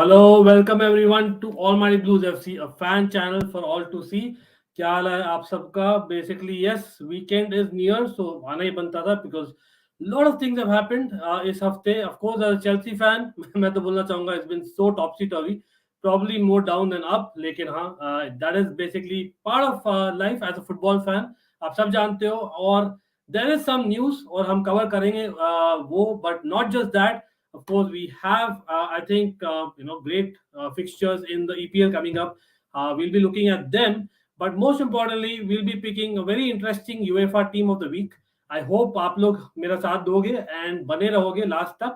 Hello, welcome everyone to Almighty Blues FC, a fan channel for all to see. क्या हाल है आप सबका? Basically, yes, weekend is near, so आना ही बनता था because lot of things have happened इस हफ्ते. Of course, as a Chelsea fan, मैं तो बोलना चाहूँगा it's been so topsy turvy, probably more down than up. लेकिन हाँ, that is basically part of life as a football fan. आप सब जानते हो और there is some news और हम cover करेंगे वो, but not just that. Of course, we have, I think, great fixtures in the EPL coming up. We'll be looking at them, but most importantly, we'll be picking a very interesting UEFA Team of the Week. I hope आप लोग मेरा साथ दोगे and बने रहोगे last तक.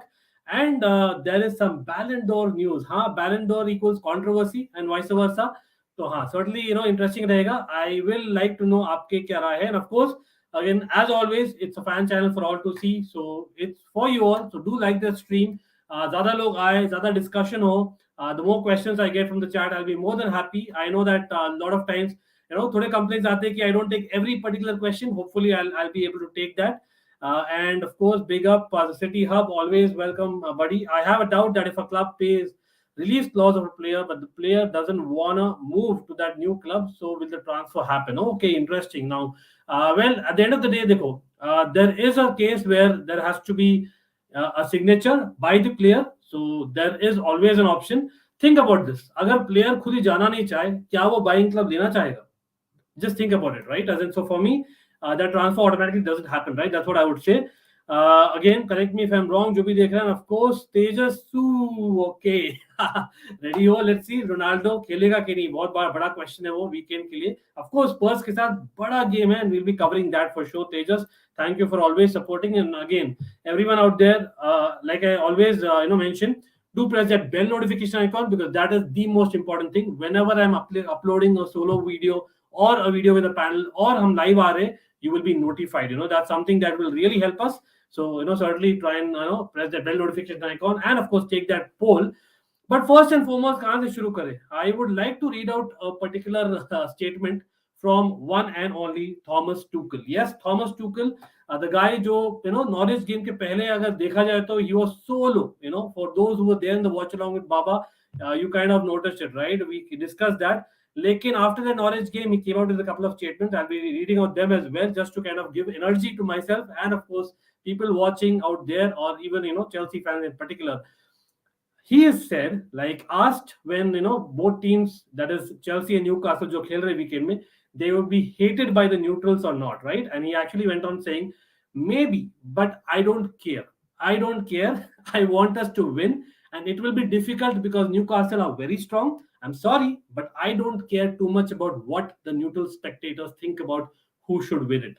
And there is some Ballon d'Or news. हाँ, Ballon d'Or equals controversy and vice versa. तो हाँ, certainly interesting रहेगा. I will like to know आपके क्या राय है, and of course. Again, as always, it's a fan channel for all to see, so it's for you all. So do like the stream. ज़्यादा लोग आए, ज़्यादा discussion हो. The more questions I get from the chat, I'll be more than happy. I know that a lot of times, थोड़े complaints आते हैं कि I don't take every particular question. Hopefully, I'll be able to take that. And of course, big up the City Hub. Always welcome, buddy. I have a doubt that if a club pays release clause of a player, but the player doesn't wanna move to that new club, so will the transfer happen? Okay, interesting. Now, well, at the end of the day, देखो, there is a case where there has to be a signature by the player, so there is always an option. Think about this. अगर player खुद ही जाना नहीं चाहे, क्या वो buying club लेना चाहेगा? Just think about it, right? As in, so for me, that transfer automatically doesn't happen, right? That's what I would say. Again, correct me if I'm wrong, जो भी देख रहे हैं, of course, Tejashwi, okay. Ready हो, let's see Ronaldo खेलेगा कि नहीं, बहुत बड़ा क्वेश्चन है वो वीकेंड के लिए. ऑफ कोर्स स्पर्स के साथ बड़ा गेम है, we'll be covering that for sure. Tejas, thank you for always supporting, and again everyone out there, like I always mention, do press that bell notification icon because that is the most important thing. Whenever I'm uploading a solo video or a video with a panel or हम live आ रहे, you will be notified. That's something that will really help us. So certainly try and press that bell notification icon, and of course take that poll. But first and foremost, कहाँ से शुरू करें? I would like to read out a particular statement from one and only Thomas Tuchel. Yes, Thomas Tuchel, the guy जो Norwich game के पहले अगर देखा जाए तो he was solo. For those who were there in the watch along with Baba, you kind of noticed it, right? We discussed that. Lekin after the Norwich game, he came out with a couple of statements. I'll be reading out them as well, just to kind of give energy to myself and of course people watching out there, or even Chelsea fans in particular. He has said, like asked when both teams, that is Chelsea and Newcastle, जो खेल रहे weekend में, they will be hated by the neutrals or not, right? And he actually went on saying, maybe, but I don't care. I don't care. I want us to win, and it will be difficult because Newcastle are very strong. I'm sorry, but I don't care too much about what the neutral spectators think about who should win it.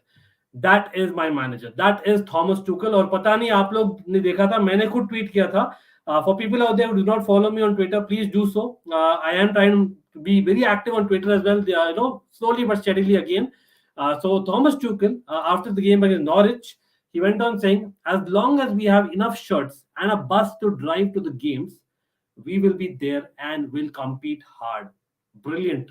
That is my manager. That is Thomas Tuchel. और पता नहीं आप लोग ने देखा था, मैंने खुद ट्वीट किया था. For people out there who do not follow me on Twitter, please do so. I am trying to be very active on Twitter as well. Slowly but steadily again. So Thomas Tuchel, after the game against Norwich, he went on saying, as long as we have enough shirts and a bus to drive to the games, we will be there and will compete hard. Brilliant.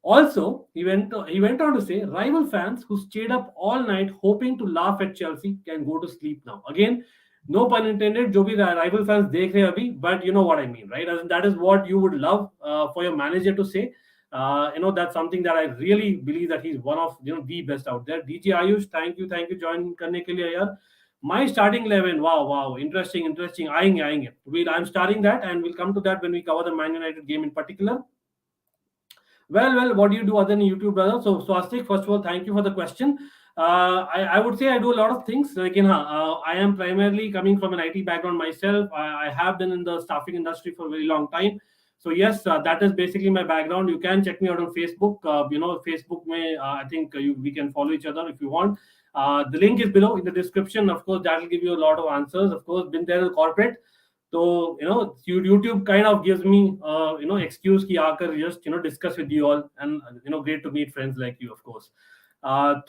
Also, he went on to say, rival fans who stayed up all night hoping to laugh at Chelsea can go to sleep now. Again, no pun intended, जो भी rival fans देख रहे हैं अभी, but you know what I mean, right? As in, that is what you would love for your manager to say. That's something that I really believe that he's one of the best out there. DJ Ayush, thank you join करने के लिए यार. My starting 11, wow, interesting. आएंगे. I'm starting that, and we'll come to that when we cover the Man United game in particular. Well, what do you do other than YouTube, brother? So Swastik, first of all, thank you for the question. I would say I do a lot of things. I am primarily coming from an IT background myself. I have been in the staffing industry for a very long time. So yes, that is basically my background. You can check me out on Facebook. Facebook mein, I think we can follow each other if you want. The link is below in the description. Of course, that will give you a lot of answers. Of course, been there in corporate. So YouTube kind of gives me excuse ki aakar just discuss with you all, and great to meet friends like you, of course.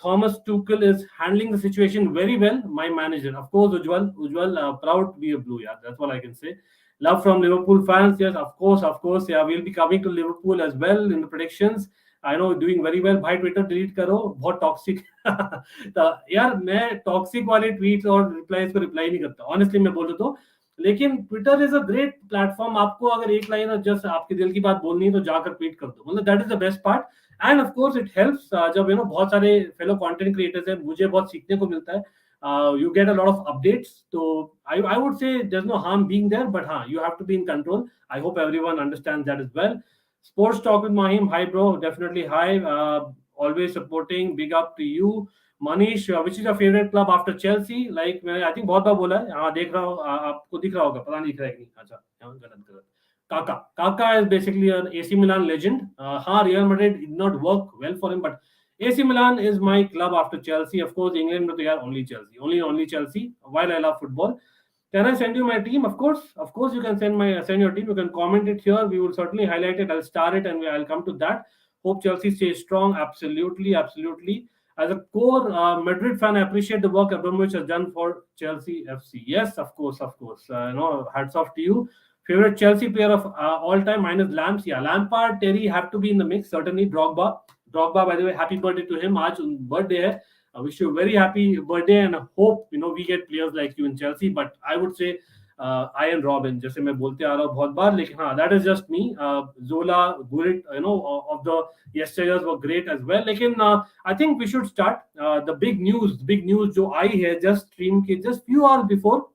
Thomas Tuchel is handling the situation very well. My manager, of course, Ujjwal, proud to be a blue. Yeah, that's all I can say. Love from Liverpool fans. Yes, of course. Yeah, we'll be coming to Liverpool as well in the predictions. I know doing very well. भाई Twitter delete करो, बहुत toxic. यार मैं toxic वाले tweets और replies को reply नहीं करता. Honestly मैं बोलूँ तो लेकिन Twitter is a great platform. आपको अगर एक लाइन जस्ट आपके दिल की बात बोलनी है तो जाकर ट्वीट कर दो. मतलब that is the best part. And of course it helps जब बहुत सारे फेलो कंटेंट क्रिएटर्स हैं, मुझे बहुत सीखने को मिलता है. You get a lot of updates. So I would say there's no harm being there, but you have to be in control. I hope everyone understands that as well. Sports Talk with Mahim. Hi, bro. Definitely hi. Always supporting. Big up to you. Manish, which is your favorite club after Chelsea? Like मैंने I think बहुत बार बोला है. हाँ देख रहा हूँ. आपको दिख रहा होगा. पता नहीं दिख रहा है कि नहीं. अच्छा गलत गलत. Kaka is basically an AC Milan legend. हाँ Real Madrid did not work well for him, but AC Milan is my club after Chelsea. Of course, England में तो यार only Chelsea, only Chelsea. While I love football, can I send you my team? Of course, you can send your team. You can comment it here. We will certainly highlight it. I'll star it, and I'll come to that. Hope Chelsea stays strong. Absolutely, absolutely. As a core Madrid fan, I appreciate the work Abramovich has done for Chelsea FC. Yes, of course, of course. Hats off to you. Favorite Chelsea player of all time minus Lamps. Yeah, Lampard, Terry have to be in the mix. Certainly, Drogba. Drogba, by the way, happy birthday to him. Aaj birthday hai. I wish you a very happy birthday and hope we get players like you in Chelsea. But I would say Ian Robin, जैसे मैं बोलते आ रहा हूँ बहुत बार, लेकिन हाँ, that is just me. Zola, Gullit, of the yesteryears were great as well. लेकिन I think we should start the big news जो आई है just stream के just few hours before,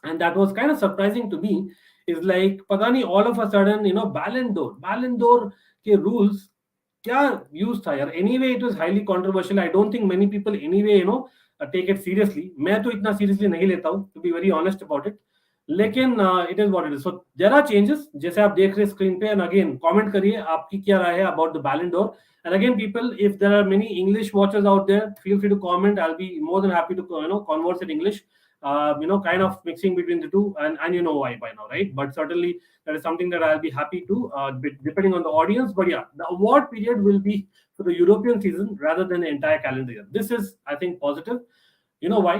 and that was kind of surprising to me. Is like पता नहीं all of a sudden Ballon d'Or के rules क्या use था यार. Anyway it was highly controversial. I don't think many people anyway take it seriously. मैं तो इतना seriously नहीं लेता हूं, to be very honest about it. लेकिन it is what it is. So there are changes जैसे आप देख रहे हैं स्क्रीन पे. एंड अगेन कमेंट करिए आपकी क्या राय है about the Ballon d'Or. And again people, if there are many English watchers out there, feel free to comment. I will be more than happy to converse in English. Kind of mixing between the two, and you know why by now, right? But certainly that is something that I'll be happy to, depending on the audience. But yeah, the award period will be for the European season rather than the entire calendar year. This is, I think, positive. You know why?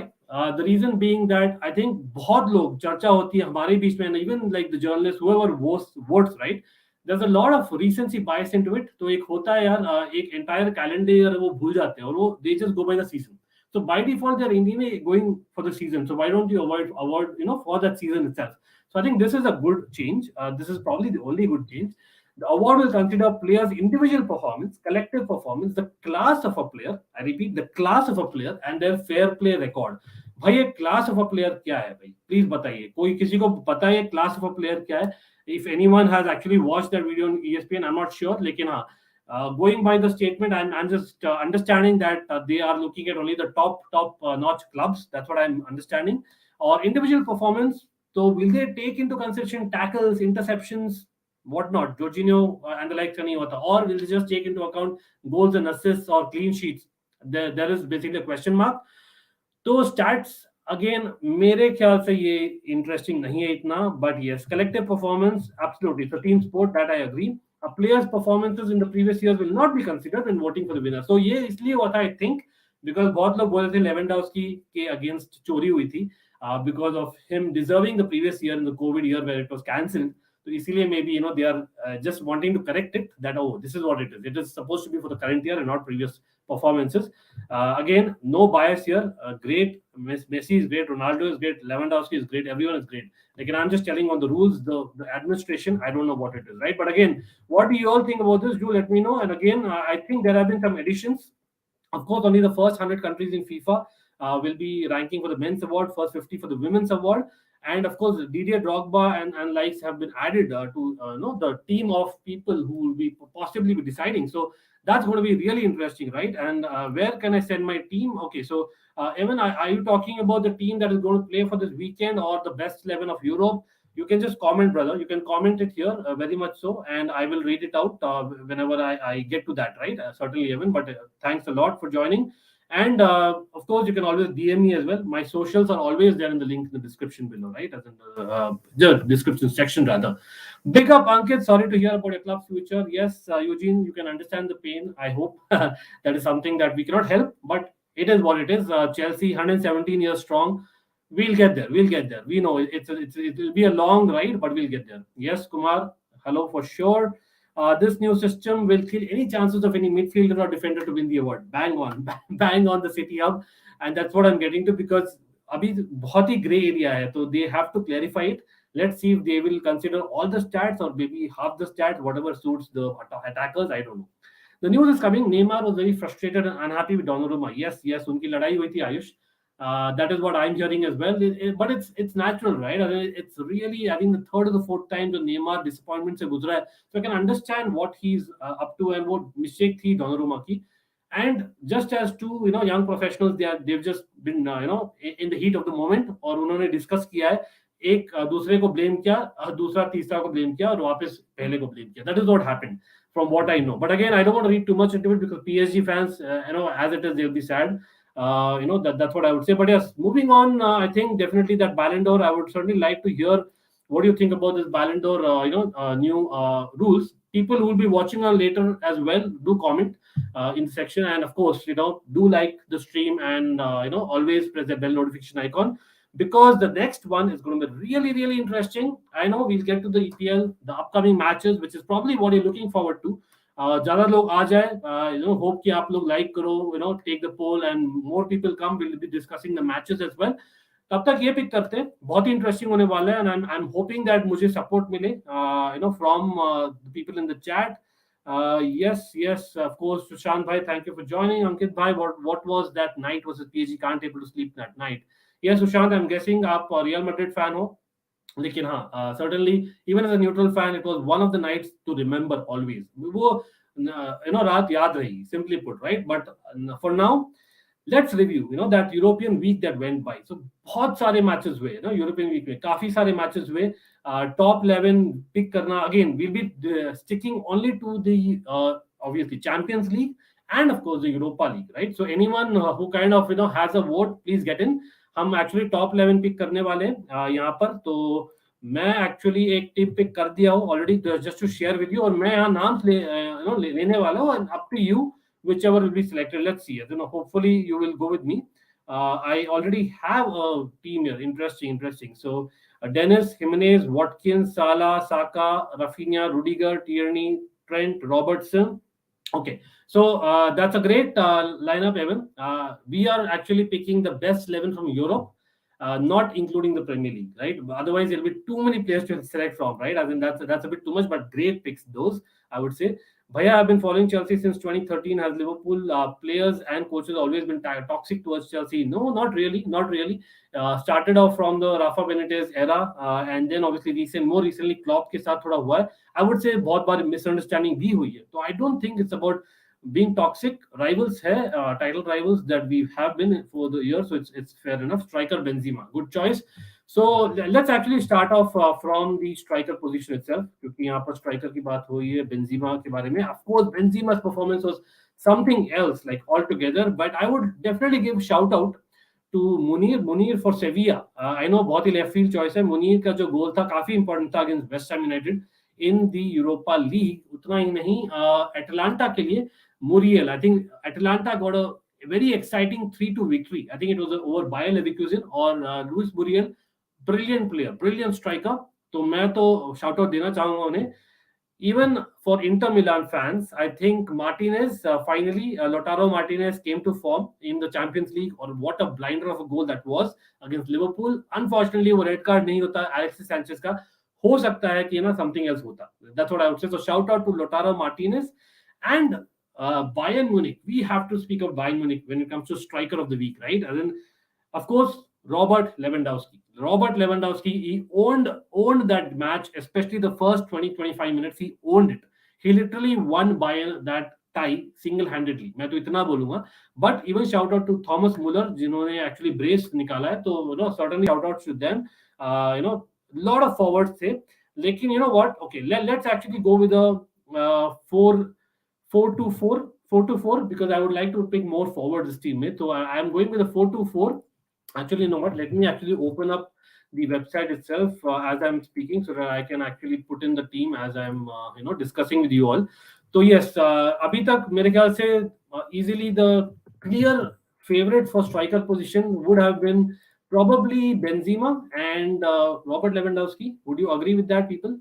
The reason being that I think बहुत लोग चर्चा होती है हमारे बीच में, even like the journalists, whoever votes, right? There's a lot of recency bias into it. तो एक होता है यार, एक entire calendar year वो भूल जाते हैं और वो they just go by the season. So by default, they're anyway going for the season. So why don't you award for that season itself? So I think this is a good change. This is probably the only good change. The award will consider players' individual performance, collective performance, the class of a player. I repeat, the class of a player and their fair play record. भाई ये class of a player क्या है भाई? Please बताइए. कोई किसी को पता है class of a player क्या है? If anyone has actually watched that video on ESPN, I'm not sure. लेकिन हाँ, going by the statement, I'm just understanding that they are looking at only the top notch clubs. That's what I'm understanding. Or individual performance. So will they take into consideration tackles, interceptions, whatnot, Jorginho and the likes, or will they just take into account goals and assists or clean sheets? There is basically a question mark. तो stats again मेरे ख्याल से ये interesting नहीं है इतना, but yes, collective performance absolutely, it's a team sport, that I agree. A player's performances in the previous years will not be considered when voting for the winner. So ये इसलिए हुआ था, I think, because बहुत लोग बोल रहे थे Lewandowski के अगेंस्ट चोरी हुई थी because of him deserving the previous year in the COVID year where it was cancelled. तो इसीलिए maybe they are just wanting to correct it, that this is what it is. It is supposed to be for the current year and not previous performances. Again, no bias here. Great, Messi is great, Ronaldo is great, Lewandowski is great, everyone is great. Like, I'm just telling on the rules, the administration, I don't know what it is, right? But again, what do you all think about this? Do let me know. And again, I think there have been some additions. Of course, only the first 100 countries in FIFA will be ranking for the men's award, first 50 for the women's award. And of course, Didier Drogba and likes have been added to the team of people who will be possibly be deciding. So that's going to be really interesting, right? And where can I send my team? Okay, so Evan, are you talking about the team that is going to play for this weekend or the best 11 of Europe? You can just comment, brother. You can comment it here, very much so, and I will read it out whenever I get to that, right? Certainly, Evan, but thanks a lot for joining. And of course, you can always DM me as well. My socials are always there in the link in the description below, right? As in the description section, rather. Big up, Ankit. Sorry to hear about your club's future. Yes, Eugene, you can understand the pain. I hope that is something that we cannot help, but it is what it is. Chelsea, 117 years strong. We'll get there. We know it will be a long ride, but we'll get there. Yes, Kumar. Hello for sure. This new system will kill any chances of any midfielder or defender to win the award. Bang on, bang on the City Hub, and that's what I'm getting to, because अभी बहुत ही grey area है, तो they have to clarify it. Let's see if they will consider all the stats or maybe half the stats, whatever suits the attackers. I don't know. The news is coming. Neymar was very frustrated and unhappy with Donnarumma. Yes, उनकी लड़ाई हुई थी Ayush. That is what I'm hearing as well. But it's natural, right? I mean, it's really, I think, the third or the fourth time the Neymar disappointment se guzra hai. So I can understand what he's up to and what mistake thi Donnarumma ki. And just as two young professionals, they've just been in the heat of the moment, और उन्होंने discuss किया है, एक दूसरे को blame किया, दूसरा तीसरा को ब्लेम किया और वापस पहले को ब्लेम किया. That is what happened from what I know. But again, I don't want to read too much into it because PSG fans, as it is, they'll be sad. That's what I would say. But yes, moving on, I think definitely that Ballon d'Or, I would certainly like to hear what do you think about this Ballon d'Or, new rules. People who will be watching on later as well, do comment in the section, and of course, do like the stream and always press the bell notification icon, because the next one is going to be really, really interesting. I know we'll get to the EPL, the upcoming matches, which is probably what you're looking forward to. ज़्यादा लोग आ जाए, hope कि आप लोग like करो, take the poll and more people come. We'll be discussing the matches as well. तब तक ये पिक करते हैं, बहुत ही इंटरेस्टिंग होने वाला है, and I'm hoping that मुझे सपोर्ट मिले from the people in the chat. Yes, of course, Sushant bhai, thank you for joining. Ankit bhai, what was that night versus PSG? Can't able to sleep that night. Yes, Sushant, I'm guessing आप Real Madrid fan हो, लेकिन हाँ, certainly even as a neutral fan, it was one of the nights to remember always. वो रात याद रही, simply put, right? But for now, let's review that European week that went by. So बहुत सारे matches हुए, European week में काफी सारे matches हुए. Top 11 pick करना, again we'll be sticking only to the obviously Champions League and of course the Europa League, right? So anyone who kind of has a vote, please get in. हम actually top 11 pick करने वाले हैं यहाँ पर, तो मैं actually एक team pick कर दिया हूँ already, just to share with you, और मैं यहाँ नाम लेने वाला हूँ, and up to you whichever will be selected. Let's see, hopefully you will go with me. I already have a team here. Interesting. So Dennis, Jimenez, Watkins, Salah, Saka, Rafinha, Rudiger, Tierney, Trent, Robertson. Okay, so that's a great lineup, Evan. We are actually picking the best 11 from Europe, not including the Premier League, right? Otherwise, there'll be too many players to select from, right? I mean, that's a bit too much, but great picks, those, I would say. Bhaiya, I've been following Chelsea since 2013. Has Liverpool players and coaches always been toxic towards Chelsea? No, not really. Started off from the Rafa Benitez era, and then obviously more recently Klopp के साथ थोड़ा हुआ है. I would say बहुत बार misunderstanding भी हुई है. So I don't think it's about being toxic. Rivals hai, title rivals that we have been for the year, so it's fair enough. Striker Benzema, good choice. So let's actually start off from the striker position itself, क्योंकि यहाँ पर striker की बात हुई है Benzema के बारे में. Of course, Benzema's performance was something else, like altogether. But I would definitely give shout out to Munir for Sevilla. I know बहुत ही left field choice है. Munir का जो goal था काफी important था against West Ham United in the Europa League. उतना ही नहीं, Atalanta के लिए Muriel. I think Atalanta got a very exciting 3-2 victory. I think it was over Bayer Leverkusen, or Luis Muriel. Brilliant player, brilliant striker. तो मैं तो shout out देना चाहूंगा उन्हें. Even for Inter Milan fans, I think Martinez, finally, Lautaro Martinez came to form in the Champions League, or what a blinder of a goal that was against Liverpool. Unfortunately, वो red card नहीं होता Alexis Sanchez का. हो सकता है कि something else होता. That's what I would say. So shout out to Lautaro Martinez. And Bayern Munich. We have to speak of Bayern Munich when it comes to striker of the week, right? And then, of course, Robert Lewandowski. He owned that match, especially the first 20-25 minutes. He owned it. He literally won Bayern that tie single-handedly. मैं तो इतना बोलूंगा. But even shout out to Thomas Muller, जिन्होंने actually brace निकाला है. तो certainly shout out to them. Lot of forwards थे. लेकिन you know what? Okay, let's actually go with a 4-2-4, because I would like to pick more forwards this team में. So I am going with a 4-2-4. Actually, you know what? Let me actually open up the website itself as I'm speaking, so that I can actually put in the team as I'm discussing with you all. So yes, अभी तक मेरे ख्याल से easily the clear favorite for striker position would have been probably Benzema and Robert Lewandowski. Would you agree with that, people?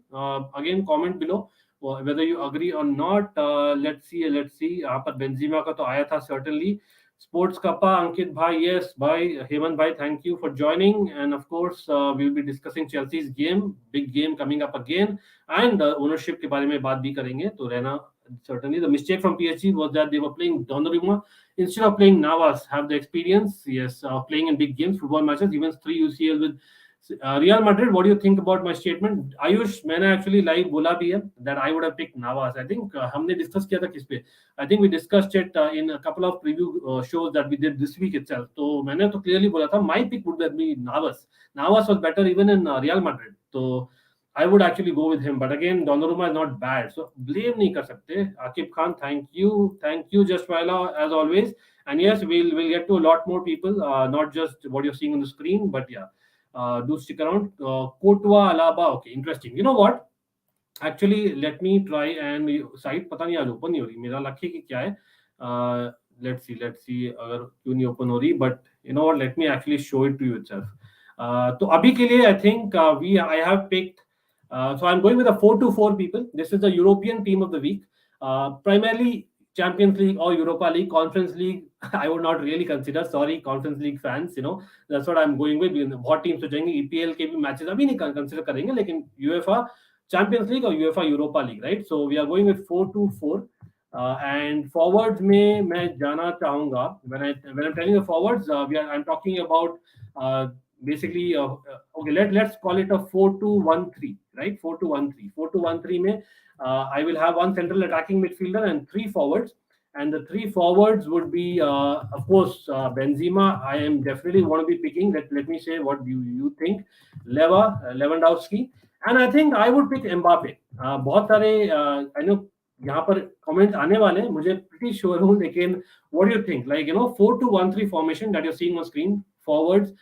Again, comment below whether you agree or not. Let's see. यहाँ पर Benzema का तो आया था certainly. Sports Kappa, Ankit bhai, yes, bhai, Hemant bhai, thank you for joining. And of course, we'll be discussing Chelsea's game, big game coming up again, and ownership के बारे में बात भी करेंगे. तो रहना certainly the mistake from PSG was that they were playing Donnarumma instead of playing Navas. Have the experience, yes, playing in big games, football matches, even 3 UCL with Real Madrid. What do you think about my statement? Ayush, मैंने actually live बोला भी है that I would have picked Navas. I think हमने discuss किया था किस पे. I think we discussed it in a couple of preview shows that we did this week itself. तो मैंने तो clearly बोला था my pick would be Navas. Navas was better even in Real Madrid. तो I would actually go with him. But again, Donnarumma is not bad. So blame नहीं कर सकते. Akib Khan, thank you, Just Vaila, as always. And yes, we'll get to a lot more people, not just what you're seeing on the screen, but yeah. Do stick around. Kotwa Alaba. Okay, interesting. You know what? Actually, let me try and site पता नहीं आज open नहीं हो रही. मेरा लक्ष्य कि क्या है? Let's see अगर क्यों नहीं open हो रही. But you know what? Let me actually show it to you itself. तो अभी के लिए I think I have picked. So I'm going with a 4-4 people. This is the European team of the week. Primarily Champions League or Europa League, Conference League. I would not really consider. Sorry, Conference League fans. You know that's what I'm going with. बहुत teams हो जाएंगे. EPL के भी matches अभी नहीं consider करेंगे, लेकिन UEFA Champions League or UEFA Europa League, right? So we are going with 4-2-4. And forwards में मैं जाना चाहूँगा. When I'm telling the forwards, I'm talking about basically okay. Let's call it a 4-2-1-3, right? 4-2-1-3. 4-2-1-3 में I will have one central attacking midfielder and 3 forwards. And the 3 forwards would be, of course, Benzema. I am definitely want to be picking. Let me say what you think. Lewandowski. And I think I would pick Mbappe. बहुत सारे I know यहाँ पर comments आने वाले हैं. मुझे pretty sure हूँ, लेकिन what do you think? Like 4-2-1-3 formation that you're seeing on screen. Forwards,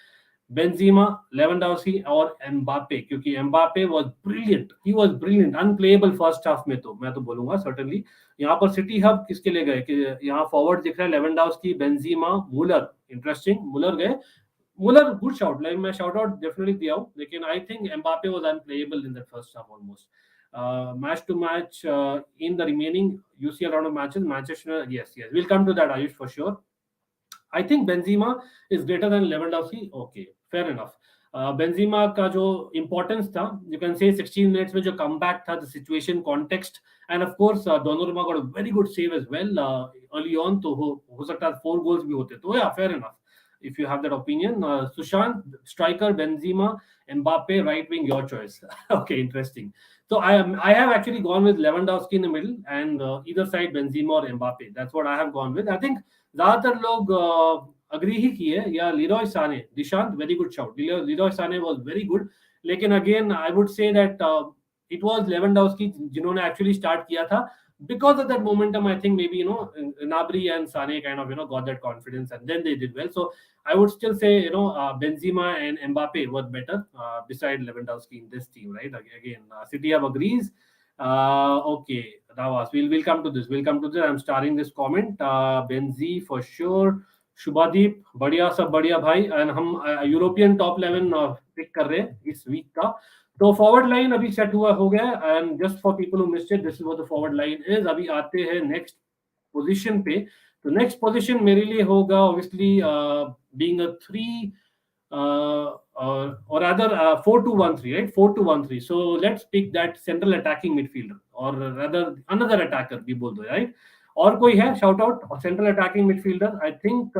Benzema, Lewandowski और Mbappe, क्योंकि Mbappe was brilliant. He was brilliant, unplayable first half में तो मैं तो बोलूँगा certainly. यहाँ पर सिटी हब किसके ले गए कि यहाँ फॉरवर्ड दिख रहा है Lewandowski, Benzema, Muller. Interesting, Muller गए. Muller good shout. Like मैं shout out definitely दिया हूँ, लेकिन I think Mbappe was unplayable in that first half almost. Match to match in the remaining UCL round of matches, Manchester. Yes, we'll come to that, Ayush, for sure. I think Benzema is greater than Lewandowski. Okay, fair enough. Benzema का जो importance था, you can say 16 minutes में जो comeback था, the situation, context, and of course Donnarumma got a very good save as well early on. तो हो सकता है 4 goals भी होते. तो yeah, fair enough. If you have that opinion, Sushant, striker, Benzema, Mbappe, right wing, your choice. Okay, interesting. So I have actually gone with Lewandowski in the middle and either side Benzema or Mbappe. That's what I have gone with. I think ज्यादातर लोग agree ही किए या Leroy Sané. Dishant, very good shout. Leroy Sané was very good. लेकिन again I would say that it was Lewandowski जिन्होंने actually start किया था. Because of that momentum, I think maybe Gnabry and Sané kind of got that confidence and then they did well. So I would still say Benzema and Mbappe were better beside Lewandowski in this team, right? Again, City have agrees. Okay, Ravas, we'll come to this. I'm starting this comment. Benzi for sure. Shubhadeep, बढ़िया सब बढ़िया भाई. And हम European top 11 pick कर रहे हैं इस week का. तो फॉरवर्ड लाइन अभी सेट हुआ हो गया. And just for people who missed it, this is what the forward line is. अभी आते हैं नेक्स्ट पोजीशन पे. तो नेक्स्ट पोजीशन मेरे लिए होगा obviously being a 3 or rather 4-2-1-3, right? 4-2-1-3. So let's pick that central attacking midfielder or rather another attacker भी बोल दो, right? और कोई है shout out central attacking midfielder? I think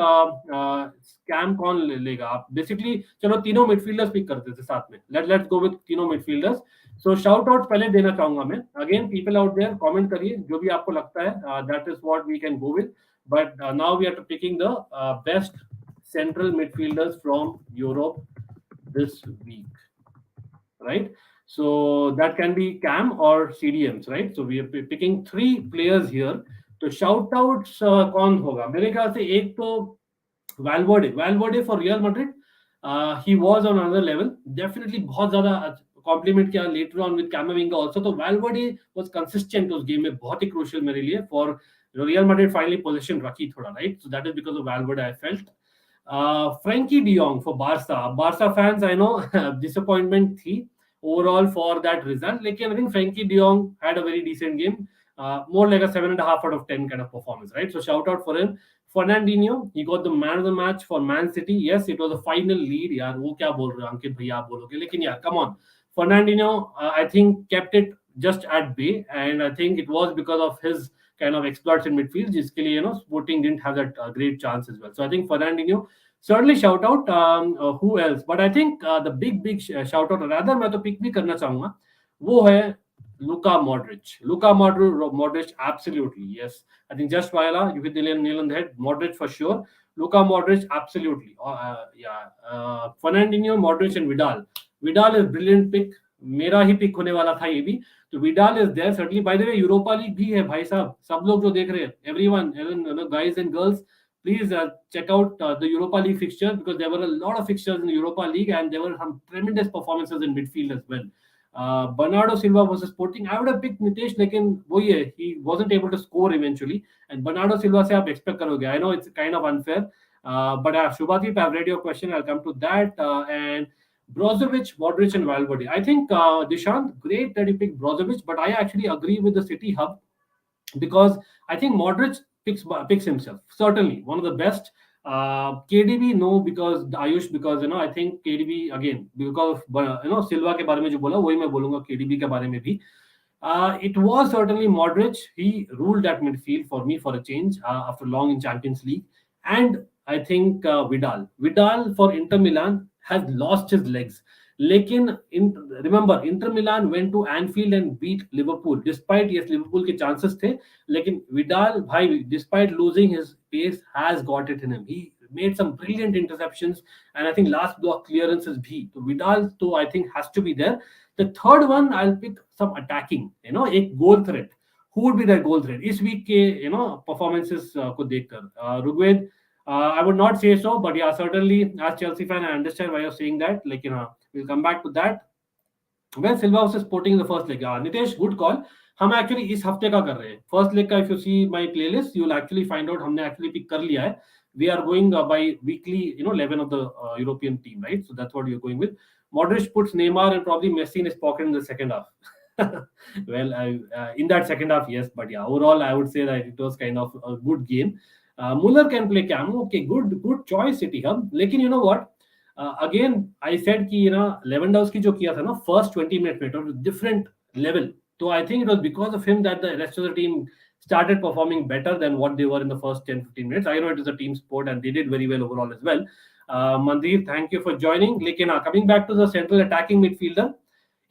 scam कौन लेगा आप? बेसिकली चलो तीनों मिडफील्डर्स पिक करते थे साथ में. लेट्स गो विद तीनों मिडफील्डर्स. सो शाउट आउट पहले देना चाहूंगा मैं. Again people out there comment करिए जो भी आपको लगता है. That is what we can go with. But now we are picking the best central midfielders from Europe this week, right? So that can be CAM or CDMs, right? So we are picking 3 players here. तो shout outs कौन होगा? मेरे ख्याल से एक तो Valverde for Real Madrid. He was on another level. Definitely बहुत ज़्यादा compliment किया later on with Camavinga also. तो Valverde was consistent उस game में, बहुत ही crucial मेरे लिए for Real Madrid finally possession रखी थोड़ा, right? So that is because of Valverde I felt. Frankie de Jong for Barca fans, I know disappointment थी overall for that result, लेकिन I think Frankie de Jong had a very decent game, more like a 7.5 out of 10 kind of performance, right? So shout out for him. Fernandinho, he got the man of the match for Man City. Yes, it was a final lead. यार वो क्या बोल रहे हो अंकित भैया आप बोलोगे लेकिन यार come on. Fernandinho, I think kept it just at bay, and I think it was because of his kind of exploits in midfield. जिसके लिए Sporting didn't have that great chance as well. So I think Fernandinho certainly shout out. Who else? But I think the big shout out rather मैं तो pick भी करना चाहूँगा वो है Luka Modric. Modric, absolutely. Yes. I think just Viola, you hit the nail on the head. Modric for sure. Luka Modric, absolutely. Yeah. Fernandinho, Modric and Vidal. Vidal is brilliant pick. मेरा ही pick होने वाला था ये भी तो Vidal is there certainly by the way Europa League भी है भाई साहब सब लोग जो देख रहे हैं everyone guys and girls please check out the Europa League fixtures because there were a lot of fixtures in the Europa League and there were some tremendous performances in midfield as well. Bernardo Silva versus Sporting, I would have picked Nitesh, लेकिन वही है, he wasn't able to score eventually. And Bernardo Silva से आप expect करोगे. I know it's kind of unfair, but Shubhadeep, I've read your question. I'll come to that. And Brozovic, Modric, and Valverde. I think Dishant, great that you picked Brozovic, but I actually agree with the City hub because I think Modric picks himself. Certainly one of the best. KDB no because Ayush because I think KDB again because of Silva के बारे में जो बोला वही मैं बोलूँगा KDB के बारे में भी. It was certainly Modric. He ruled that midfield for me for a change after long in Champions League. And I think Vidal for Inter Milan has lost his legs. लेकिन remember Inter Milan went to Anfield and beat Liverpool despite yes Liverpool के chances थे लेकिन Vidal भाई despite losing his pace has got it in him. He made some brilliant interceptions and I think last block clearances भी तो Vidal तो I think has to be there. The third one I'll pick some attacking एक goal threat. Who would be that goal threat इस week के performances को देखकर Rugved I would not say so, but yeah, certainly as Chelsea fan, I understand why you're saying that. Like, we'll come back to that. When Silva was sporting in the first leg, Nitesh, good call. हम actually इस हफ्ते का कर रहे हैं. First leg का if you see my playlist, you'll actually find out हमने actually pick कर लिया है. We are going by weekly, 11 of the European team, right? So that's what you're going with. Modric puts Neymar and probably Messi in his pocket in the second half. Well, in that second half, yes, but yeah, overall, I would say that it was kind of a good game. Muller can play cam. Okay, good choice, City Hub. Lekin you know what? Again, I said कि Lewandowski जो किया था ना first 20 minutes में it was different level. So I think it was because of him that the rest of the team started performing better than what they were in the first 10-15 minutes. I know it is a team sport and they did very well overall as well. Mandeep, thank you for joining. Lekin coming back to the central attacking midfielder,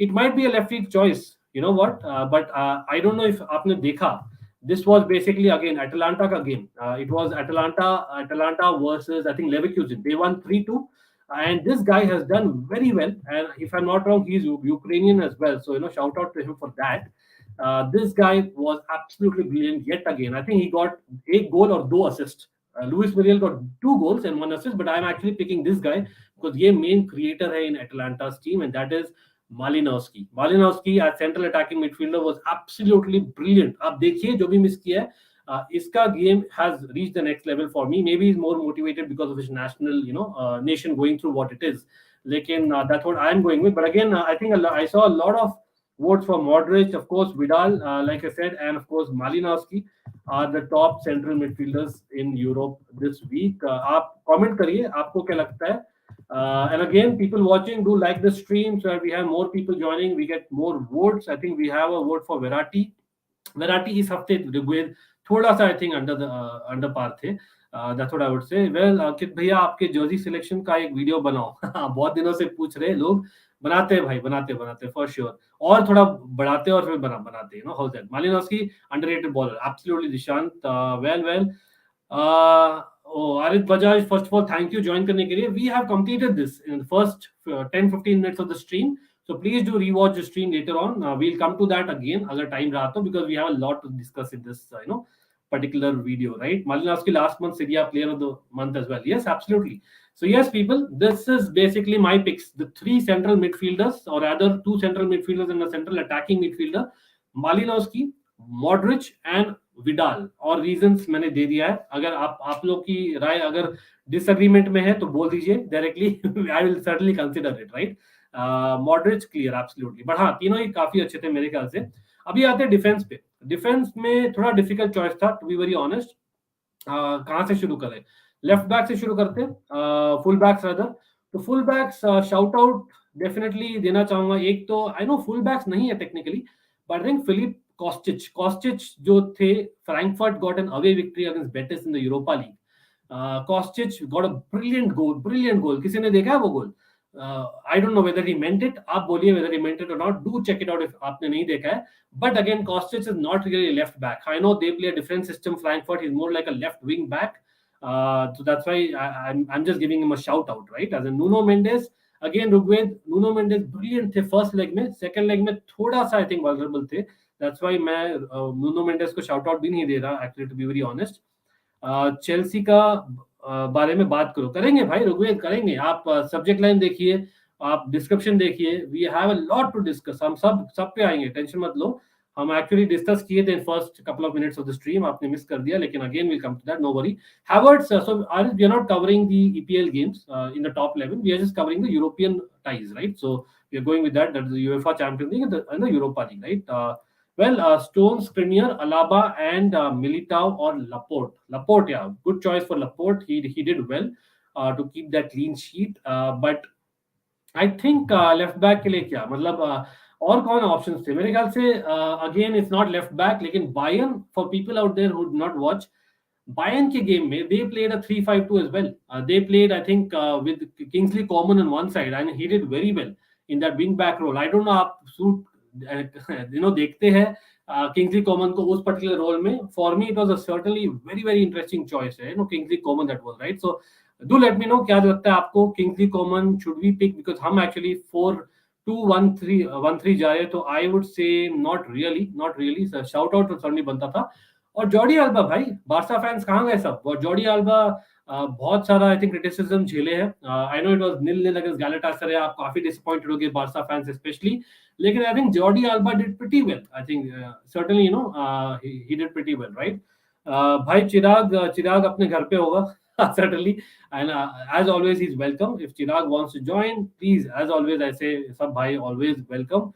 it might be a left field choice. You know what? But I don't know if आपने देखा. This was basically again Atalanta ka game. It was Atalanta versus I think Leverkusen. They won 3-2, and this guy has done very well. And if I'm not wrong, he's Ukrainian as well. So shout out to him for that. This guy was absolutely brilliant yet again. I think he got a goal or two assists. Luis Muriel got 2 goals and 1 assist, but I'm actually picking this guy because he main creator hai in Atalanta's team, and that is Malinowski. Malinowski as central attacking midfielder was absolutely brilliant. आप देखिए जो भी miss किया है इसका game has reached the next level for me. Maybe he's more motivated because of his national nation going through what it is. लेकिन that's what I'm going with. But again, I think I saw a lot of votes for Modric, of course Vidal, like I said, and of course Malinowski are the top central midfielders in Europe this week. आप comment करिए आपको क्या लगता है. And again, people watching do like the stream so that we have more people joining. We get more votes. I think we have a vote for Verratti. Verratti is हफ्ते with थोड़ा सा I think under par थे. That's what I would say. Well, Ankit भैया आपके jersey selection का एक video बनाओ. बहुत दिनों से पूछ रहे लोग. बनाते हैं भाई बनाते for sure. और थोड़ा बढ़ाते और फिर बनाते how's that? Malinowski underrated baller. Absolutely Dishant. Arit Bajaj, first of all, thank you join करने के लिए. We have completed this in the first 10-15 minutes of the stream. So please do rewatch the stream later on. We'll come to that again अगर time रहा तो because we have a lot to discuss in this particular video, right? Malinowski last month Syria player of the month as well. Yes, absolutely. So yes, people, this is basically my picks. The 3 central midfielders or rather 2 central midfielders and a central attacking midfielder. Malinowski, Modric and Vidal. और reasons मैंने दे दिया है. अगर आप लोग की राय अगर disagreement में है तो बोल दीजिए directly. I will certainly consider it, right. Moderate clear absolutely. But हाँ, तीनों ही काफी अच्छे थे मेरे ख्याल से. अभी आते हैं डिफेंस पे. डिफेंस में थोड़ा डिफिकल्ट चॉइस था टू बी वेरी ऑनेस्ट. कहाँ से शुरू करें? लेफ्ट बैक से शुरू करते हैं, फुल बैक्स रादर। तो full backs shout out definitely देना चाहूंगा। एक तो आई नो फुल बैक्स नहीं है technically, but I think Filip Kostic जो थे, Frankfurt got an away victory against Betis in the Europa League. Kostic got a brilliant goal. किसी ने देखा है वो goal? I don't know whether he meant it, आप बोलिए वेदर ही मेंट इट और not, do check it out if आपने नहीं देखा है। But again, Kostic is not really left back. I know they play a different system. Frankfurt, he's more like a left wing back. So that's why I'm just giving him a shout out, right? As a Nuno Mendes, again, Rugved, Nuno Mendes, brilliant थे first leg में, second leg में थोड़ा सा I think vulnerable थे. That's why मैं Nuno Mendes को shout out भी नहीं दे रहा, actually to be very honest. Chelsea का बारे में बात करो, करेंगे भाई ऋग्वेद, करेंगे। आप सब्जेक्ट लाइन देखिए, आप डिस्क्रिप्शन देखिए, we have a lot to discuss. हम सब पे आएंगे, टेंशन मत लो। हम एक्चुअली डिस्कस किए थे in first couple of minutes of the stream, आपने मिस कर दिया, लेकिन again will come to that, no worry. Havertz, so we are not covering the EPL games in the top 11, we are just covering the European ties, right? So we are going with that the UEFA Champions League and the Europa League, right? Well, Stones, Skriniar, Alaba, and Militao or Laporte. Laporte, yeah, good choice for Laporte. He did well to keep that clean sheet. But I think left back के लिए क्या मतलब, और कौन options थे मेरे ख्याल से? Again it's not left back, लेकिन Bayern, for people out there who did not watch, Bayern के game में they played a 3-5-2 as well. They played, I think, with Kingsley Coman on one side, and he did very well in that wing back role. I don't know आप suit देखते हैं Kingsley Coman को उस particular role में. For me, it was a certainly very interesting choice है, Kingsley Coman that was, right? So do let me know क्या लगता है आपको, Kingsley Coman should we pick, because हम actually 4-2-1-3 जा रहे, तो I would say not really. So shout out तो certainly बनता था। और जॉर्डी अल्बा भाई, बारसा फैंस कहाँ गए सब? और जॉर्डी अल्बा बहुत सारा आई थिंक क्रिटिसिज्म झेले हैं। I know it was 0-0 against Galatasaray, आप काफी डिसअपॉइंटेड होगे बारसा फैंस स्पेशली, लेकिन I think Jordi alba did pretty well. I think certainly he did pretty well, right? भाई चिराग अपने घर पे होगा certainly, and as always he's welcome. If Chirag wants to join, please, as always I say, sab bhai always welcome.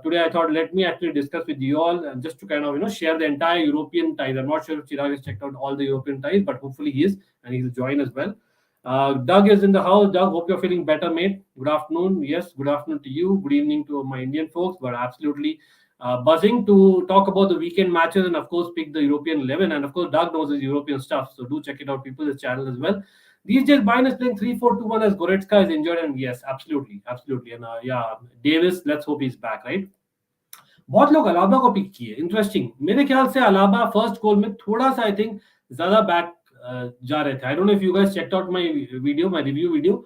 Today I thought let me actually discuss with you all, just to kind of share the entire European ties. I'm not sure if Chirag has checked out all the European ties, but hopefully he is, and he'll join as well. Doug is in the house. Doug, hope you're feeling better, mate. Good afternoon. Yes, good afternoon to you. Good evening to my Indian folks. But absolutely buzzing to talk about the weekend matches and of course pick the European 11. And of course Doug knows his European stuff, so do check it out, people, his channel as well. These days Bayern is playing 3-4-2-1 as Goretzka is injured, and yes, absolutely. And yeah, Davis, let's hope he's back, right? बहुत लोग अलाबा को pick किए, interesting. मेरे ख्याल से अलाबा first goal में थोड़ा सा आई थिंक ज्यादा बैक जा रहे थे। I don't know if you guys checked out my review video,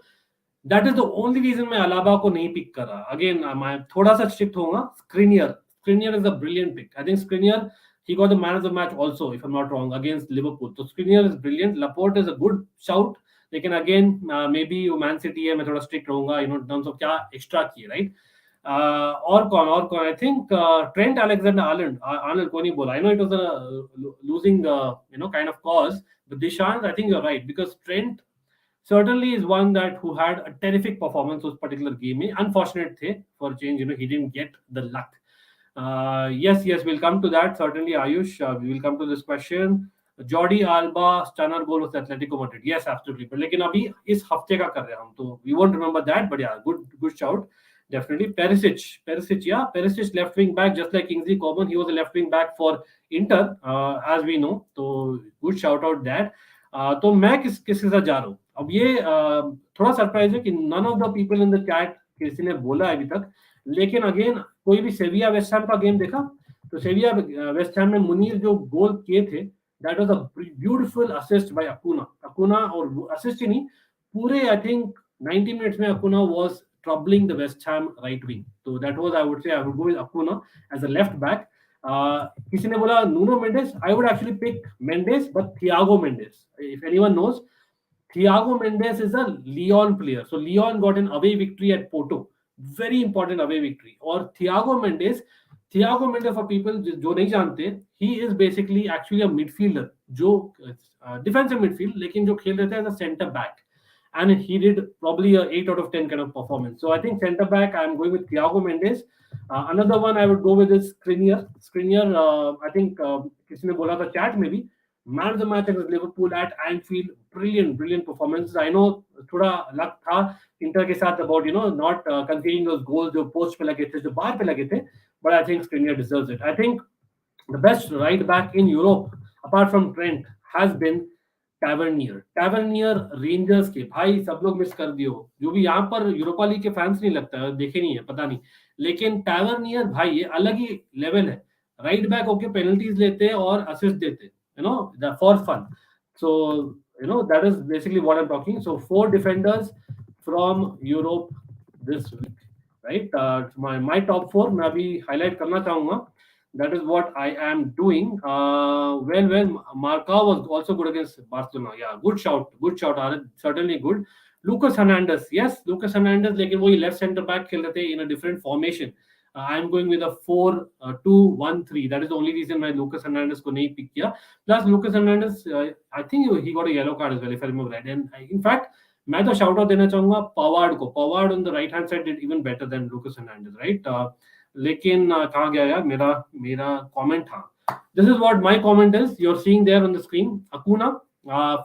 that is the only reason मैं अलाबा को नहीं पिक कर रहा। अगेन मैं थोड़ा सा स्ट्रिक्ट होऊंगा। Skriniar is a brilliant pick. I think Skriniar, he got the man of the match also, if I'm not wrong, against Liverpool. So Skriniar is brilliant. Laporte is a good shout, लेकिन again maybe Man City है, मैं थोड़ा strict रहूंगा in terms of क्या extra किए, right? और कौन I think Trent Alexander Arnold को नहीं बोला। I know it was a losing kind of cause, but Dishant, I think you're right, because Trent certainly is one that who had a terrific performance उस particular game में। Unfortunate थे for change, he didn't get the luck. Yes, we'll come to that certainly, Ayush. We will come to this question. Jordi Alba stunner goal with Atletico Madrid. Yes, absolutely. But लेकिन अभी इस हफ्ते का कर रहे हैं हम, तो we won't remember that. But yeah, good shout. Definitely. Perisic left wing back, just like Kingsley Coman. He was a left wing back for Inter, as we know. So good shout out that. तो मैं किसके साथ जा रहा हूँ अब? ये थोड़ा सरप्राइज है कि none of the people in the chat किसी ने बोला अभी तक, लेकिन अगेन कोई भी सेविया वेस्ट हैम का गेम देखा? तो सेविया वेस्ट हैम में मुनीर जो गोल किए थे, that was a beautiful assist by Acuna, और असिस्ट ही नहीं, पूरे आई थिंक 90 मिनट्स में अकुना was troubling the West Ham right wing. So that was, I would say, I would go with Acuna as a left back. किसी ने बोला Nuno Mendes. I would actually pick Mendes, but Thiago Mendes. If anyone knows, Thiago Mendes is a Lyon player. So Lyon got an away victory at Porto. Very important away victory. और Thiago Mendes for people जो नहीं जानते, he is basically actually a midfielder, जो defensive midfield, लेकिन जो खेल रहे थे as a center back. And he did probably a 8 out of 10 kind of performance. So I think center back, I'm going with Thiago Mendes. Another one I would go with is Skriniar. I think किसी ने बोला था chat में भी, Man of the match against Liverpool at Anfield. Brilliant performance. I know थोड़ा luck था inter के साथ about not conceding those goals जो post पे लगे थे जो बाहर पे लगे थे, but I think Skriniar deserves it. I think the best right back in Europe, apart from Trent, has been Tavernier rangers के भाई सब लोग मिस कर दियो, जो भी यहाँ पर यूरोपा लीग के फैंस नहीं लगता है, देखे नहीं है पता नहीं, लेकिन टैवर्नियर भाई ये अलग ही लेवल है. राइट बैक होके पेनल्टीज लेते और असिस्ट देते, for fun. So that is basically what I am talking. So 4 defenders from Europe this week, right. My top 4 मैं अभी हाईलाइट करना चाहूंगा. That is what I am doing. Well, Marca was also good against Barcelona. Yeah, good shout, Arad. Certainly good. Lucas Hernandez, yes, Lucas Hernandez. लेकिन वही left center back खेल रहे थे in a different formation. I am going with a 4-2-1-3. That is the only reason why Lucas Hernandez को नहीं pick किया. Plus Lucas Hernandez, I think he got a yellow card as well, if I remember right. And in fact, मैं तो shout out देना चाहूंगा Pavard को. Pavard on the right hand side did even better than Lucas Hernandez, right? लेकिन कहाँ गया यार मेरा कमेंट था. This is what my comment is. You are seeing there on the screen. Acuna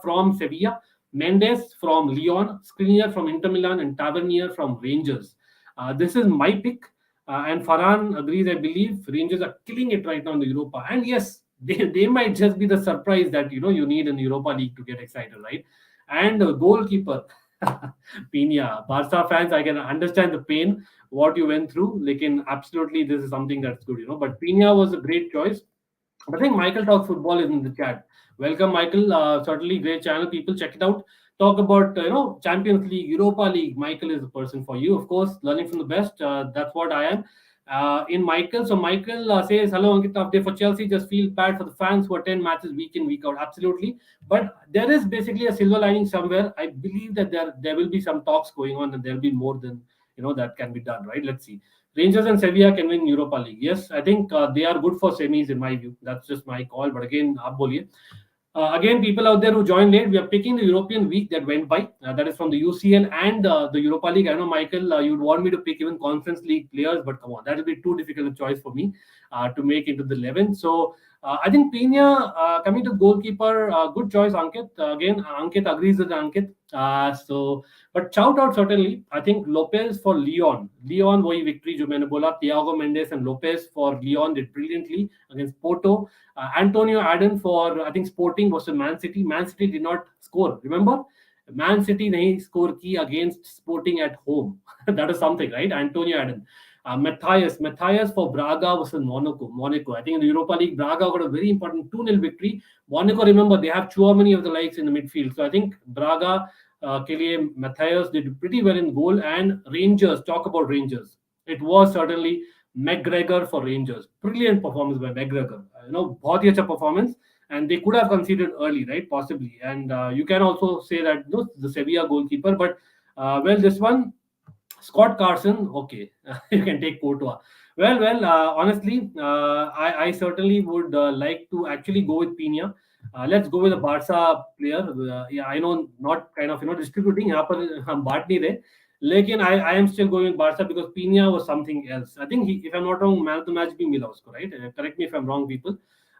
from Sevilla, Mendes from Lyon, Skriniar from Inter Milan, and Tavernier from Rangers. This is my pick, and Farhan agrees. I believe Rangers are killing it right now in the Europa, and yes, they might just be the surprise that you need in the Europa League to get excited, right? And goalkeeper Pina. Barca fans, I can understand the pain what you went through. Like, absolutely, this is something that's good, But Pina was a great choice. But I think Michael Talks Football is in the chat. Welcome, Michael. Certainly great channel. People check it out. Talk about Champions League, Europa League. Michael is the person for you, of course. Learning from the best. That's what I am. In Michael. So Michael says, hello, Ankit, tough day for Chelsea. Just feel bad for the fans who attend matches week in, week out. Absolutely. But there is basically a silver lining somewhere. I believe that there will be some talks going on, and there will be more than that can be done, right? Let's see. Rangers and Sevilla can win Europa League. Yes, I think they are good for semis in my view. That's just my call. But again, aap boliye. Again, people out there who joined late, we are picking the European week that went by. That is from the UCL and the Europa League. I know, Michael, you'd want me to pick even Conference League players, but come on, that will be too difficult a choice for me to make into the 11. So I think Pina, coming to goalkeeper, good choice, Ankit. Again, Ankit agrees with Ankit. But shout out certainly. I think Lopez for Lyon. Lyon, वही victory जो मैंने बोला. Thiago Mendes and Lopez for Lyon did brilliantly against Porto. Antonio Adden for, I think, Sporting versus Man City. Man City did not score. Remember? Man City nahi score ki against Sporting at home. That is something, right? Antonio Adden. Matthias for Braga versus Monaco. I think in the Europa League, Braga got a very important 2-0 victory. Monaco, remember, they have too many of the likes in the midfield. So I think Braga, के लिए Matthias did pretty well in goal. And Rangers, talk about Rangers. It was certainly McGregor for Rangers. Brilliant performance by McGregor. बहुत ही अच्छा performance. And they could have conceded early, right? Possibly. And you can also say that the Sevilla goalkeeper. But, this one, Scott Carson, okay. You can take Courtois. Honestly, I certainly would like to actually go with Pina. Let's go with a Barca player. Yeah, I know, not kind of distributing. यहाँ पर हम बांट नहीं रहे. लेकिन I am still going with Barca because Pina was something else. I think if I'm not wrong, man of the match भी मिला उसको, right? Correct me if I'm wrong, people.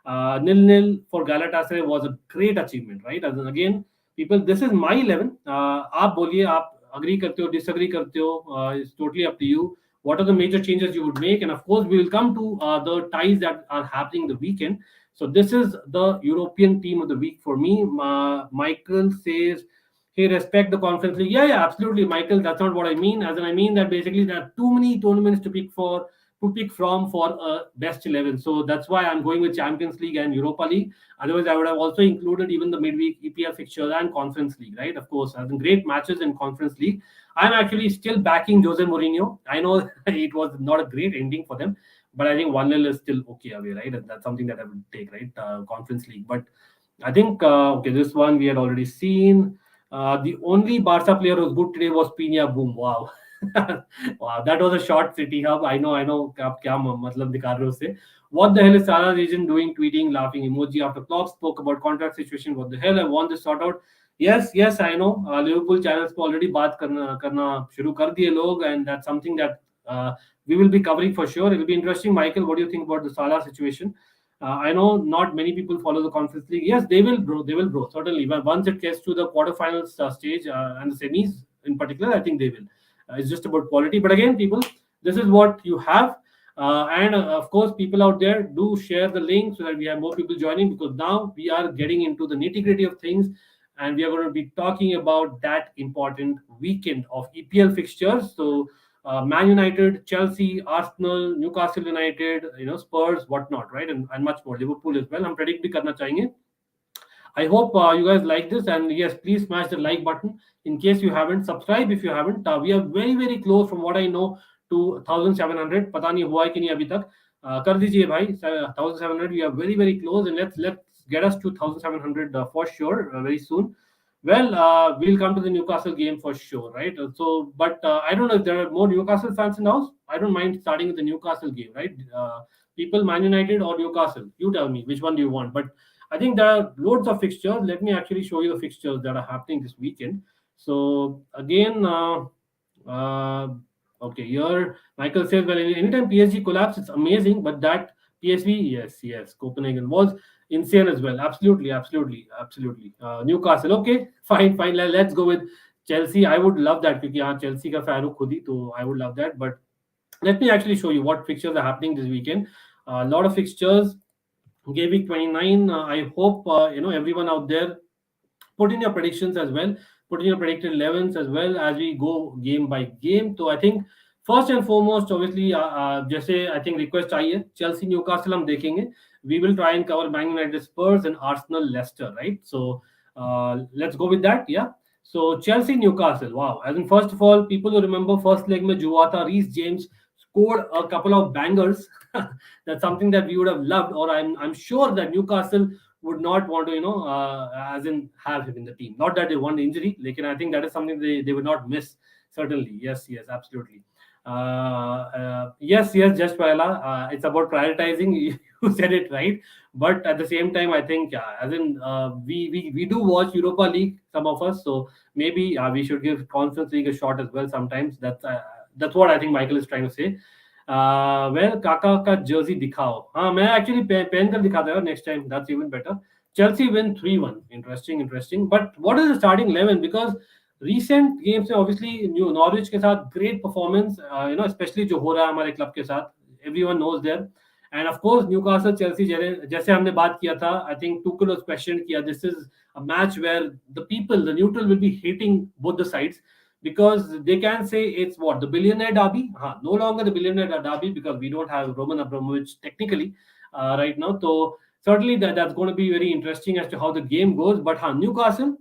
0-0 for Galatasaray was a great achievement, right? And again, people, this is my 11. आप बोलिए, आप agree करते हो, disagree करते हो, it's totally up to you. What are the major changes you would make? And of course, we will come to the ties that are happening the weekend. So this is the European team of the week for me. Michael says, hey, respect the Conference League. Yeah, absolutely, Michael. That's not what I mean. As in, I mean that basically there are too many tournaments to pick from for a best 11. So that's why I'm going with Champions League and Europa League. Otherwise, I would have also included even the midweek EPL fixtures and Conference League, right? Of course, having great matches in Conference League. I'm actually still backing Jose Mourinho. I know it was not a great ending for them, but I think 1-0 is still okay away, right? And that's something that I would take, right? Conference League. But I think, okay, this one we had already seen. The only Barca player who was good today was Pina. Boom. Wow. Wow, that was a short City Hub. I know. आप क्या मतलब दिखा रहे हो उससे? What the hell is Salah region doing? Tweeting, laughing emoji after Klopp spoke about contract situation. What the hell? I want this sort out. Yes, I know. Liverpool channels पे already बात करना शुरू कर दिए लोग, and that's something that we will be covering for sure. It will be interesting. Michael, what do you think about the Salah situation? I know not many people follow the Conference League. Yes, they will, bro. They will, bro. Certainly, once it gets to the quarterfinals stage and the semis in particular, I think they will. It's just about quality. But again, people, this is what you have. And of course, people out there, do share the link so that we have more people joining, because now we are getting into the nitty gritty of things, and we are going to be talking about that important weekend of EPL fixtures. So, Man United, Chelsea, Arsenal, Newcastle United, Spurs, whatnot, right, and much more. Liverpool as well. हम predict भी करना चाहेंगे. I hope you guys like this, and yes, please smash the like button. In case you haven't, subscribe if you haven't. We are very very close, from what I know, to 1700. पता नहीं हुआ है कि नहीं अभी तक. कर दीजिए भाई 1700. We are very very close, and let's get us to 1700 for sure very soon. Well, we'll come to the Newcastle game for sure, right? So, but I don't know if there are more Newcastle fans in the house. I don't mind starting with the Newcastle game, right? People, Man United or Newcastle, you tell me which one do you want. But I think there are loads of fixtures. Let me actually show you the fixtures that are happening this weekend. So again, uh, okay, here Michael says, well, anytime PSG collapse, it's amazing, but that PSV, yes, Copenhagen was insane as well. Absolutely. Newcastle, okay, fine. Let's go with Chelsea. I would love that because हाँ Chelsea का fan हूँ खुद ही, तो I would love that. But let me actually show you what fixtures are happening this weekend. A lot of fixtures. Game week 29. I hope everyone out there put in your predictions as well, put in your predicted 11s as well as we go game by game. So I think first and foremost, obviously, जैसे I think request आई है, Chelsea Newcastle हम देखेंगे. We will try and cover Man United Spurs and Arsenal Leicester, right? So let's go with that, yeah. So Chelsea Newcastle, wow. As in, first of all, people who remember first leg में जो हुआ था, Reece James scored a couple of bangers. That's something that we would have loved, or I'm sure that Newcastle would not want to, as in have him in the team. Not that they want injury, like, I think that is something they would not miss. Certainly, yes, absolutely. Yes, just Paella. It's about prioritizing. You said it right, but at the same time, I think, as in, we do watch Europa League, some of us, so maybe we should give Conference League a shot as well. Sometimes that's what I think Michael is trying to say. Well, काका का Jersey दिखाओ. हाँ, मैं actually पहन कर दिखाता हूँ next time. That's even better. Chelsea win 3-1. Interesting. But what is the starting 11? Because recent games में obviously Norwich के साथ great performance, especially जो हो रहा है हमारे club के साथ. Everyone knows there. And of course Newcastle Chelsea जैसे हमने बात किया था, I think Tuchel was questioned किया. This is a match where the neutral will be hating both the sides, because they can say it's what, the billionaire derby. No longer the billionaire derby, because we don't have Roman Abramovich technically right now. So certainly that's going to be very interesting as to how the game goes. But Newcastle,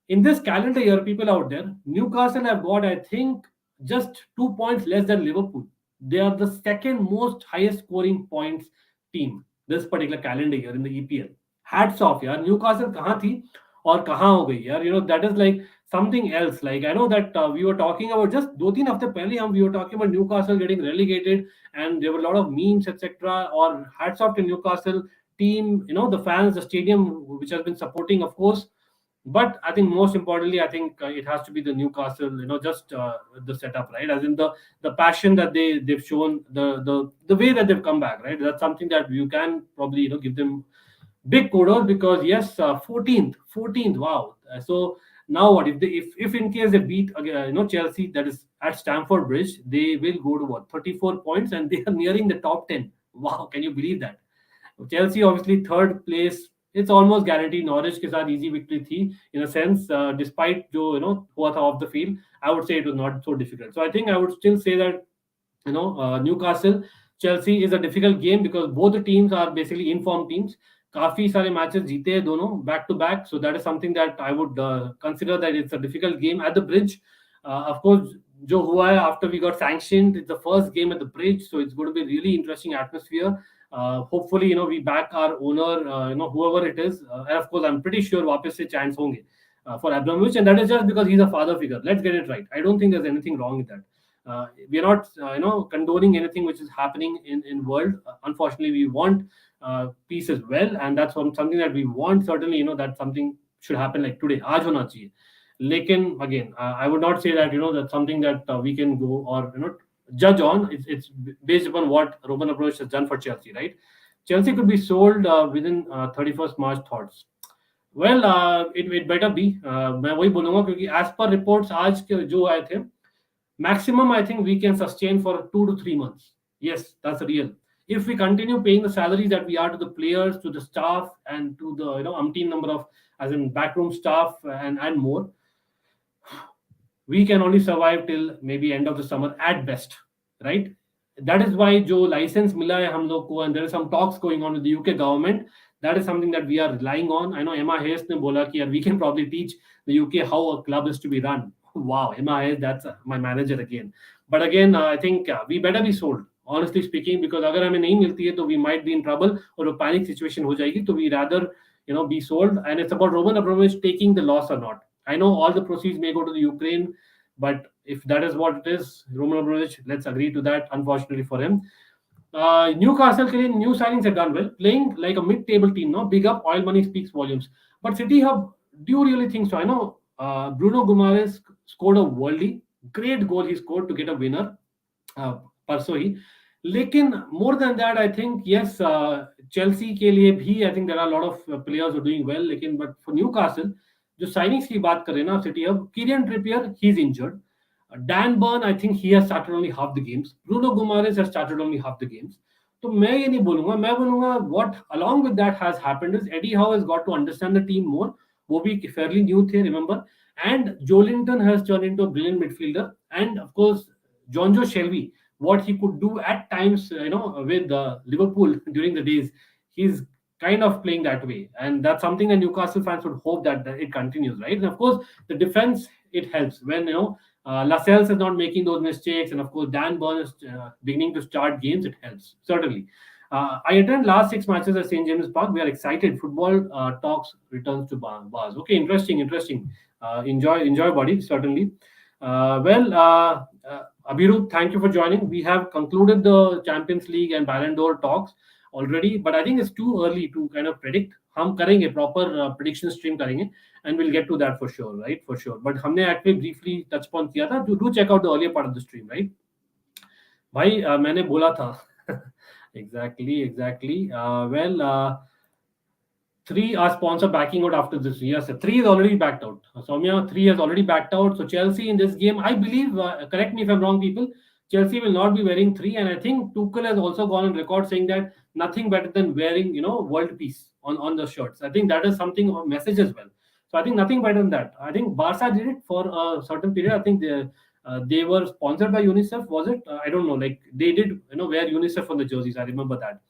in this calendar year, people out there, Newcastle have got, I think, just 2 points less than Liverpool. They are the second most highest scoring points team this particular calendar year in the EPL. Hats off, yaar. Newcastle कहाँ थी और कहाँ हो गई यार? That is like something else. Like, I know that we were talking about just 2-3 हफ्ते पहले we were talking about Newcastle getting relegated, and there were a lot of memes, etc. Or hats off to Newcastle team, the fans, the stadium, which has been supporting, of course. But I think most importantly, I think it has to be the Newcastle, just the setup, right? As in the passion that they've shown, the way that they've come back, right? That's something that you can probably give them big kudos, because yes, 14th, wow. So now what if in case they beat Chelsea, that is at Stamford Bridge, they will go to what, 34 points, and they are nearing the top 10. Wow, can you believe that? Chelsea obviously third place, it's almost guaranteed. Norwich के साथ easy victory थी, in a sense, despite जो हुआ था off the field. I would say it was not so difficult. So I think I would still say that Newcastle Chelsea is a difficult game, because both the teams are basically informed teams. काफी सारे matches जीते हैं दोनों back to back, so that is something that I would consider that it's a difficult game at the bridge. Of course, जो हुआ है after we got sanctioned, it's the first game at the bridge, so it's going to be really interesting atmosphere. Hopefully, we back our owner, whoever it is, and of course I'm pretty sure वापस से chance होंगे for Abramovich, and that is just because he's a father figure. Let's get it right. I don't think there's anything wrong with that. We are not condoning anything which is happening in world. Unfortunately, we want peace as well, and that's something that we want. Certainly, that something should happen like today. आज होना चाहिए. Lekin again, I would not say that that's something that we can go or judge on. It's based upon what Roman Abramovich has done for Chelsea, right? Chelsea could be sold within 31st March. Thoughts? Well, it better be. मैं वही बोलूंगा क्योंकि as per reports आज के जो आए थे, maximum I think we can sustain for 2 to 3 months. Yes, that's real. If we continue paying the salaries that we are to the players, to the staff, and to the umpteen number of as in backroom staff and more, we can only survive till maybe end of the summer at best, right? That is why जो license मिला है हम लोग को, and there are some talks going on with the UK government. That is something that we are relying on. I know Emma Hayes ने बोला कि यार we can probably teach the UK how a club is to be run. Wow, Emma Hayes, that's my manager again. But again, I think we better be sold. Honestly speaking, because अगर हमें नहीं मिलती है तो we might be in trouble और वो panic situation हो जाएगी. तो we rather be sold, and it's about Roman Abramovich taking the loss or not. I know all the proceeds may go to the Ukraine, but if that is what it is, Roman Abramovich, let's agree to that. Unfortunately for him, Newcastle के लिए new signings have done well, playing like a mid-table team. No, big up. Oil money speaks volumes. But City Hub, do you really think so? I know Bruno Guimaraes scored a worldly great goal. He scored to get a winner. परसों ही, लेकिन more than that, I think yes, Chelsea के लिए भी I think there are a lot of players who are doing well. लेकिन but for Newcastle, जो signings की बात करें ना City अब, Kieran Trippier, he's injured. Dan Burn, I think he has started only half the games. Bruno Guimaraes has started only half the games. तो मैं ये नहीं बोलूंगा, मैं बोलूंगा what along with that has happened is Eddie Howe has got to understand the team more. वो भी fairly new थे, remember, and Joelinton has turned into a brilliant midfielder, and of course Jonjo Shelvey, what he could do at times, with Liverpool during the days, he's kind of playing that way, and that's something that Newcastle fans would hope that it continues, right? And of course, the defense, it helps when Lascelles is not making those mistakes, and of course Dan Burn is beginning to start games. It helps certainly. I attended last 6 matches at St James Park. We are excited. Football talks returns to bars. Okay, interesting. Enjoy, buddy. Certainly. Abhiru, thank you for joining. We have concluded the Champions League and Ballon d'Or talks already, but I think it's too early to kind of predict. हम करेंगे proper prediction stream करेंगे, and we'll get to that for sure, right? For sure. But हमने actually briefly touch upon किया था. Do check out the earlier part of the stream, right? भाई मैंने बोला था. Exactly. Three are sponsor backing out after this. Yes, 3 is already backed out. Soumya, 3 has already backed out. So Chelsea in this game, I believe, correct me if I'm wrong, people, Chelsea will not be wearing 3. And I think Tuchel has also gone on record saying that nothing better than wearing, world peace on the shirts. I think that is something of a message as well. So I think nothing better than that. I think Barca did it for a certain period. I think they were sponsored by UNICEF, was it? I don't know. Like they did, wear UNICEF on the jerseys. I remember that.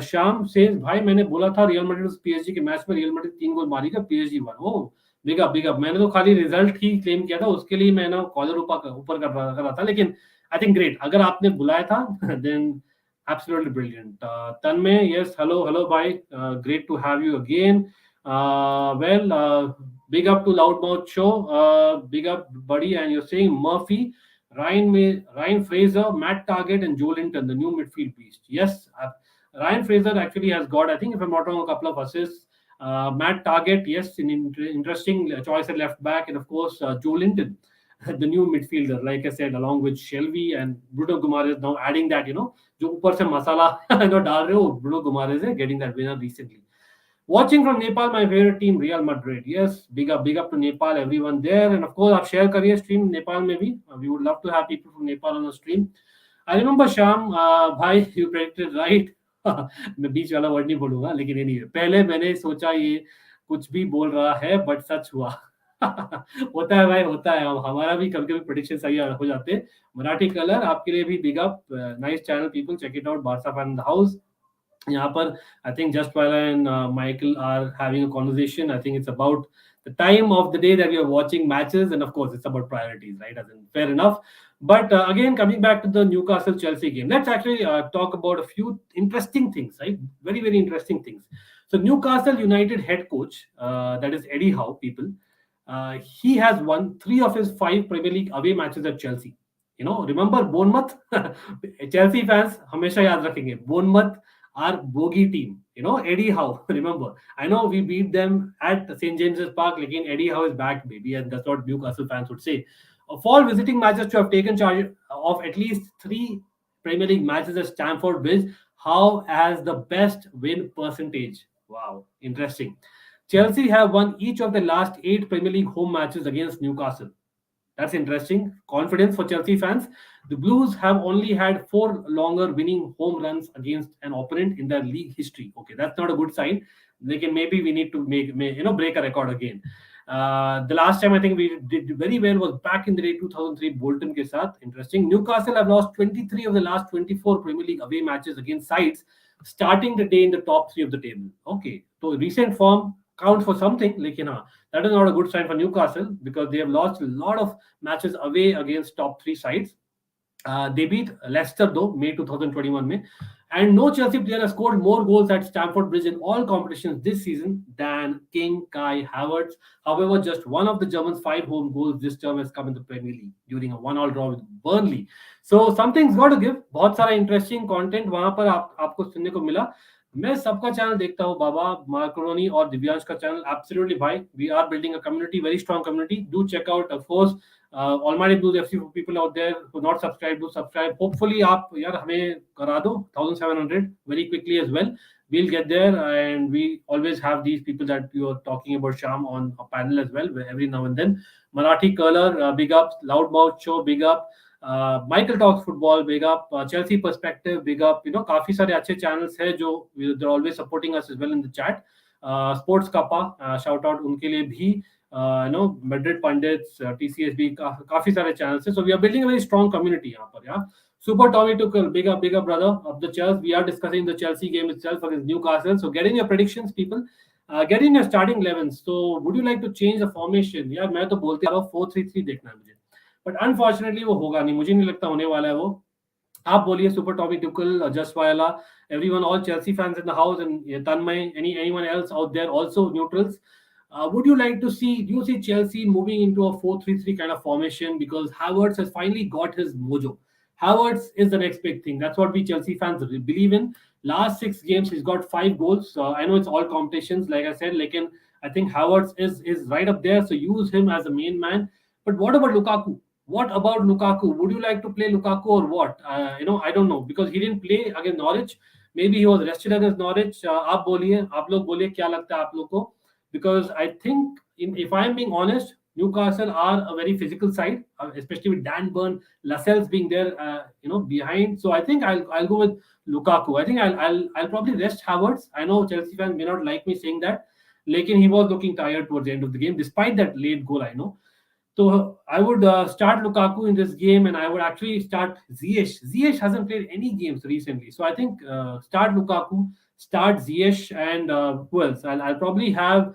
Sham says, भाई मैंने बोला था real Madrid PSG के match में real Madrid 3 गोल मारेगा, PSG 1. ओह big up. मैंने तो खाली रिजल्ट ही क्लेम किया था, उसके लिए मैं कॉलर ऊपर कर रहा था, लेकिन आई थिंक ग्रेट. अगर आपने बुलाया था then absolutely brilliant. Tanmay, yes, hello भाई, great to have you again. Big up to Loudmouth Show, big up buddy, and you're saying Murphy, Ryan Fraser, Matt Target, and Joelinton, the new midfield beast. Yes, Ryan Fraser actually has got, I think if I'm not wrong, a couple of assists. Matt Target, yes, an interesting choice at left back, and of course Joelinton, the new midfielder, like I said, along with Shelvey and Bruno Guimaraes now adding that, जो ऊपर से मसाला डाल रहे हो, Bruno Guimaraes है getting that winner recently. Watching from Nepal, my favorite team, Real Madrid. Yes, big up to Nepal, everyone there. And of course, आप share करिए stream Nepal में भी. We would love to have people from Nepal on the stream. I remember Sham, भाई, you predicted right. मैं बीच वाला word नहीं बोलूंगा, लेकिन anyway, पहले मैंने सोचा ये कुछ भी बोल रहा है, but सच हुआ. होता है भाई, होता है. हमारा भी कभी-कभी prediction सही हो जाते हैं. मराठी कलर आपके लिए भी big up. Nice channel, people. Check it out. Barca fan in the house. यहाँ पर I think just while I and Michael are having a conversation, I think it's about the time of the day that we are watching matches, and of course it's about priorities, right? As in, fair enough. But again, coming back to the Newcastle Chelsea game, let's actually talk about a few interesting things, right? Very, very interesting things. So Newcastle United head coach, that is Eddie Howe, people, he has won 3 of his 5 Premier League away matches at Chelsea. Remember Bournemouth? Chelsea fans हमेशा याद रखेंगे, Bournemouth, our bogey team, Eddie Howe. Remember, I know we beat them at St James's Park, lekin Eddie Howe is back, baby, and that's what Newcastle fans would say. Of all visiting matches to have taken charge of at least 3 Premier League matches at Stamford Bridge, how has the best win percentage. Wow, interesting. Chelsea have won each of the last 8 Premier League home matches against Newcastle. That's interesting. Confidence for Chelsea fans. The Blues have only had 4 longer winning home runs against an opponent in their league history. Okay, that's not a good sign. They can, maybe we need to break a record again. The last time I think we did very well was back in the day 2003 Bolton ke saath. Interesting. Newcastle have lost 23 of the last 24 Premier League away matches against sides starting the day in the top 3 of the table. Okay, so recent form count for something. Like, that is not a good sign for Newcastle because they have lost a lot of matches away against top 3 sides. They beat Leicester though, May 2021 में. And no Chelsea player has scored more goals at Stamford Bridge in all competitions this season than King Kai Havertz. However, just one of the Germans' 5 home goals this term has come in the Premier League during a 1-1 draw with Burnley. So something's got to give. बहुत सारा interesting content वहाँ पर आपको सुनने को मिला. मैं सबका चैनल देखता हूँ बाबा, मार्कोनी और दिव्यांश का चैनल. एब्सोल्युटली भाई, we are building a community, very strong community. Do check out of course Almighty Blues FC for people out there who not subscribe, do subscribe. Hopefully आप यार हमें करा दो 1700 very quickly as well. We'll get there, and we always have these people that you are talking about, Sham, on a panel as well every now and then. Marathi Curler, big up. Loudmouth Show, big up. Michael Talks Football, big up. Chelsea Perspective, big up. काफी सारे अच्छे channels हैं जो they're always supporting us as well in the chat. Sports Kappa, shout out उनके लिए भी. Madrid Pundits, TCSB, काफी सारे channels हैं. So we are building a very strong community यहाँ पर, yeah. Super Tommy Tuchel, big up brother of the Chelsea. We are discussing the Chelsea game itself against Newcastle. So get in your predictions, people. Get in your starting 11s. So would you like to change the formation? यार मैं तो बोलते आ रहा हूँ 4-3-3 देखना है मुझे. But unfortunately वो होगा नहीं. मुझे नहीं लगता होने वाला है वो. आप बोलिए Super Tommy Tuchel, Just Viola, everyone, all Chelsea fans in the house, and Tanmay, anyone else out there, also neutrals. Would you like to see, do you see Chelsea moving into a 4-3-3 kind of formation? Because Havertz has finally got his mojo. Havertz is the next big thing. That's what we Chelsea fans believe in. Last 6 games, he's got 5 goals. I know it's all competitions, like I said. I think Havertz is right up there. So use him as a main man. But what about Lukaku? What about Lukaku? Would you like to play Lukaku or what? I don't know, because he didn't play against Norwich. Maybe he was rested against Norwich. आप बोलिए, आप लोग बोलिए क्या लगता है आप लोग को? Because I think, if I'm being honest, Newcastle are a very physical side, especially with Dan Burn, Lascelles being there, behind. So I think I'll go with Lukaku. I think I'll probably rest Havertz. I know Chelsea fans may not like me saying that, lekin he was looking tired towards the end of the game, despite that late goal. I know. So I would start Lukaku in this game, and I would actually start Ziyech. Ziyech hasn't played any games recently, so I think start Lukaku, start Ziyech, and who else? I'll probably have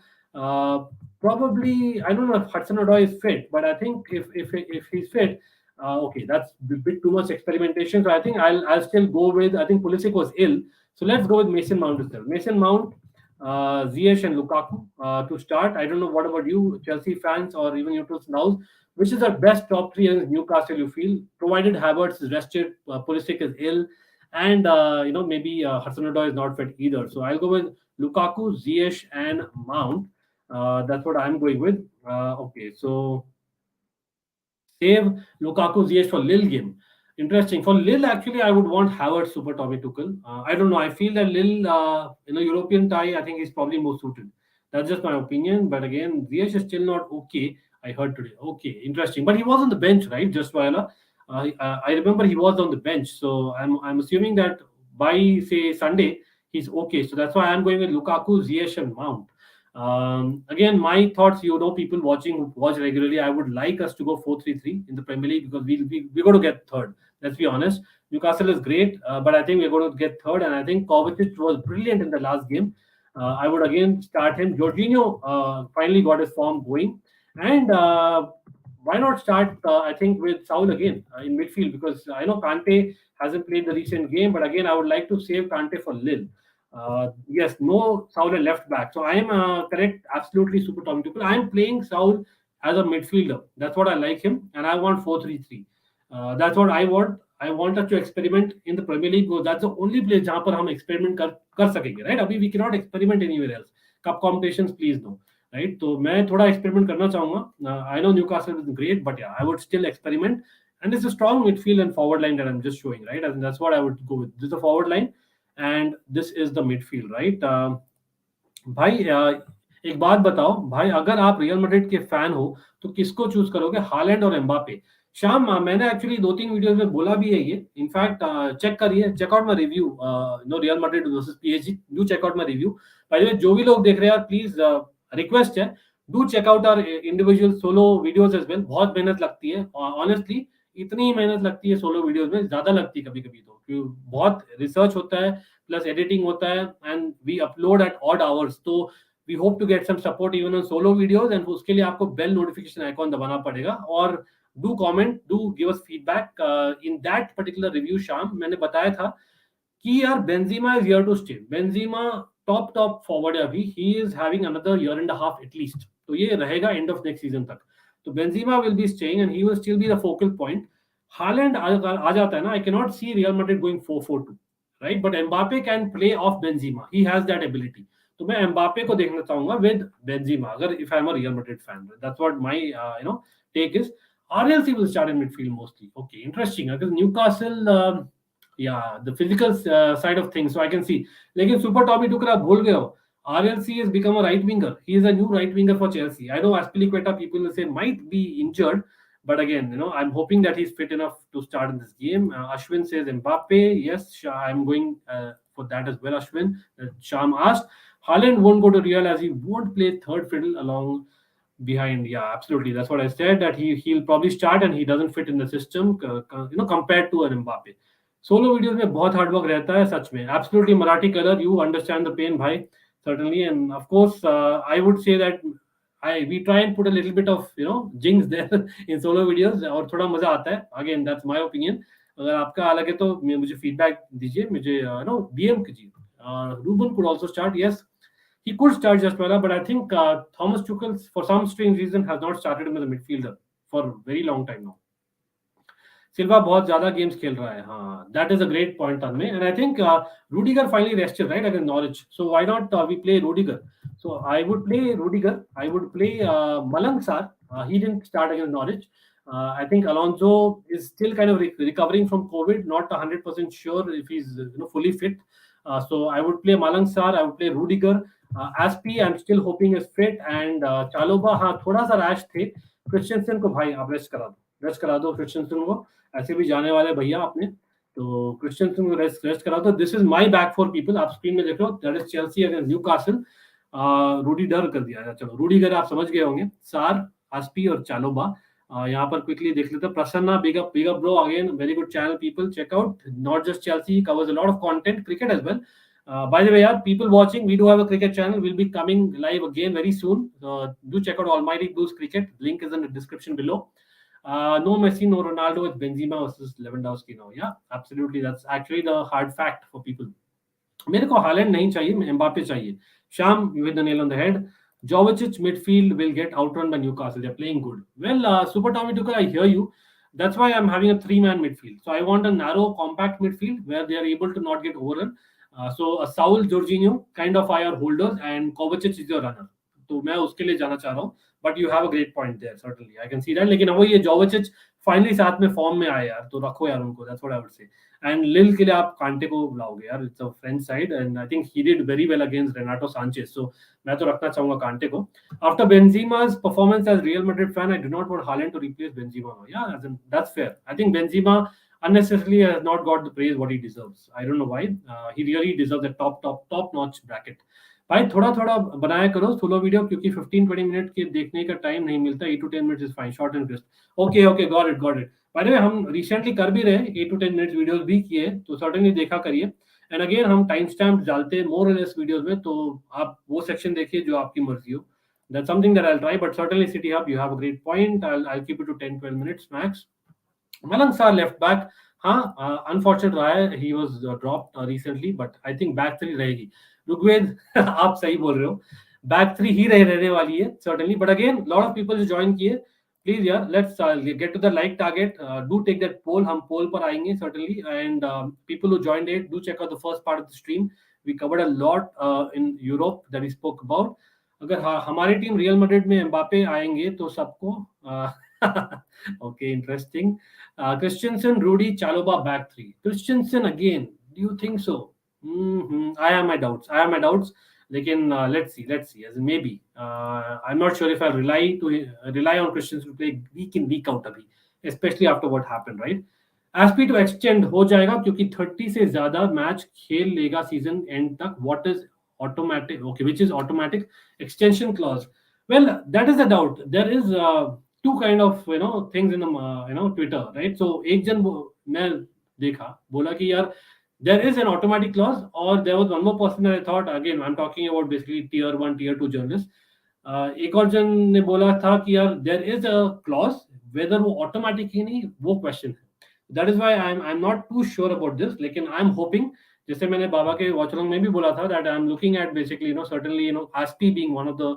probably, I don't know if Hudson-Odoi is fit, but I think if he's fit, okay, that's a bit too much experimentation. So I think I'll still go with, I think Pulisic was ill, so let's go with Mason Mount instead. Mason Mount, Ziyech and Lukaku to start. I don't know what about you, Chelsea fans, or even you now. Which is the best top 3 against Newcastle you feel? Provided Havertz is rested, Pulisic is ill, and maybe Hudson-Odoi is not fit either. So I'll go with Lukaku, Ziyech, and Mount. That's what I'm going with. Okay, so save Lukaku, Ziyech for Lille game. Interesting. For Lille, actually, I would want Havertz, Super Tommy Tuchel. I don't know. I feel that Lille, European tie, I think he's probably more suited. That's just my opinion. But again, Ziyech is still not okay. I heard today. Okay, interesting. But he was on the bench, right? Just Viola. I remember he was on the bench. So I'm assuming that by, say, Sunday, he's okay. So that's why I'm going with Lukaku, Ziyech, and Mount. Again, my thoughts, people watching who watch regularly, I would like us to go 4-3-3 in the Premier League, because we're going to get third. Let's be honest. Newcastle is great, but I think we're going to get third, and I think Kovacic was brilliant in the last game. I would again start him. Jorginho finally got his form going, and why not start, I think, with Saul again in midfield, because I know Kante hasn't played the recent game, but again, I would like to save Kante for Lille. Yes, no Saul left back. So I am correct, absolutely, Super Tommy Tuchel. I am playing Saul as a midfielder. That's what I like him, and I want 4-3-3. That's what I want. I want us to experiment in the Premier League, because that's the only place जहाँ पर हम experiment कर सकेंगे, right? अभी we cannot experiment anywhere else. Cup competitions, please no, right? तो मैं थोड़ा experiment करना चाहूँगा. I know Newcastle is great, but yeah, I would still experiment. And it's a strong midfield and forward line that I'm just showing, right? And that's what I would go with. This is the forward line. and this is the midfield, right? भाई एक बात बताओ भाई, अगर आप real Madrid के fan हो तो किसको चूज करोगे, हालैंड और एम्बापे? शाम, मैंने एक्चुअली 2-3 वीडियोस में बोला भी है ये, इनफैक्ट चेक करिए, check out my review, no Real Madrid versus PSG, do check out my review. By the way, जो भी लोग देख रहे हैं प्लीज, रिक्वेस्ट है, do check out our individual solo videos as well. बहुत मेहनत लगती है ऑनेस्टली, इतनी ही मेहनत लगती है सोलो वीडियोस में, ज्यादा लगती है कभी कभी तो, क्योंकि बहुत रिसर्च होता है प्लस एडिटिंग होता है, and we upload at odd hours, तो we hope to get some support even on solo videos, and उसके लिए आपको बेल नोटिफिकेशन आइकॉन दबाना पड़ेगा, और do comment, do give us feedback in that particular review. शाम, मैंने बताया था कि यार Benzema is here to stay, Benzema top forward है अभी, he is having another year and half at least, तो ये रहेगा एंड ऑफ नेक्स्ट सीजन तक, तो Benzema will be staying and he will still be the focal point. Haaland आ जाता है ना, I can not see Real Madrid going 4-4-2, right, but Mbappe can play off Benzema, he has that ability, तो मैं Mbappe को देखना चाहूंगा with Benzema, अगर if I am a Real Madrid fan, that's what my take is. RLC will start in midfield mostly. Okay, interesting. Because Newcastle, yeah, the physical side of things, so I can see. लेकिन Super Tommy Tuchel आप भूल गए हो, RLC has become a right winger. He is a new right winger for Chelsea. I know Aspilicueta, people will say might be injured, but again, I'm hoping that he's fit enough to start in this game. Ashwin says Mbappe. Yes, I'm going for that as well. Ashwin, Sham asked, Haaland won't go to Real as he won't play third fiddle along behind. Yeah, absolutely, that's what I said, that he'll probably start and he doesn't fit in the system, compared to an Mbappe. Solo videos में बहुत hard work रहता है सच में, absolutely. Marathi colour, you understand the pain भाई, certainly, and of course I would say that we try and put a little bit of jinx there in solo videos, और थोड़ा मजा आता है, again that's my opinion। अगर आपका अलग है तो मुझे फीडबैक दीजिए, मुझे DM कीजिए। Ruben could also start, yes, he could start just well, but I think Thomas Tuchel, for some strange reason, has not started him as a midfielder for a very long time now. सिल्वा बहुत ज्यादा games खेल रहा है, हाँ, that is a great point Tanmay, and I think Rudiger finally rested right against Norwich, so why not we play Rudiger, so I would play Rudiger, I would play Malang Sarr, he didn't start against Norwich. I think Alonso is still kind of recovering from COVID, not 100% sure if he's fully fit. So I would play Malang Sarr, I would play Rudiger, Aspi I'm still hoping is fit, and Chaloba, हाँ थोड़ा सा rash थे। Christiansen को भाई आप rest करा दो Christiansen को, ऐसे भी जाने वाले भैया आपने, तो क्रिश्चियनसन को रेस्ट करा दो। This is my back four people, आप स्क्रीन में देख लो, that is Chelsea against Newcastle. Rudiger कर दिया, चलो रूडीगर आप समझ गए होंगे, सार, आस्पी और चालोबा। यहाँ पर क्विकली देख लेते हैं, Prasanna, big up bro, again very good channel, people check out, not just Chelsea, covers a lot of content, cricket as well. By the way, yeah, people watching, we do have a cricket channel, we'll be coming live again very soon, do check out Almighty Blues Cricket, link is in the description below. No Messi, no Ronaldo, it's Benzema versus Lewandowski now. Yeah, absolutely. That's actually the hard fact for people. मेरे को Holland नहीं चाहिए, Mbappe चाहिए। Sham, you hit the nail on the head. Jovic midfield will get outrun by Newcastle. They're playing good. Well, Super Tommy Tuchel, I hear you. That's why I'm having a 3-man midfield. So I want a narrow, compact midfield where they are able to not get overrun. So a Saul, Jorginho kind of are holders, and Kovacic is your runner. तो मैं उसके लिए जाना चाह रहा हूँ, but you have a great point there, certainly I can see that. लेकिन वो ये जोविच फाइनली साथ में फॉर्म में आए यार, तो रखो यार उनको, that's what I would say. And Lille के लिए आप कांटे को लाओगे यार, it's a French side, and I think he did very well against Renato Sanches, so मैं तो रखना चाहूंगा कांटे को। आफ्टर बेंजीमा's performance as Real Madrid fan, I do not want Haaland to replace Benzema now. Yeah, that's fair. I think Benzema unnecessarily has not got the praise what he deserves. I don't know why. He really deserves a top notch bracket. भाई थोड़ा थोड़ा बनाया करो solo video, क्योंकि 15-20 minute के देखने का time नहीं मिलता। 8 to 10 minutes is fine, short and crisp. Okay, got it. Bye the वे, हम रिसेंटली कर भी रहे 8 to 10 मिनट्स वीडियोस भी किए, तो सर्टेनली देखा करिए। एंड अगेन हम टाइम स्टैम्प डालते हैं मोर और लेस वीडियोस में, तो आप वो सेक्शन देखिए जो आपकी मर्जी हो। That's something that I'll try, but certainly City Hub, you have a great point. I'll keep it to 10-12 minutes max. Malang Sarr left back, हाँ, unfortunate रहा है, he was dropped recently, but I think back three रहेगी। रुग्वेद आप सही बोल रहे हो, back three ही रहने वाली है certainly, but again lot of people जो join किए, please यार, let's get to the like target, do take that poll, हम poll पर आएंगे certainly, and people who joined it, do check out the first part of the stream. We covered a lot in Europe that we spoke about. अगर हमारी team real Madrid में Mbappe आएंगे तो सबको okay, interesting. Christensen, Rudy, Chaloba back three. Christensen again, do you think so? I have my doubts. I have my doubts. Lekin let's see, let's see. As in maybe I'm not sure if I rely on Christians to play week in week out अभी, especially after what happened, right? Azpi to extend हो जाएगा क्योंकि 30 से ज्यादा match खेल लेगा season end तक. What is automatic, okay, which is automatic extension clause. Well, that is a doubt. There is two kind of things in the Twitter, right? So एक जन मैं देखा बोला कि यार there is an automatic clause, or there was one more person that I thought, again I'm talking about basically tier 1 tier 2 journalists. एक और जन ने बोला था कि यार there is a clause, whether वो automatic ही नहीं वो question है. That is why I'm not too sure about this, लेकिन I'm hoping, जैसे मैंने बाबा के वॉच अलॉन्ग में भी बोला था, that I'm looking at basically certainly Aspi being one of the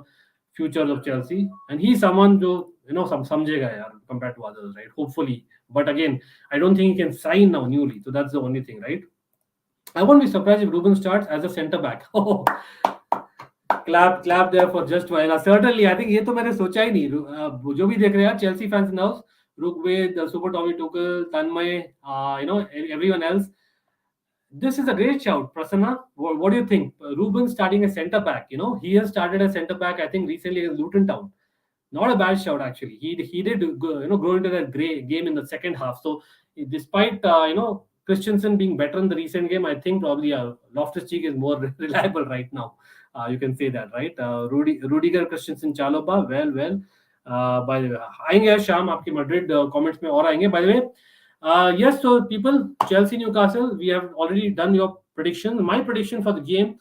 futures of Chelsea, and he's someone जो समझेगा यार compared to others, right? Hopefully, but again I don't think he can sign now newly, so that's the only thing, right? I won't be surprised if Ruben starts as a centre back. clap there for just one. Certainly, I think ये तो मैंने सोचा ही नहीं. जो भी देख रहे हैं Chelsea fans in the house, Rugwed, Super Tommy Tuchel, Tanmay, everyone else. This is a great shout, Prasanna. What do you think? Ruben starting a centre back. He has started as centre back, I think, recently against Luton Town. Not a bad shout actually. He did grow into that great game in the second half. So despite Christensen being better in the recent game, I think probably Loftus-Cheek is more reliable right now. You can say that, right? Rudiger, Christensen, Chalobah, well. By the way, आएंगे शाम आपके Madrid comments में और आएंगे. By the way, yes, so people, Chelsea Newcastle, we have already done your prediction. My prediction for the game,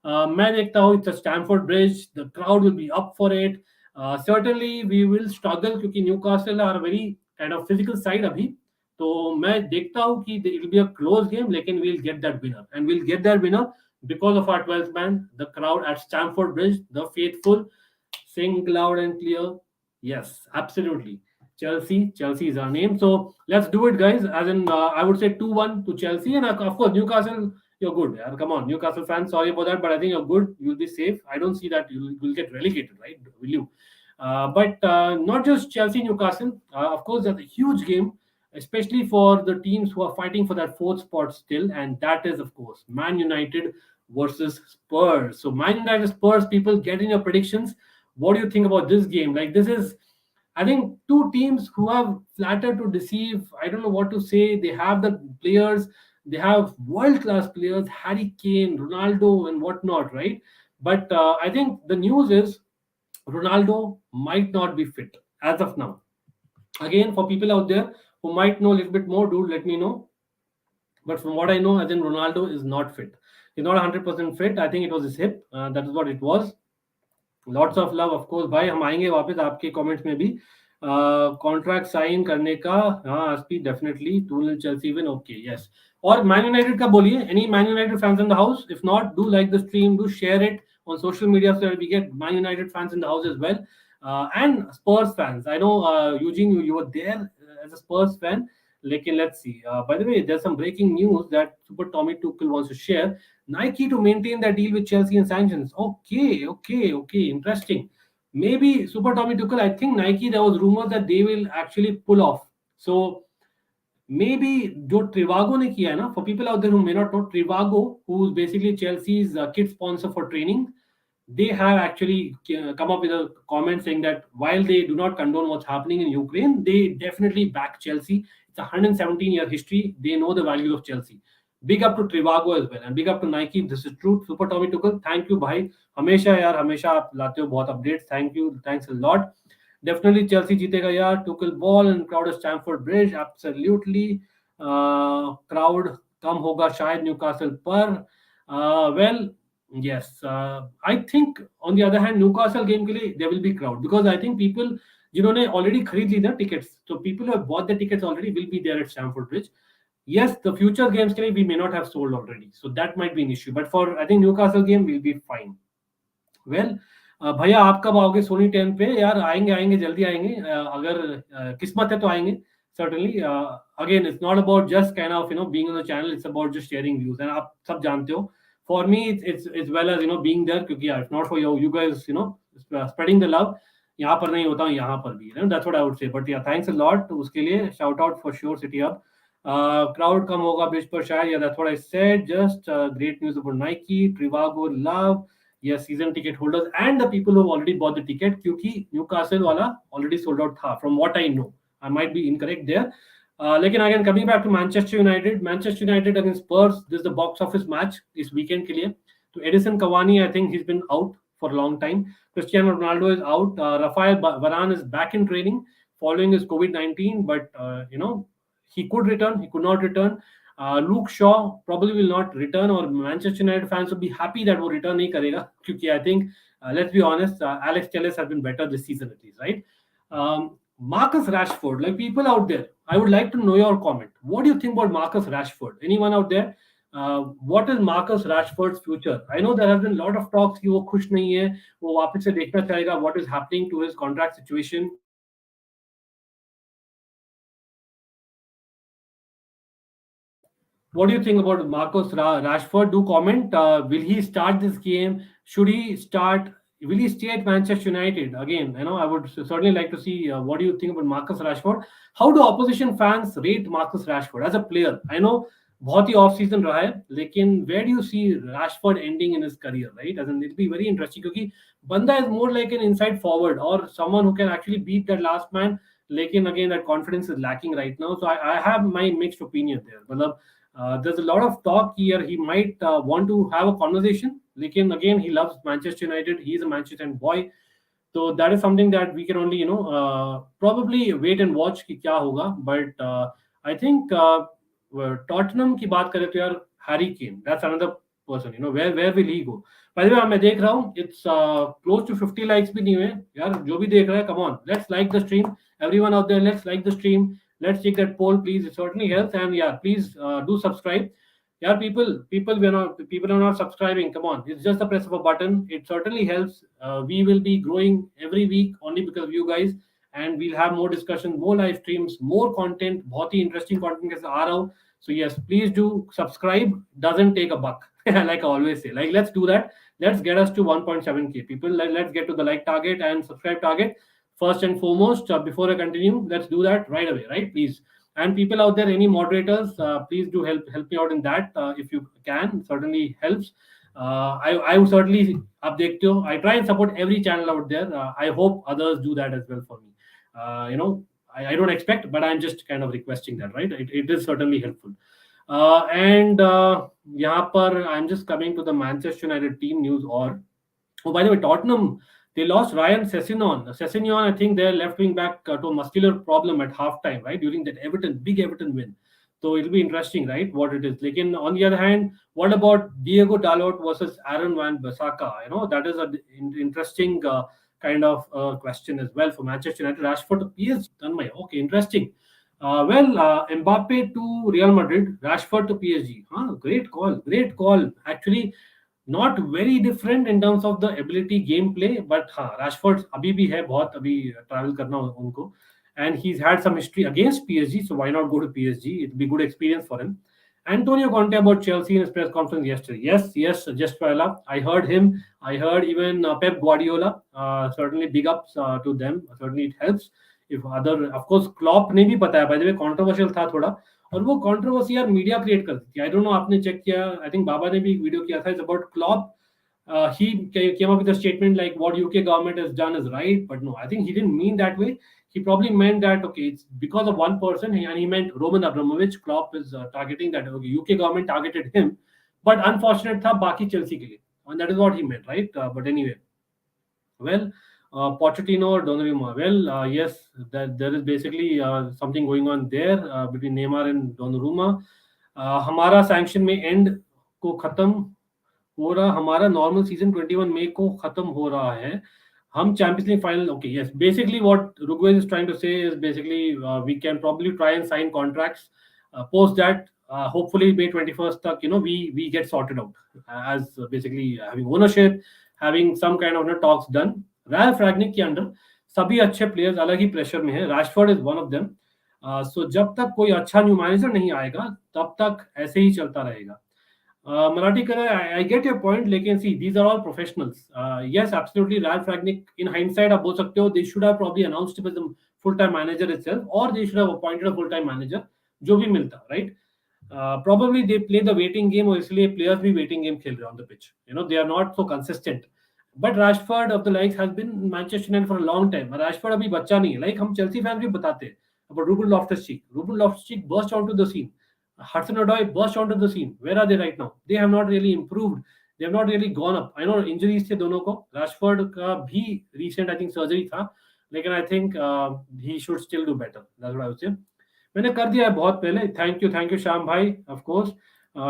मैं देखता हूँ it's a Stamford Bridge. The crowd will be up for it. Certainly we will struggle क्योंकि Newcastle are a very kind of physical side अभी. तो मैं देखता हूँ कि it will be a close game, लेकिन we'll get that winner, and we'll get that winner because of our 12th man, the crowd at Stamford Bridge, the faithful, sing loud and clear. Yes, absolutely. Chelsea is our name. So let's do it, guys. As in, I would say 2-1 to Chelsea, and of course Newcastle. You're good. Yeah? Come on, Newcastle fans. Sorry about that, but I think you're good. You'll be safe. I don't see that you'll get relegated, right? Will you? But not just Chelsea, Newcastle. Of course, that's a huge game, especially for the teams who are fighting for that fourth spot still, and that is, of course, Man United versus Spurs. So Man United Spurs, people, get in your predictions. What do you think about this game? Like, this is, I think, two teams who have flattered to deceive. I don't know what to say. They have the players. They have world-class players, Harry Kane, Ronaldo, and whatnot, right? But I think the news is Ronaldo might not be fit as of now. Again, for people out there who might know a little bit more, dude, let me know. But from what I know, I think Ronaldo is not fit. He's not 100% fit. I think it was his hip. That is what it was. Lots of love of course भाई, हम आएंगे वापस आपके comments में भी. Contract sign करने का, हाँ SP definitely 2-0 Chelsea win. Okay, yes. और मैन यूनाइटेड का बोलिए, any man United fans in the house? If not, do like the stream, do share it on social media so that we get Man United fans in the house as well, and Spurs fans. I know Eugene, you were there as a Spurs fan. Lekin let's see. By the way, there's some breaking news that Super Tommy Tuchel wants to share. Nike to maintain their deal with Chelsea and sanctions. Okay. Interesting. Maybe Super Tommy Tuchel, I think Nike, there was rumors that they will actually pull off. So maybe जो Trivago ने किया है ना, for people out there who may not know, Trivago, who's basically Chelsea's kit sponsor for training, they have actually come up with a comment saying that while they do not condone what's happening in Ukraine, they definitely back Chelsea. It's a 117-year history. They know the values of Chelsea. Big up to Trivago as well, and big up to Nike. This is true. Super Tommy Tuchel, thank you भाई. हमेशा यार, हमेशा आप लाते हो बहुत updates. Thank you. Thanks a lot. Definitely Chelsea जीतेगा यार. Tuchel ball and crowd of Stamford Bridge. Absolutely. Crowd कम होगा शायद Newcastle पर. Well, yes. I think on the other hand, Newcastle game के लिए there will be crowd, because I think people जिन्होंने already खरीद ली ना tickets, so people who have bought the tickets already will be there at Stamford Bridge. Yes, the future games के लिए we may not have sold already, so that might be an issue. But for I think Newcastle game will be fine. Well, भैया आप कब आओगे सोनी 10 पे? यार आएंगे जल्दी आएंगे. अगर किस्मत है तो आएंगे. Certainly, again, it's not about just kind of being on the channel. It's about just sharing views, and आप सब जानते हो. For me, it's well as being there, क्योंकि if not for you guys spreading the love, यहाँ पर नहीं होता हूँ, यहाँ पर भी. That's what I would say. But yeah, thanks a lot. उसके लिए shout out for sure, City Up. Crowd कम होगा ब्रिज पर शायद, yeah, that's what I said. Just great news about Nike, Trivago, Love, yes, season ticket holders and the people who have already bought the ticket, क्योंकि Newcastle वाला already sold out था, from what I know. I might be incorrect there. लेकिन again coming back to Manchester United against Spurs, this is the box office match इस weekend के लिए. So Edison Cavani, I think he's been out for a long time. Cristiano Ronaldo is out. Rafael Varane is back in training following his COVID-19, but he could return, he could not return. Luke Shaw probably will not return, or Manchester United fans will be happy that वो return नहीं करेगा, क्योंकि I think let's be honest, Alex Telles has been better this season at least, right? Marcus Rashford, like people out there, I would like to know your comment. What do you think about Marcus Rashford? Anyone out there? What is Marcus Rashford's future? I know there have been a lot of talks कि वो खुश नहीं है, वो वापस से देखना चाहेगा what is happening to his contract situation. What do you think about Marcus Rashford? Do comment. Will he start this game? Should he start? Will he stay at Manchester United? Again, I would certainly like to see what do you think about Marcus Rashford? How do opposition fans rate Marcus Rashford as a player? I know बहुत ही off season रहा है, लेकिन where do you see Rashford ending in his career, right? As in, it'll be very interesting क्योंकि बंदा is more like an inside forward or someone who can actually beat that last man. लेकिन again, that confidence is lacking right now. So I have my mixed opinion there. मतलब there's a lot of talk here. He might want to have a conversation. Lekin again, he loves Manchester United. He's a Manchester United boy. So that is something that we can only, probably wait and watch कि क्या होगा. But I think Tottenham की बात करें तो यार Harry Kane, that's another person. Where will he go? By the way, मैं देख रहा हूँ it's close to 50 likes भी नहीं हुए यार. जो भी देख रहा है, come on, let's like the stream. Everyone out there, let's like the stream. Let's take that poll, please. It certainly helps. And yeah, please do subscribe. Yeah, people are not subscribing. Come on, it's just the press of a button. It certainly helps. We will be growing every week only because of you guys, and we'll have more discussion, more live streams, more content. बहुत ही interesting content के साथ आ रहा हूँ. So yes, please do subscribe. Doesn't take a buck. Like I always say. Like let's do that. Let's get us to 1.7k people. Let's get to the like target and subscribe target. First and foremost, before I continue, let's do that right away, right? Please. And people out there, any moderators, please do help me out in that if you can. Certainly helps. I would certainly update you. I try and support every channel out there. I hope others do that as well for me. I don't expect, but I'm just kind of requesting that, right? It is certainly helpful. And यहाँ पर I'm just coming to the Manchester United team news. Or by the way, Tottenham, they lost Ryan Sessegnon. I think they're left wing back to a muscular problem at halftime, right? During that big Everton win. So it'll be interesting, right? What it is. Like on the other hand, what about Diego Dalot versus Aaron Wan-Bissaka? That is an interesting kind of question as well for Manchester United. Rashford to PSG. Tanmay. Okay, interesting. Mbappe to Real Madrid, Rashford to PSG. Great call. Actually, not very different in terms of the ability gameplay, but Rashford अभी भी है बहुत, अभी travel करना उनको, and he's had some history against PSG, so why not go to PSG? It'll be good experience for him. Antonio Conte about Chelsea in his press conference yesterday. Yes, just Paella. I heard him. I heard even Pep Guardiola. Certainly big ups to them. Certainly it helps. If other, of course, Klopp ने भी बताया, by the way, controversial था थोड़ा, और वो controversy यार media create करती थी. आई डोंट नो आपने चेक किया, आई थिंक बाबा ने भी एक वीडियो किया था. It's about Klopp. He came up with a statement like what UK government has done is right, but no, I think he didn't mean that way. He probably meant that okay, it's because of one person, and he meant Roman Abramovich. Klopp is targeting that. Okay, UK government targeted him, but unfortunate था बाकी Chelsea के लिए, and that is what he meant, right? But anyway, well, Pochettino or Donnarumma. Well, yes, there is basically something going on there between Neymar and Donnarumma. हमारा sanction में and को खत्म हो रहा, हमारा नॉर्मल सीजन 21 मई को खत्म हो रहा है, हम champions league final. Okay, yes, basically what Ruguez is trying to say is basically we can probably try and sign contracts post that. Hopefully May 21st तक we get sorted out as basically having ownership, having some kind of talks done. Ralph Ragnick के under सभी अच्छे players अलग ही pressure में है. Rashford is one of them. So जब तक कोई अच्छा न्यू मैनेजर नहीं आएगा तब तक ऐसे ही चलता रहेगा. मराठी करे, I get your point, लेकिन see, these are all professionals. Yes, absolutely, Ralph Ragnick, in hindsight आप बोल सकते हो they should have probably announced him as the full-time manager itself, or they should have appointed a full-time manager. जो भी मिलता, right? Probably they play the waiting game, और इसलिए players भी waiting game खेल रहे हैं on the pitch. They are not so consistent. But Rashford of the likes has been in Manchester United for a long time. Rashford अभी बच्चा नहीं है. Like हम Chelsea fans भी बताते हैं about Ruben Loftus-Cheek. Ruben Loftus-Cheek burst onto the scene. Hudson-Odoi burst onto the scene. Where are they right now? They have not really improved. They have not really gone up. I know injuries थे दोनों को. Rashford का भी recent I think surgery था. लेकिन I think he should still do better. That's what I would say. मैंने कर दिया है बहुत पहले. Thank you श्याम भाई, of course.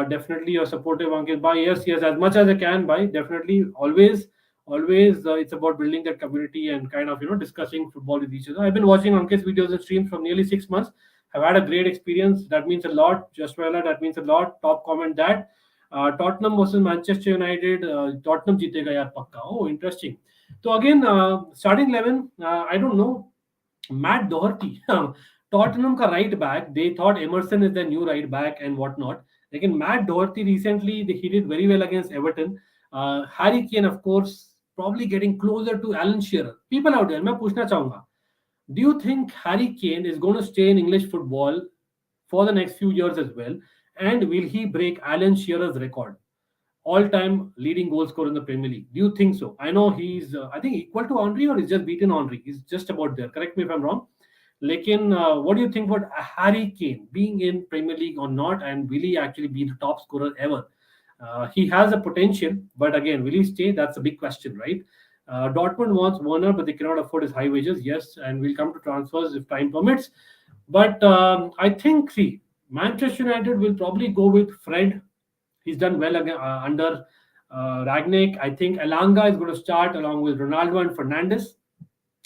Definitely you're supportive, Ankit bhai. Yes, as much as I can, bhai. Definitely, always it's about building that community and kind of discussing football with each other. I've been watching Ankit's videos and streams for nearly 6 months. Have had a great experience. That means a lot. Just well, that means a lot. Top comment that Tottenham versus Manchester United. Tottenham जीतेगा यार पक्का. Oh, interesting. So again, starting 11. I don't know. Matt Doherty, Tottenham का right back. They thought Emerson is the new right back and whatnot. Lekin Matt Doherty recently he did very well against Everton. Harry Kane, of course, probably getting closer to Alan Shearer. People out there, मैं पूछना चाहूंगा. Do you think Harry Kane is going to stay in English football for the next few years as well? And will he break Alan Shearer's record? All-time leading goal scorer in the Premier League. Do you think so? I know he's, I think, equal to Henry or he's just beaten Henry. He's just about there. Correct me if I'm wrong. Lekin, what do you think about Harry Kane being in Premier League or not? And will he actually be the top scorer ever? He has a potential, but again, will he stay? That's a big question, right? Dortmund wants Werner, but they cannot afford his high wages. Yes, and we'll come to transfers if time permits. But I think, see, Manchester United will probably go with Fred. He's done well again, under Ragnick. I think Elanga is going to start along with Ronaldo and Fernandes.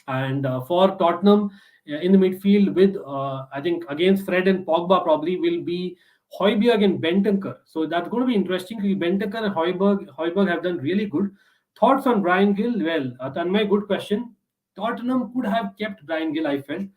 And for Tottenham, in the midfield with, I think, against Fred and Pogba probably will be Højbjerg and Bentancur. So that's going to be interesting because Bentancur and Højbjerg have done really good. Thoughts on Brian Gill? Well, Tanmay, good question. Tottenham could have kept Brian Gill, I felt.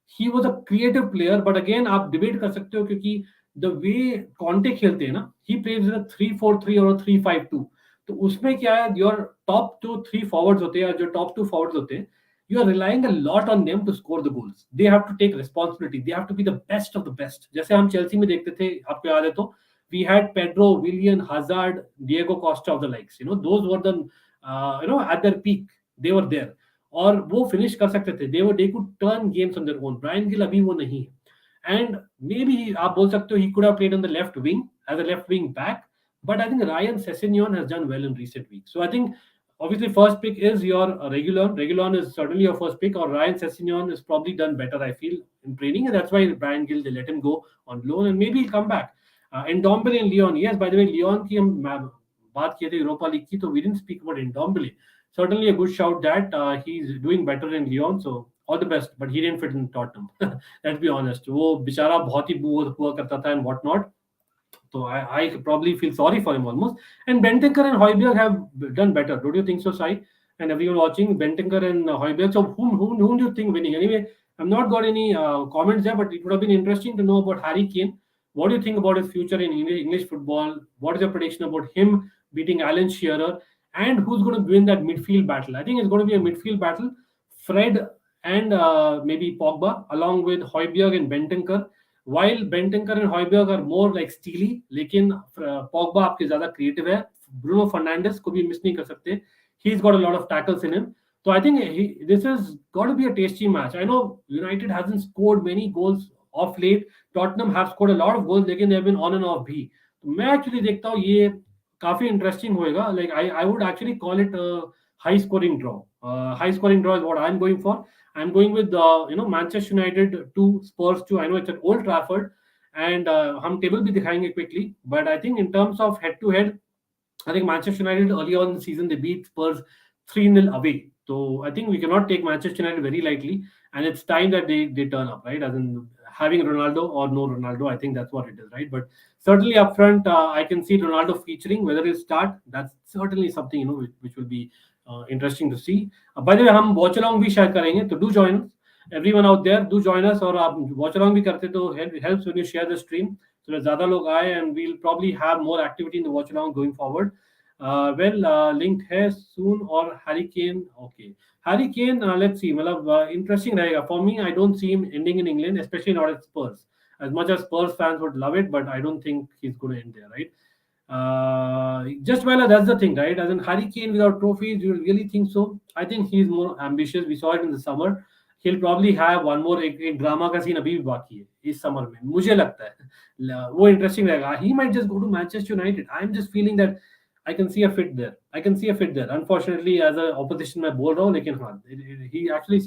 He was a creative player, but again, आप debate कर सकते हो क्योंकि the way Conte खेलते हैं ना, he plays in a 3-4-3 or a 3-5-2. तो उसमें क्या है, your top 2-3 forwards होते हैं, जो top 2 forwards होते हैं, you are relying a lot on them to score the goals. They have to take responsibility. They have to be the best of the best. जैसे हम चेल्सी में देखते थे, आपको याद है तो, we had Pedro, Willian, Hazard, Diego Costa of the likes. Those were the, at their peak. They were there. और वो फिनिश कर सकते थे. They could turn games on their own. Brian Gill अभी वो नहीं है. And maybe आप बोल सकते हो he could have played on the left wing as a left wing back. But I think Ryan Sessegnon has done well in recent weeks. So I think obviously first pick is your Reguilon. Reguilon is certainly your first pick, or Ryan Sessegnon has probably done better, I feel, in training. And that's why Brian Gill, they let him go on loan and maybe he'll come back. Ndombele and Lyon. Yes, by the way, Lyon की हम बात किए थे Europa League की, so we didn't speak about Ndombele. Certainly a good shout that he's doing better in Lyon, so all the best, but he didn't fit in Tottenham. Let's be honest. वो बेचारा बहुत ही हुआ करता था and whatnot. So I probably feel sorry for him almost. And Bentancur and Højbjerg have done better. Don't you think so, Sai? And everyone watching, Bentancur and Højbjerg. So whom do you think winning? Anyway, I've not got any comments there, but it would have been interesting to know about Harry Kane. What do you think about his future in English football? What is your prediction about him beating Alan Shearer? And who's going to win that midfield battle? I think it's going to be a midfield battle. Fred and maybe Pogba, along with Højbjerg and Bentancur. While Bentancur and Højbjerg are more like steely, लेकिन Pogba आपके ज़्यादा creative है. Bruno Fernandes को भी miss नहीं कर सकते. He's got a lot of tackles in him. So I think this has got to be a tasty match. I know United hasn't scored many goals of late. Tottenham have scored a lot of goals, लेकिन they have been on and off भी. तो मैं actually देखता हूँ ये काफी interesting होएगा. Like I would actually call it a high scoring draw. High scoring draw is what I'm going for. I'm going with Manchester United 2, Spurs 2. I know it's at Old Trafford, and हम table भी दिखाएंगे quickly. But I think in terms of head to head, I think Manchester United early on in the season they beat Spurs 3-0 away. So I think we cannot take Manchester United very lightly, and it's time that they turn up, right? As in having Ronaldo or no Ronaldo, I think that's what it is, right? But certainly up front, I can see Ronaldo featuring. Whether he'll start, that's certainly something which will be interesting to see. By the way, हम watch along भी शायद करेंगे, तो do join us. Everyone out there, do join us. और आप watch along भी करते तो it helps when you share the stream. So that ज़्यादा लोग आए, and we'll probably have more activity in the watch along going forward. Linked है soon or Harry Kane. Okay, Harry Kane. Let's see. मतलब interesting रहेगा. For me, I don't see him ending in England, especially not at Spurs. As much as Spurs fans would love it, but I don't think he's going to end there, right? Just well, that's the thing, right? As in Harry Kane without trophies, do you really think so? I think he's more ambitious. We saw it in the summer. He'll probably have one more एक drama का scene अभी भी बाकी है इस summer में मुझे लगता है वो इंटरेस्टिंग रहेगा. He might just go to Manchester United. I'm just feeling that I can see a fit there. I can see a fit there. Unfortunately, as an opposition मैं बोल रहा हूँ लेकिन हाँ, he actually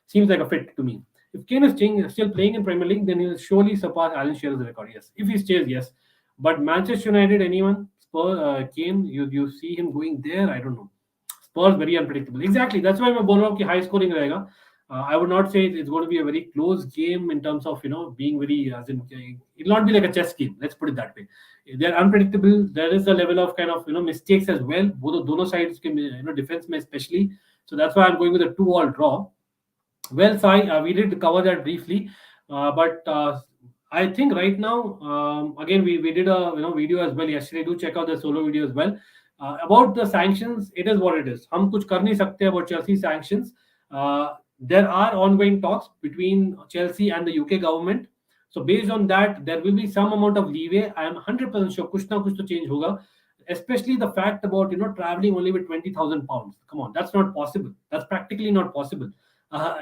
seems like a fit to me. If Kane is still playing in Premier League, then he'll surely surpass Alan Shearer's record. Yes, if he stays, yes. But Manchester United, anyone? Spurs, Kane, you see him going there? I don't know. Spurs very unpredictable. Exactly. That's why मैं बोल रहा हूँ कि high scoring रहेगा. I would not say it's going to be a very close game in terms of being very as in it'll not be like a chess game. Let's put it that way. They're unpredictable. There is a level of kind of mistakes as well. Both sides can defense mein especially. So that's why I'm going with a 2-all draw. Well, Sai, we did cover that briefly, but I think right now, again, we did a video as well yesterday. Do check out the solo video as well. About the sanctions, it is what it is. हम कुछ कर नहीं सकते about Chelsea sanctions. There are ongoing talks between Chelsea and the UK government. So based on that, there will be some amount of leeway. I am 100% sure कुछ ना कुछ तो change होगा. Especially the fact about traveling only with £20,000. Come on, that's not possible. That's practically not possible.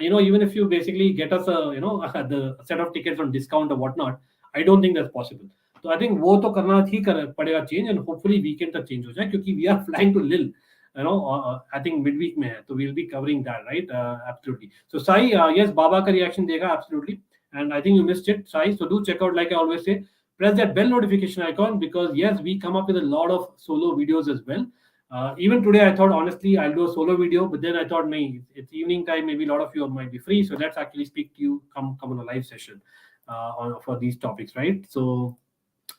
Even if you basically get us the set of tickets on discount or whatnot, I don't think that's possible. So I think वो तो करना ही पड़ेगा change, and hopefully weekend तक change हो जाए क्योंकि we are flying to Lille. I think midweek में है, so we'll be covering that, right? Absolutely. So Sai, yes, Baba का reaction देगा absolutely, and I think you missed it, Sai. So do check out, like I always say, press that bell notification icon because yes, we come up with a lot of solo videos as well. Even today, I thought honestly I'll do a solo video, but then I thought, no, it's evening time. Maybe a lot of you might be free, so let's actually speak to you. Come on a live session for these topics, right? So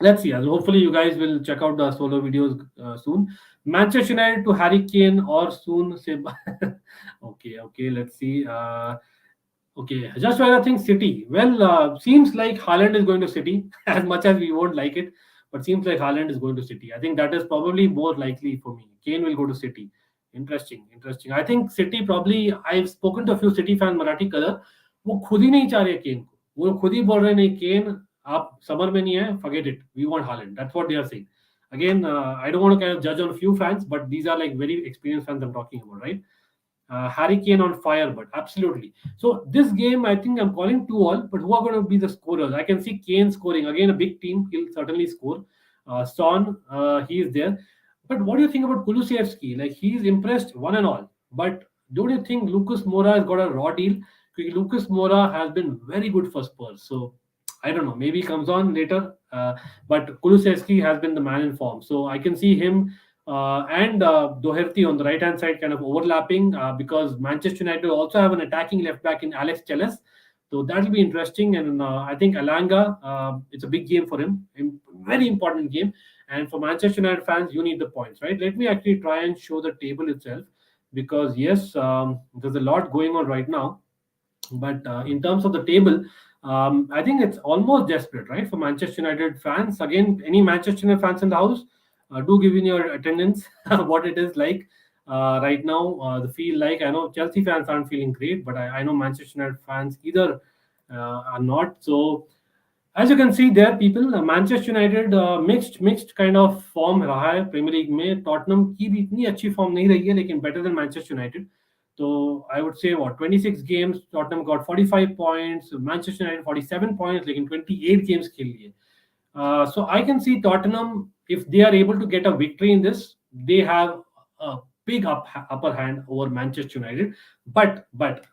let's see. Hopefully, you guys will check out the solo videos soon. Manchester United to Harry Kane or soon say okay. Let's see. Okay, just when I think City. Well, seems like Haaland is going to City as much as we won't like it, but seems like Haaland is going to City. I think that is probably more likely for me. Kane will go to City. Interesting. I think City probably. I've spoken to a few City fans Marathi color. वो खुद ही नहीं चाह रहे केन को. वो खुद ही बोल रहे नहीं केन आप समर में नहीं है. Forget it. We want Haaland. That's what they are saying. Again, I don't want to kind of judge on a few fans, but these are like very experienced fans I'm talking about, right? Harry Kane on fire, but absolutely. So this game, I think I'm calling 2-all, but who are going to be the scorers? I can see Kane scoring. Again, a big team. He'll certainly score. Son, he is there. But what do you think about Kulusevski? Like, he's impressed one and all. But don't you think Lucas Moura has got a raw deal? Because Lucas Moura has been very good for Spurs. So I don't know. Maybe he comes on later. But Kulusevski has been the man in form. So I can see him and Doherty on the right-hand side kind of overlapping because Manchester United also have an attacking left-back in Alex Telles. So that will be interesting. And I think Alanga, it's a big game for him. Very important game. And for Manchester United fans, you need the points, right? Let me actually try and show the table itself because, yes, there's a lot going on right now. But in terms of the table, I think it's almost desperate, right? For Manchester United fans. Again, any Manchester United fans in the house, do give in your attendance what it is like right now. The feel like I know Chelsea fans aren't feeling great, but I know Manchester United fans either are not. So as you can see there, people, Manchester United mixed kind of form रहा है Premier League में. Tottenham की भी इतनी अच्छी form नहीं रही है, लेकिन better than Manchester United. So I would say 26 games, Tottenham got 45 points, Manchester United 47 points, लेकिन 28 games खेल लिए. So I can see Tottenham, if they are able to get a victory in this, they have a big upper hand over Manchester United. But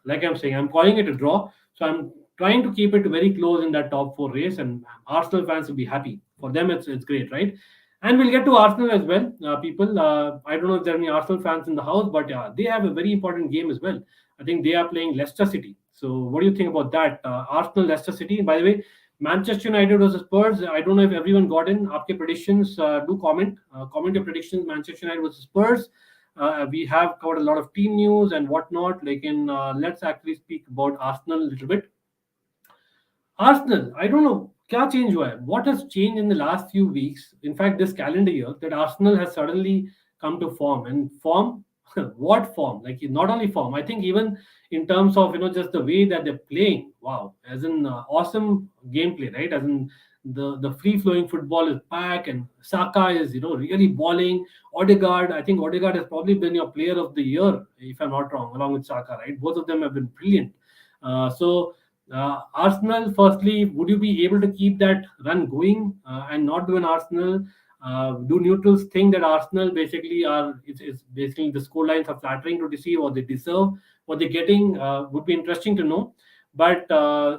like I'm saying, I'm calling it a draw. So I'm trying to keep it very close in that top 4 race, and Arsenal fans will be happy. For them, it's great, right? And we'll get to Arsenal as well, people. I don't know if there are any Arsenal fans in the house, but they have a very important game as well. I think they are playing Leicester City. So what do you think about that? Arsenal, Leicester City. By the way, Manchester United versus Spurs. I don't know if everyone got in. Aapke predictions, do comment. Comment your predictions. Manchester United versus Spurs. We have covered a lot of team news and whatnot. Let's actually speak about Arsenal a little bit. Arsenal, I don't know. क्या change हुआ है? What has changed in the last few weeks? In fact, this calendar year, that Arsenal has suddenly come to form, and form what form? Like not only form, I think even in terms of just the way that they're playing. Wow, as in awesome gameplay, right? As in the free flowing football is back, and Saka is really balling. Odegaard, I think Odegaard has probably been your player of the year, if I'm not wrong, along with Saka, right? Both of them have been brilliant. Arsenal, firstly, would you be able to keep that run going and not do an Arsenal? Do neutrals think that Arsenal basically it's basically the score lines are flattering to deceive, or they deserve what they're getting? Would be interesting to know. But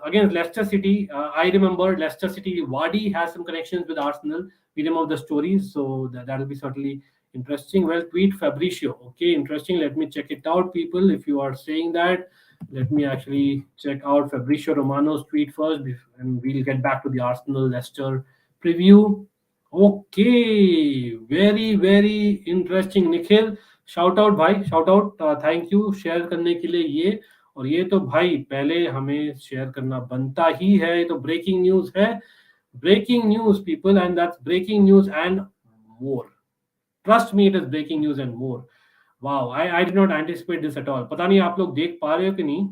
again, Leicester City, I remember Leicester City, Wadi has some connections with Arsenal. We remember the stories, so that'll be certainly interesting. Well, tweet Fabricio. Okay, interesting. Let me check it out, people. If you are saying that, let me actually check out Fabricio Romano's tweet first, and we'll get back to the Arsenal Leicester preview. Okay, very very interesting, Nikhil. Shout out भाई, shout out, thank you share करने के लिए ये। और ये तो भाई पहले हमें शेयर करना बनता ही है, ये तो ब्रेकिंग न्यूज है, breaking news people, and that's breaking news and more, trust me, it is breaking news and more. Wow, I did not anticipate this at all. पता नहीं आप लोग देख पा रहे हो कि नहीं,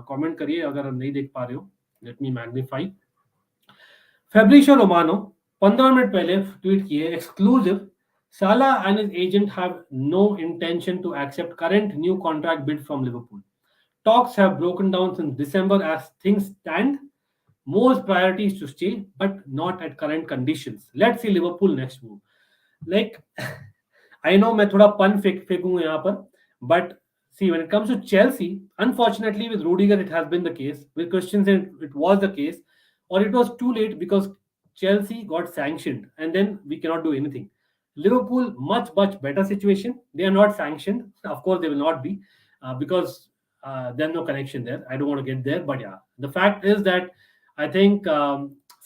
कमेंट करिए अगर नहीं देख पा रहे हो। Let me magnify. Fabrizio Romano 15 minute पहले ट्वीट किए, exclusive, Salah and his agent have no intention to accept current new contract bid from Liverpool. Talks have broken down since December as things stand. Most priorities to stay, but not at current conditions. Let's see Liverpool next move. Like, I know मैं थोड़ा पन फेंकूंगा यहाँ पर, but see, when it comes to Chelsea, unfortunately with Rudiger it has been the case, with Christensen it was the case, or it was too late because Chelsea got sanctioned and then we cannot do anything. Liverpool, much better situation. They are not sanctioned. Of course, they will not be because there's no connection there. I don't want to get there, but yeah, the fact is that I think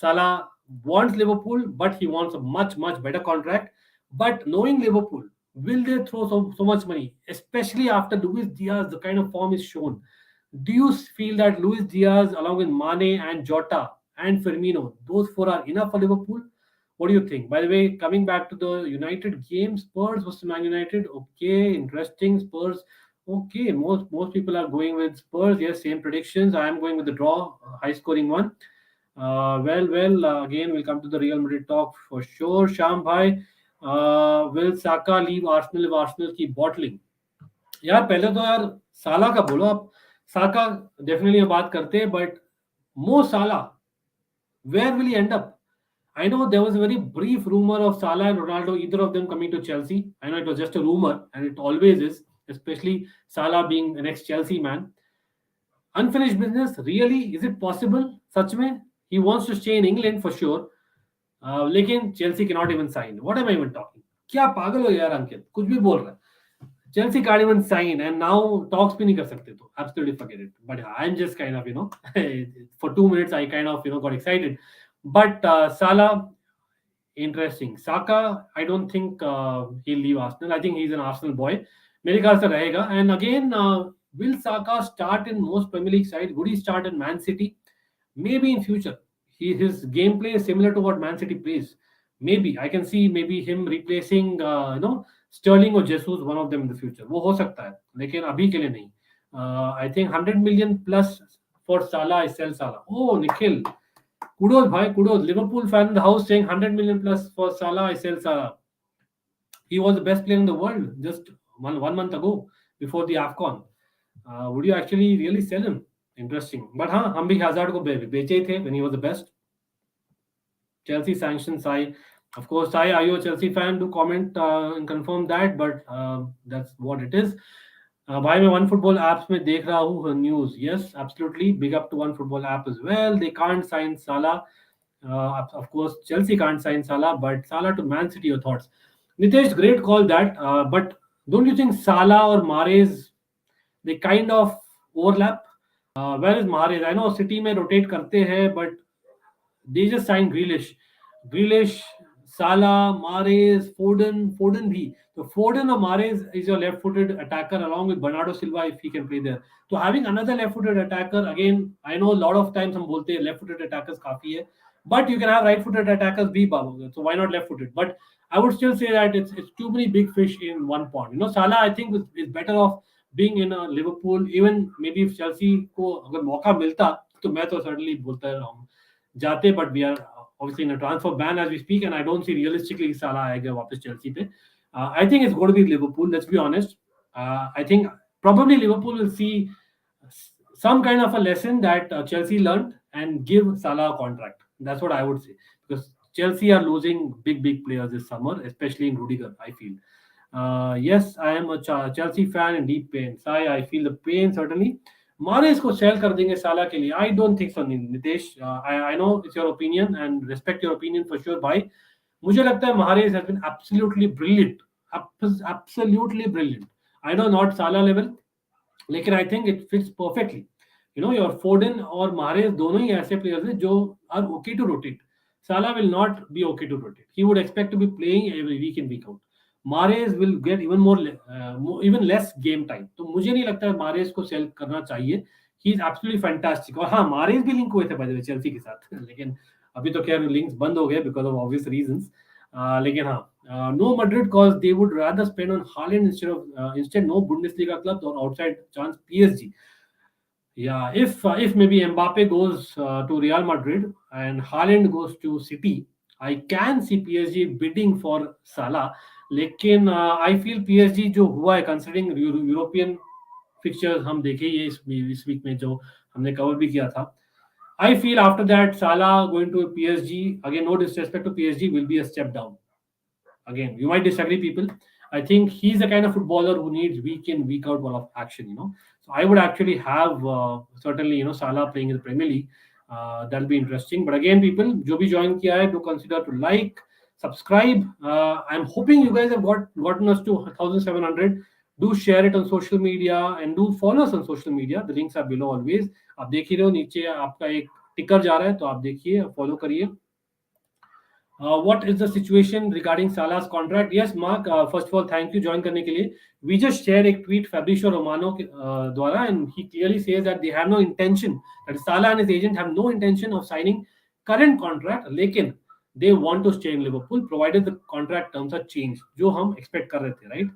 Salah wants Liverpool, but he wants a much better contract. But knowing Liverpool, will they throw so much money, especially after Luis Diaz, the kind of form is shown? Do you feel that Luis Diaz, along with Mane and Jota and Firmino, those four are enough for Liverpool? What do you think? By the way, coming back to the United game, Spurs versus Man United. Okay, interesting. Spurs. Okay, most people are going with Spurs. Yes, same predictions. I am going with the draw, high scoring one. Again, we'll come to the Real Madrid talk for sure. Sham bhai, will Saka leave Arsenal if Arsenal keep bottling? यार पहले तो यार साला का बोलो आप। साका definitely बात करते हैं, बट मो साला, where will he end up? I know there was a very brief rumor of Salah and Ronaldo, either of them coming to Chelsea. I know it was just a rumor, and it always is, especially Salah being an ex-Chelsea man. Unfinished business, really? Is it possible? Such में he wants to stay in England for sure. लेकिन Chelsea cannot even sign. What am I even talking? क्या पागल हो यार अंकित, कुछ भी बोल रहा है। Chelsea can't even sign, and now talks भी नहीं कर सकते, तो absolutely forget it. But yeah, I'm just kind of for 2 minutes I kind of got excited. But Salah, interesting. Saka, I don't think he'll leave Arsenal. I think he's an Arsenal boy. मेरे ख्याल से रहेगा. And again, will Saka start in most Premier League sides? Would he start in Man City? Maybe in future. His gameplay is similar to what Man City plays. Maybe I can see maybe him replacing Sterling or Jesus, one of them in the future. वो हो सकता है, लेकिन अभी के लिए नहीं. I think 100 million plus for Salah. I sell Salah. Oh, Nikhil, kudos bhai, kudos. Liverpool fan in the house saying 100 million plus for Salah. I sell Salah. He was the best player in the world just one month ago before the AFCON. Would you actually really sell him? Interesting. But हाँ, हम भी Hazard को बेचे ही थे when he was the best. Chelsea sanctions Sai. Of course, Sai, are you a Chelsea fan? Do comment and confirm that. But that's what it is. भाई मैं one football apps में देख रहा हूँ news. Yes, absolutely, big up to one football app as well. They can't sign Salah. Of course, Chelsea can't sign Salah, but Salah to Man City. Your thoughts? Nitesh, great call that. But don't you think Salah or Mahrez, they kind of overlap? Where is Mahrez? I know City में rotate करते हैं, but they just signed Grealish, Salah, Mahrez, Foden भी. So Foden or Mahrez is your left-footed attacker along with Bernardo Silva if he can play there. So having another left-footed attacker, again, I know a lot of times हम बोलते हैं left-footed attackers काफी है, But you can have right-footed attackers be bowlers, so why not left-footed? But I would still say that it's too many big fish in one pond. Salah I think is better off being in a Liverpool. Even maybe if Chelsea को अगर मौका मिलता तो मैं तो certainly बोलता हम जाते, but we are obviously in a transfer ban as we speak, and I don't see realistically Salah आएगा वापस Chelsea पे. I think it's going to be Liverpool. Let's be honest. I think probably Liverpool will see some kind of a lesson that Chelsea learned and give Salah a contract. That's what I would say, because Chelsea are losing big players this summer, especially in Rudiger. I feel. Yes, I am a Chelsea fan in deep pain. I feel the pain certainly. Mahrez को sell कर देंगे साला के लिए. I don't think so, Nitesh. I know it's your opinion and respect your opinion for sure, भाई. मुझे लगता है Mahrez has been absolutely brilliant, absolutely brilliant. I know not Salah level, लेकिन I think it fits perfectly. Your Foden और Mahrez दोनों ही ऐसे players हैं जो are okay to rotate. Salah will not be okay to rotate. He would expect to be playing every week in week out. Mahrez will get even less game time. तो मुझे नहीं लगता है मारेज को cell करना चाहिए. He is absolutely fantastic. और हाँ, मारेज भी लिंक हुए थे बाय द वे चेल्सी के साथ लेकिन अभी तो खैर लिंक्स बंद हो गए बिकॉज ऑफ ऑब्वियस रीजंस. लेकिन हाँ, no Madrid cause they would rather spend on Haaland instead no Bundesliga clubs or outside chance PSG. Yeah, if maybe Mbappe goes to Real Madrid and Haaland goes to City, I can see PSG bidding for Salah. लेकिन I feel PSG जो हुआ है considering European fixtures हम देखे ये इस week में जो हमने कवर भी किया था. I feel after that Salah going to PSG, again no disrespect to PSG, will be a step down. Again, you might disagree, people. I think he's the kind of footballer who needs week in, week out of action. So I would actually have certainly, Salah playing in the Premier League. That'll be interesting. But again, people, jo bhi join kiya hai, do consider to like, subscribe. I'm hoping you guys have gotten us to 1,700. Do share it on social media and do follow us on social media. The links are below always. आप देख ही रहे हो नीचे आपका एक टिकर जा रहा है, तो आप देखिए, फॉलो करिए. What is the situation regarding Salah's contract? Yes, Mark. First of all, thank you join करने के लिए. We just shared a tweet Fabrizio Romano द्वारा, and he clearly says that they have no intention, that Salah and his agent have no intention of signing current contract, लेकिन they want to stay in Liverpool provided the contract terms are changed, जो हम expect कर रहे थे, right?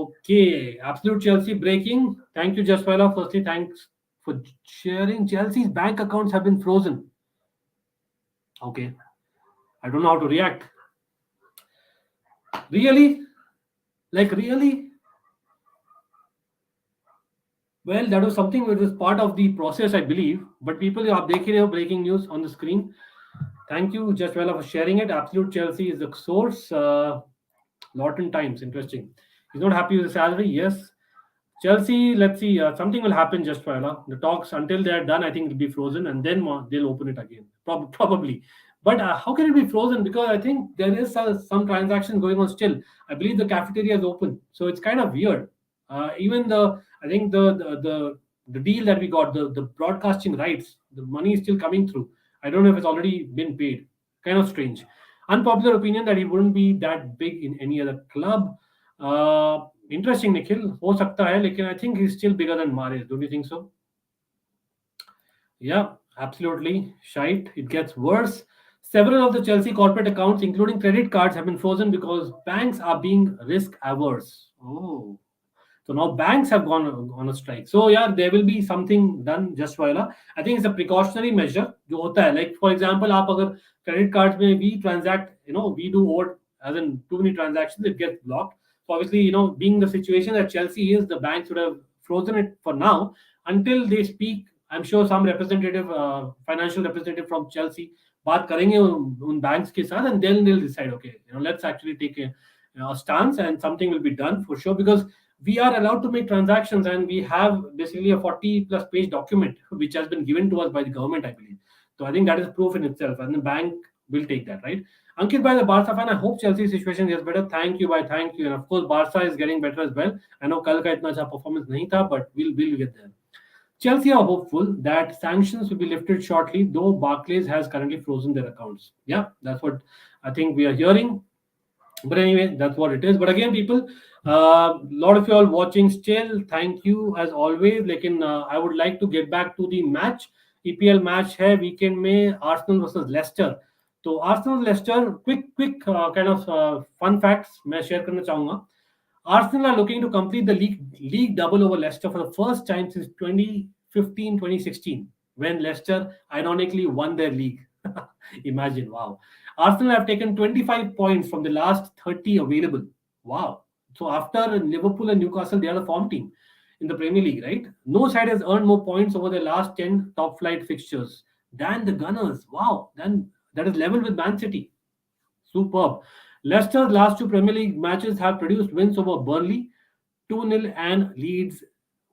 Okay, absolute Chelsea breaking. Thank you, Jaswala. Firstly, thanks for sharing. Chelsea's bank accounts have been frozen. Okay. I don't know how to react. Really? Like really? Well, that was something which was part of the process, I believe. But people, you are seeing breaking news on the screen. Thank you, Jaswala, for sharing it. Absolute Chelsea is the source. Lawton Times, interesting. He's not happy with the salary. Yes. Chelsea, let's see. Something will happen, Jaswala. The talks, until they're done, I think it'll be frozen, and then they'll open it again. Probably. But how can it be frozen? Because I think there is some transaction going on still. I believe the cafeteria is open, so it's kind of weird. Even I think the deal that we got, the broadcasting rights, the money is still coming through. I don't know if it's already been paid. Kind of strange. Unpopular opinion that he wouldn't be that big in any other club. Interesting, Nikhil. हो सकता है, लेकिन I think he's still bigger than Mahrez. Don't you think so? Yeah, absolutely. Shite. It gets worse. Several of the Chelsea corporate accounts, including credit cards, have been frozen because banks are being risk averse. Oh. So now banks have gone on a strike. So yeah, there will be something done just while. I think it's a precautionary measure. जो होता है, like for example, आप अगर credit cards में we transact, we do over, as in too many transactions, it gets blocked. So obviously, being the situation that Chelsea is, the banks would have frozen it for now until they speak. I'm sure some representative, financial representative from Chelsea, बात करेंगे उन banks के साथ, and then they'll decide, okay, let's actually take a stance, and something will be done for sure, because we are allowed to make transactions, and we have basically a 40+ page document which has been given to us by the government, I believe. So I think that is proof in itself, and the bank will take that, right? Ankit, by the Barca fan, I hope Chelsea's situation gets better. Thank you, thank you. And of course, Barca is getting better as well. I know कल का इतना अच्छा performance नहीं था, but we'll get there. Chelsea are hopeful that sanctions will be lifted shortly, though Barclays has currently frozen their accounts. Yeah, that's what I think we are hearing. But anyway, that's what it is. But again, people, a lot of you all watching still, thank you as always. I would like to get back to the match. EPL match है weekend में, Arsenal versus Leicester. तो Arsenal Leicester, quick kind of fun facts मैं share करना चाहूंगा. Arsenal are looking to complete the league double over Leicester for the first time since 2015-2016, when Leicester ironically won their league. Imagine, wow. Arsenal have taken 25 points from the last 30 available. Wow. So after Liverpool and Newcastle, they are the form team in the Premier League, right? No side has earned more points over their last 10 top flight fixtures than the Gunners. Wow. Then that is level with Man City. Superb. Leicester's last two Premier League matches have produced wins over Burnley 2-0 and Leeds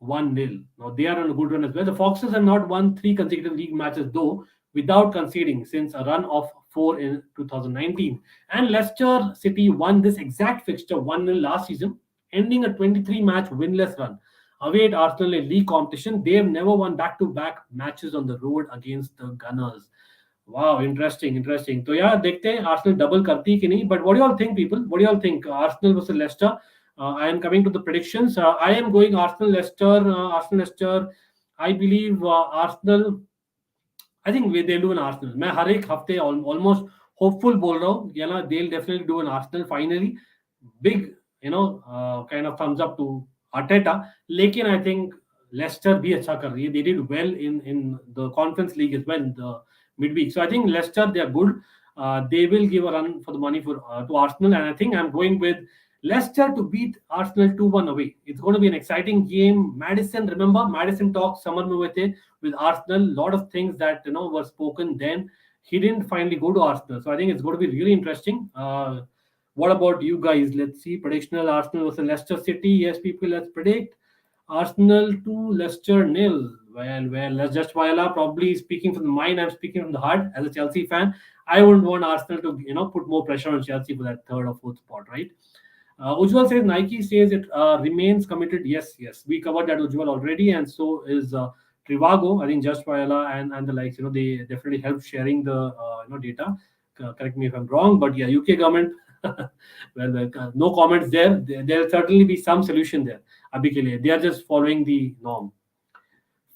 1-0. Now they are on a good run as well. The Foxes have not won three consecutive league matches though without conceding since a run of four in 2019. And Leicester City won this exact fixture 1-0 last season, ending a 23-match winless run. Away at Arsenal in league competition, they have never won back-to-back matches on the road against the Gunners. Wow, interesting. तो यार देखते हैं Arsenal double करती है कि नहीं. But what do you all think, people? What do you all think? Arsenal versus Leicester. I am coming to the predictions. I am going Arsenal Leicester. I believe Arsenal. I think they'll do an Arsenal. मैं हर एक हफ्ते almost hopeful बोल रहा हूँ. You know, they'll definitely do an Arsenal finally. Big, kind of thumbs up to Arteta. लेकिन I think Leicester भी अच्छा कर रही है. They did well in the Conference League as well in the midweek. So I think Leicester, they are good. They will give a run for the money to Arsenal, and I think I'm going with Leicester to beat Arsenal 2-1 away. It's going to be an exciting game. Madison, remember Madison talks summer में हुए थे with Arsenal. Lot of things that were spoken then. He didn't finally go to Arsenal, so I think it's going to be really interesting. What about you guys? Let's see. Predictional Arsenal versus Leicester City. Yes, people, let's predict. Arsenal 2, Leicester 0. Well, let's just Viola. Probably speaking from the mind, I'm speaking from the heart. As a Chelsea fan, I wouldn't want Arsenal to put more pressure on Chelsea for that third or fourth spot, right? Ujjwal says Nike says it remains committed. Yes. We covered that, Ujjwal, already, and so is Trivago. I think Just Viola and the likes. They definitely help sharing the data. Correct me if I'm wrong, but yeah, UK government. well, no comments there. There'll certainly be some solution there. Abhi ke liye. They are just following the norm.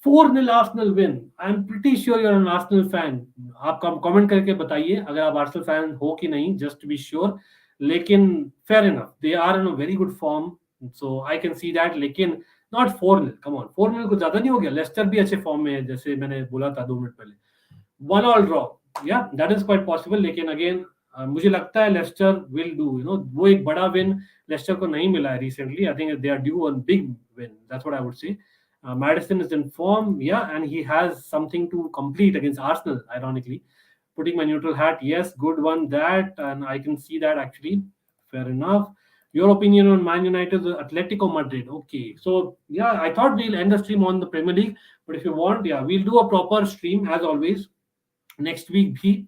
4-0 Arsenal win. I'm pretty sure you're an Arsenal fan. आप comment करके बताइए अगर आप Arsenal fan हो कि नहीं, just to be sure. लेकिन fair enough, they are in a very good form, so I can see that. लेकिन not 4-0. Come on, 4-0 कुछ ज्यादा नहीं हो गया. Leicester भी अच्छे form में है, जैसे मैंने बोला था 2 मिनट पहले. 1-1 draw. Yeah, that is quite possible. लेकिन again मुझे लगता है Leicester will do. वो एक बड़ा win Leicester को नहीं मिला है recently. I think they are due a big win. That's what I would say. Madison is in form, yeah, and he has something to complete against Arsenal, ironically. Putting my neutral hat, yes, good one, that, and I can see that actually. Fair enough. Your opinion on Man United, Atletico Madrid. Okay, so yeah, I thought we'll end the stream on the Premier League, but if you want, yeah, we'll do a proper stream as always next week भी.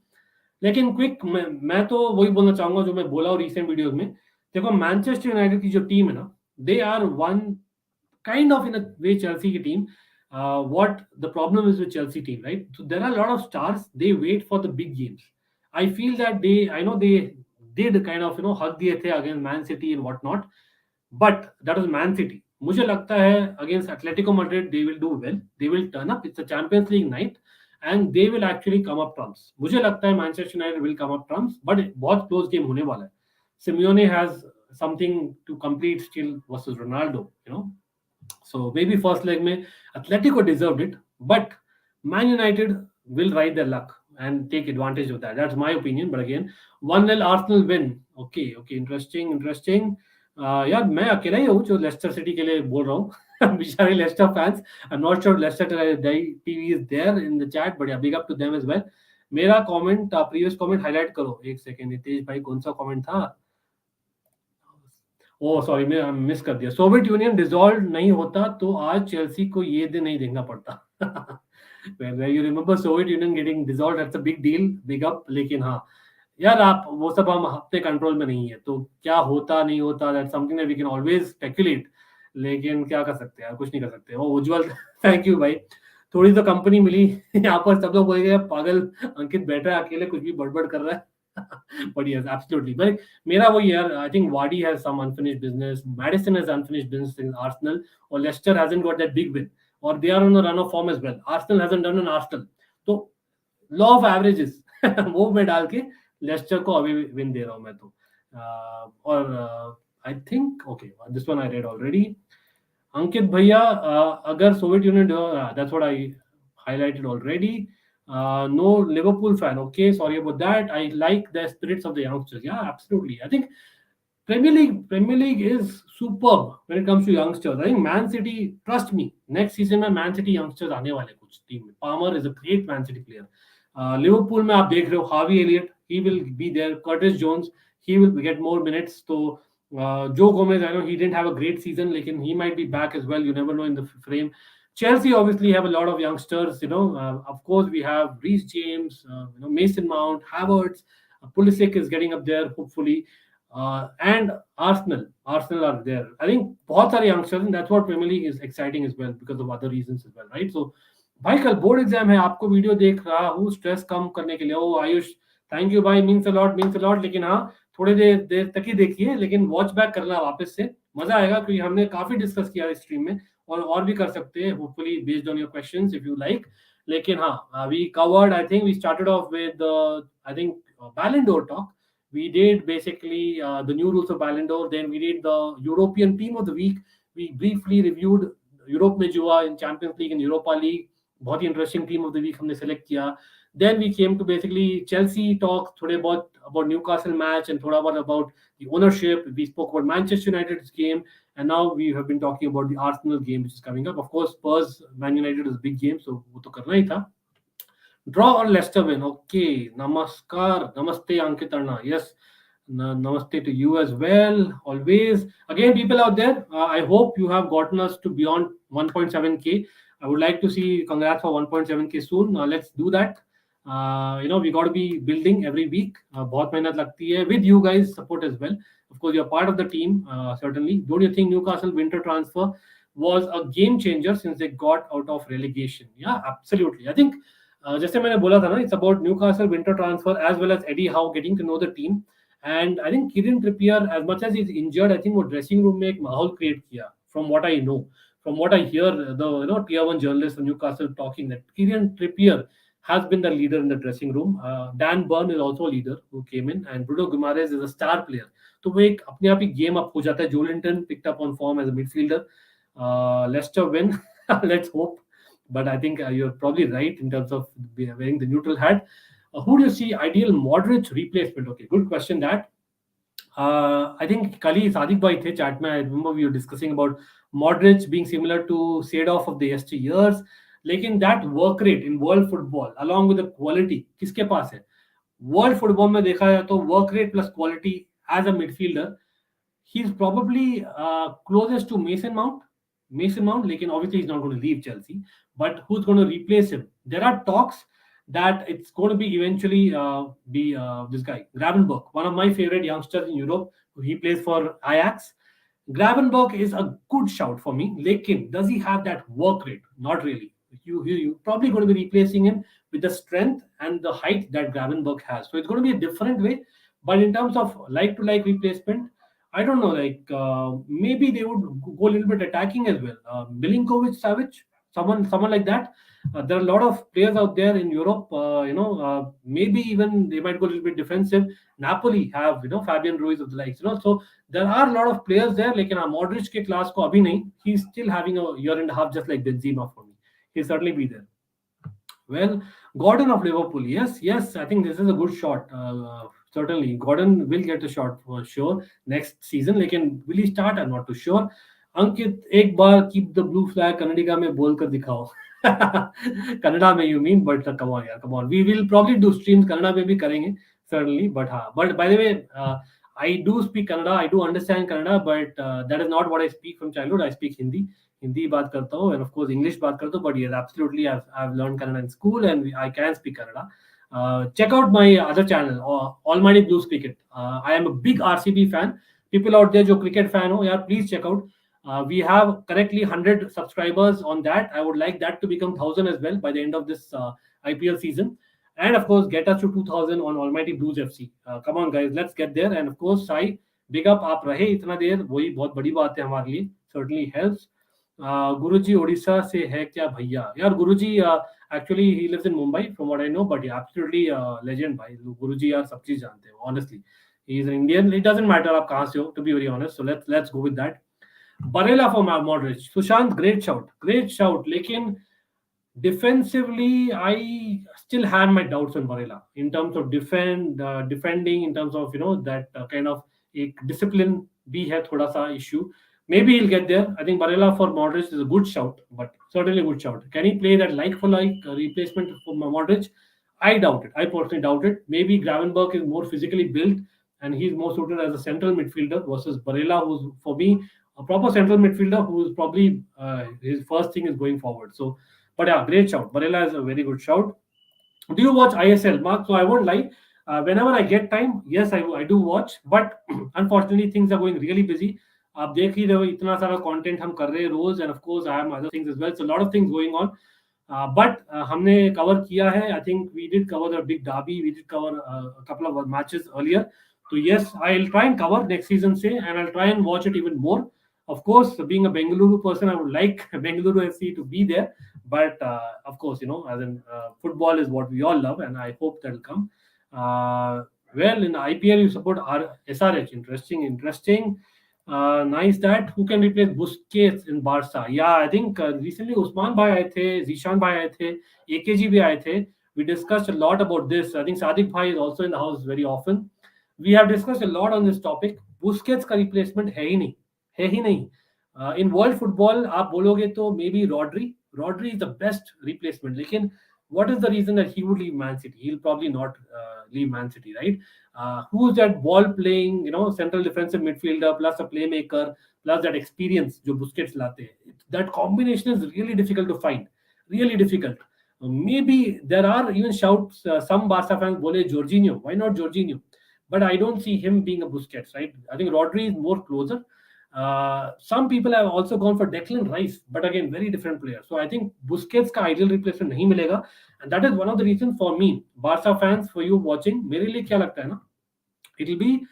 लेकिन quick मैं तो वही बोलना चाहूंगा जो मैं बोला रिसेंट वीडियोस में. देखो मैनचेस्टर यूनाइटेड की जो टीम है ना, they are one kind of in a way Chelsea team. What the problem is with Chelsea team, right? So there are a lot of stars. They wait for the big games. I feel that they did kind of hug diye the against Man City and whatnot, but that was Man City. मुझे लगता है against Atletico Madrid they will do well. They will turn up. It's a Champions League night and they will actually come up trumps. मुझे लगता है Manchester United will come up trumps, but बहुत close game होने वाला है. Simeone has something to complete still versus Ronaldo, So maybe first leg mein Atletico deserved it, but Man United will ride their luck and take advantage of that. That's my opinion. But again, 1-0 Arsenal win. Okay, interesting. यार मैं अकेला ही हूँ जो Leicester City के लिए बोल रहा हूँ. बेचारे Leicester fans. I'm not sure Leicester TV is there in the chat, but yeah, big up to them as well. मेरा comment, previous comment highlight करो. एक सेकेंड नितेश भाई, कौन सा comment था? सॉरी मैं मिस कर दिया. सोवियत यूनियन डिसॉल्व नहीं होता तो आज चेल्सी को ये दिन नहीं देखना पड़ता. You remember Soviet union getting dissolve, that's a big deal, big up. लेकिन हाँ यार, आप वो सब हम अपने कंट्रोल में नहीं है, तो क्या होता नहीं होता, that's something that we can always speculate. लेकिन क्या कर सकते हैं यार, कुछ नहीं कर सकते. उज्जवल थैंक यू भाई, थोड़ी तो कंपनी मिली. यहाँ पर सब लोग बोलेंगे पागल अंकित बैठ रहा है अकेले, कुछ भी बड़बड़ कर रहा है. But yes, absolutely. But मेरा वो यार, I think Vardy has some unfinished business. Madison has unfinished business in Arsenal, or Leicester hasn't got that big win, or they are on a run of form as well. Arsenal hasn't done an Arsenal. Law of averages वो मैं डाल के Lester को अभी win दे रहा हूँ मैं तो। और I think okay this one I read already. Ankit भैया, अगर Soviet Union, that's what I highlighted already. No Liverpool fan. Okay, sorry about that. I like the spirits of the youngsters. Yeah, absolutely. I think Premier League is superb when it comes to youngsters. I think Man City, trust me, next season में Man City youngsters आने वाले कुछ team में. Palmer is a great Man City player. Liverpool में आप देख रहे हो Harvey Elliott, he will be there. Curtis Jones, he will get more minutes. So Joe Gomez, I know he didn't have a great season, लेकिन he might be back as well. You never know in the frame. Chelsea obviously have a lot of youngsters. Of course we have Reece James, Mason Mount, Havertz. Pulisic is getting up there hopefully. And Arsenal are there. I think बहुत सारे youngsters, and that's what Premier League is exciting as well because of other reasons as well, right? So भाई कल board exam है, आपको video देख रहा हूँ stress कम करने के लिए। ओ आयुष, थैंक यू भाई, मीन्स अ लॉट। लेकिन हाँ, थोड़ी देर तक ही देखिए, लेकिन वॉच बैक करना वापस से, मजा आएगा क्योंकि हमने काफी डिस्कस किया इस स्ट्रीम में, और भी कर सकते हैं hopefully based on your questions if you like. लेकिन हाँ, we covered, I think we started off with I think Ballon d'Or talk. We did basically the new rules of Ballon d'Or. Then we did the European Team of the Week. We briefly reviewed Europe में जो हुआ in Champions League and Europa League, बहुत ही interesting team of the week हमने select किया। Then we came to basically Chelsea talk, थोड़े बहुत about Newcastle match and थोड़ा बहुत about the ownership. We spoke about Manchester United's game and now we have been talking about the Arsenal game which is coming up. Of course Spurs Man United is big game, सो वो तो करना ही था। Draw और Lester win, okay. नमस्कार, नमस्ते Ankit Arna, yes, namaste to you as well, always. Again, people out there, I hope you have gotten us to beyond 1.7k. I would like to see congrats for 1.7k soon. Let's do that. We got to be building every week. बहुत मेहनत लगती है with you guys support as well. Of course, you're part of the team, certainly. Don't you think Newcastle winter transfer was a game changer since they got out of relegation? Yeah, absolutely. I think जैसे मैंने बोला था ना, it's about Newcastle winter transfer as well as Eddie Howe getting to know the team. And I think Kieran Trippier, as much as he's injured, I think वो dressing room में एक माहौल create किया. From what I know, from what I hear, the tier one journalists from Newcastle talking that Kieran Trippier has been the leader in the dressing room. Dan Burn is also a leader who came in, and Bruno Guimaraes is a star player. तो वो एक अपने आप ही game up हो जाता है. Joelinton picked up on form as a midfielder. Leicester win. Let's hope. But I think you're probably right in terms of wearing the neutral hat. Who do you see ideal Modric replacement? Okay, good question that. I think Kali Sadiq bhai the chat mein, I remember we were discussing about Modric being similar to Seedorf of the yesteryears. लेकिन that work rate in world football along with the quality किसके पास है? World football में देखा जाए तो work rate plus quality as a midfielder, he's probably closest to Mason Mount. लेकिन obviously he's not going to leave Chelsea. But who's going to replace him? There are talks that it's going to be eventually be this guy, Gravenberch, one of my favorite youngsters in Europe. He plays for Ajax. Gravenberch is a good shout for me. Lekin, does he have that work rate? Not really. You probably going to be replacing him with the strength and the height that Gravenberch has. So it's going to be a different way. But in terms of like-to-like replacement, I don't know. Maybe they would go a little bit attacking as well. Milinkovic, Savic, someone like that. There are a lot of players out there in Europe. Maybe even they might go a little bit defensive. Napoli have Fabian Ruiz of the likes. So there are a lot of players there. Like Modric ke class ko abhi nahi. He's still having a year and a half, just like Benzema for me. He'll certainly be there. Well, Gordon of Liverpool. Yes. I think this is a good shot. Certainly, Gordon will get a shot for sure next season. Lekin will he start? I'm not too sure. Ankit एक बार keep the blue flag Kannadiga में बोल कर दिखाओ. कन्नडा में you mean, but come on, we will probably do streams Kannada में भी करेंगे certainly. But by the way, I do speak Kannada, I do understand Kannada, but that is not what I speak from childhood. I speak Hindi बात करता हूँ, and of course English बात करता हूँ. But yes, absolutely, I've learned Kannada in school and I can speak Kannada. Check out my other channel, Almighty Blues Cricket. I am a big RCB fan. People out there जो cricket fan हो यार, please check out. We have correctly 100 subscribers on that. I would like that to become 1,000 as well by the end of this IPL season. And of course, get us to 2,000 on Almighty Blues FC. Come on, guys, let's get there. And of course, Sai, big up, आप रहे इतना देर, वही बहुत बड़ी बात है हमारे लिए. Certainly helps. गुरुजी ओडिशा से है क्या भैया? यार गुरुजी, Actually, he lives in Mumbai, from what I know. But yeah, absolutely legend, bhai. Guruji are सब चीज जानते हैं. Honestly, he is an Indian. It doesn't matter आप कहाँ से हो, to be very honest. So let's go with that. Barella for Modric. Sushant, great shout, great shout. लेकिन defensively, I still had my doubts on Varela in terms of defending, in terms of that kind of a discipline. Be है थोड़ा सा issue. Maybe he'll get there. I think Varela for Modric is a good shout, but certainly a good shout. Can he play that like for like replacement for Modric? I doubt it. I personally doubt it. Maybe Gravenberch is more physically built and he's more suited as a central midfielder versus Barella, who's for me a proper central midfielder who's probably his first thing is going forward. So, but yeah, great shout. Barella is a very good shout. Do you watch ISL, Mark? So I won't lie. Whenever I get time, yes, I do watch. But unfortunately, things are going really busy. आप देख ही रहे हो इतना सारा content हम कर रहे हैं रोज and of course I have other things as well so lot of things going on but हमने कवर किया है I think we did cover the big derby we did cover a couple of matches earlier so yes I'll try and cover next season say and I'll try and watch it even more of course being a Bengaluru person I would like Bengaluru FC to be there but of course as in football is what we all love and I hope that'll come well in IPL you support SRH interesting nice that who can replace Busquets in Barca? Yeah, I think recently Usman bhai aaye the, Zishan bhai aaye the, AKG bhi aaye the. We discussed a lot about this. I think Sadiq bhai is also in the house very often. We have discussed a lot on this topic. Busquets का replacement है ही नहीं. In world football आप बोलोगे तो maybe Rodri is the best replacement. लेकिन what is the reason that he would leave Man City? He'll probably not leave Man City, right? Who's that ball playing, central defensive midfielder plus a playmaker plus that experience जो Busquets लाते हैं. That combination is really difficult to find. Really difficult. Maybe there are even shouts, some Barca fans bole Jorginho. Why not Jorginho? But I don't see him being a Busquets, right? I think Rodri is more closer. Some people have also gone for Declan Rice, but again, very different player. So I think Busquets का ideal replacement नहीं मिलेगा, and that is one of the reasons for me, Barca fans, for you watching. मेरे लिए क्या लगता है ना? It'll be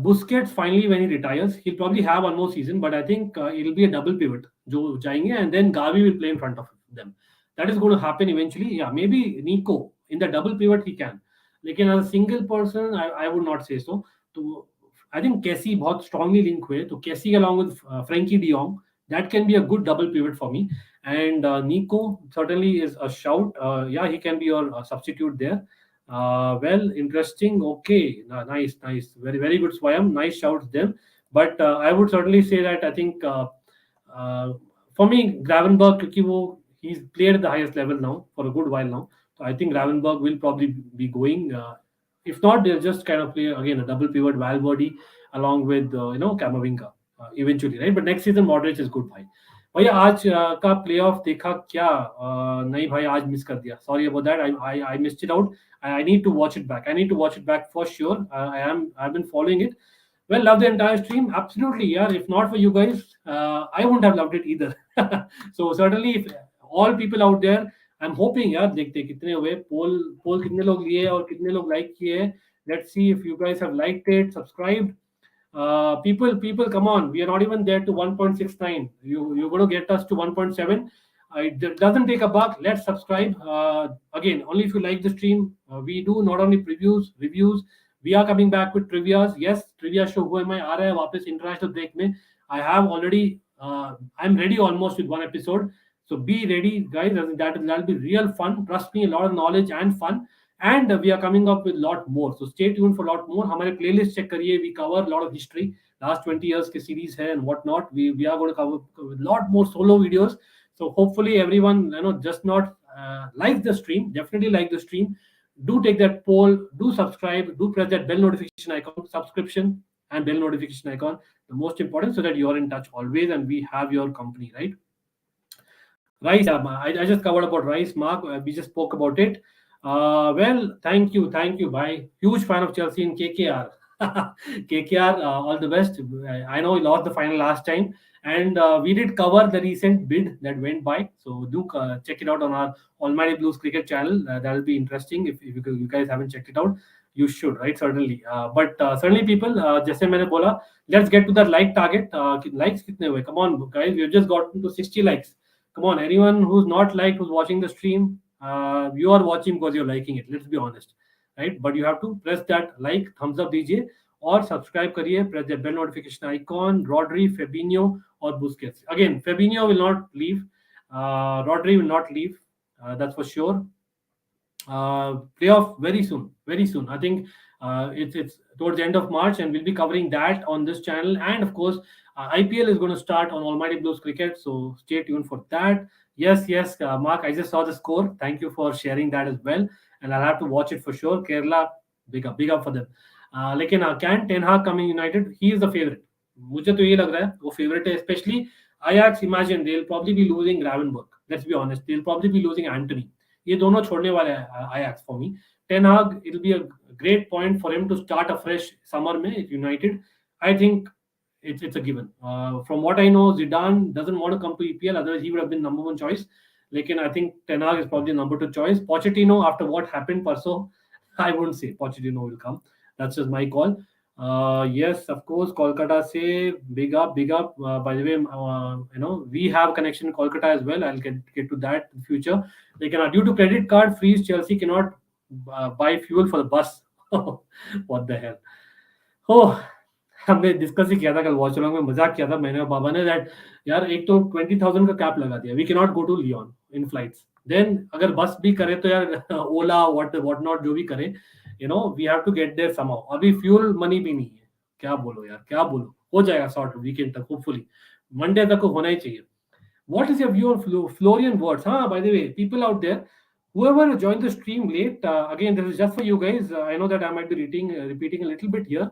Busquets finally when he retires. He'll probably have one more season, but I think it'll be a double pivot. जो जाएंगे and then Gavi will play in front of them. That is going to happen eventually. Yeah, maybe Nico in the double pivot he can. लेकिन as a single person, I would not say so. तो I think Kessie बहुत strongly link हुए. तो Kessie along with Frankie De Jong, that can be a good double pivot for me. And Nico certainly is a shout. Yeah, he can be your substitute there. Well, interesting. Okay, nice. Very, very good, Swayam. Nice shouts there. But I would certainly say that I think for me, Gravenberch, क्योंकि he's played at the highest level now for a good while now. So I think Gravenberch will probably be going. If not, they'll just kind of play again a double pivot Valverde along with Camavinga eventually, right? But next season Modric is good, भाई. भैया आज का playoff देखा क्या? नहीं भाई आज miss कर दिया. Sorry about that. I missed it out. I need to watch it back. I need to watch it back for sure. I've been following it. Well, love the entire stream. Absolutely, yeah. If not for you guys, I wouldn't have loved it either. So certainly, if all people out there, I'm hoping यार देखते कितने हुए पोल कितने लोग लिए और कितने लोग लाइक किए. Let's see if you guys have liked it, subscribed. People, come on. We are not even there to 1.69. You're going to get us to 1.7. It doesn't take a buck. Let's subscribe. Again, only if you like the stream. We do not only previews, reviews. We are coming back with trivias. Yes, trivia show हुआ मैं आ रहा है वापस international break में. I have already. I'm ready almost with one episode. So be ready, guys. That'll be real fun. Trust me, a lot of knowledge and fun. And we are coming up with a lot more. So stay tuned for a lot more. हमारे playlist check करिए. We cover a lot of history. Last 20 years के series है and whatnot. We are going to cover a lot more solo videos. So hopefully everyone just not like the stream. Definitely like the stream. Do take that poll. Do subscribe. Do press that bell notification icon. Subscription and bell notification icon. The most important so that you are in touch always and we have your company, right? Rice, I just covered about Rice, Mark. We just spoke about it. Well, thank you. Bye. Huge fan of Chelsea in KKR. KKR, all the best. I know we lost the final last time. And we did cover the recent bid that went by. So do check it out on our Almighty Blues cricket channel. That'll be interesting. If you guys haven't checked it out, you should, right? Certainly. But certainly people, जैसे मैंने बोला, let's get to that like target. Likes कितने हुए? Come on, guys. We've just gotten to 60 likes. Come on, anyone who's not liked, who's watching the stream, you are watching because you're liking it. Let's be honest, right? But you have to press that like, thumbs up दीजिए और subscribe करिए. Press the bell notification icon. Rodri, Fabinho, or Busquets. Again, Fabinho will not leave. Rodri will not leave. That's for sure. Playoff very soon, very soon. I think it's towards the end of March, and we'll be covering that on this channel. And of course, IPL is going to start on Almighty Blues Cricket, so stay tuned for that. Yes, yes, Mark, I just saw the score. Thank you for sharing that as well, and I'll have to watch it for sure. Kerala, big up for them. लेकिन can ten हाग coming United, he is the favourite. मुझे तो ये लग रहा है वो favourite है, specially Ajax. Imagine they'll probably be losing Gravenberg. Let's be honest, they'll probably be losing Anthony. ये दोनों छोड़ने वाले हैं Ajax for me. Ten Hag, it'll be a great point for him to start afresh summer में United. I think it's a given. From what I know, Zidane doesn't want to come to EPL, otherwise he would have been number one choice. Lekin I think Ten Hag is probably number two choice. Pochettino, after what happened परसों, I wouldn't say Pochettino will come. That's just my call. Yes, of course, Kolkata say big up, big up. By the way, we have connection in Kolkata as well. I'll get to that in future. They cannot, due to credit card freeze, Chelsea cannot buy fuel for the bus. What the hell? Oh, हमने discuss ही किया था कल watch along में, मजाक किया था मैंने और बाबा ने दैट यार एक तो 20,000 का कैप लगा दिया, we can not go to Lyon in flights. Then अगर बस भी करे तो यार ओला व्हाट नॉट जो भी करे, we have to get there somehow. अभी फ्यूल मनी भी नहीं है. क्या बोलो यार, क्या बोलो. हो जाएगा सॉर्ट वीकेंड तक, होपफुली मंडे तक होना ही चाहिए. What is your view on Florian Wirtz? By the way, people out there, whoever joined the stream late, again, this is just for you guys. I know that I might be repeating a little bit here.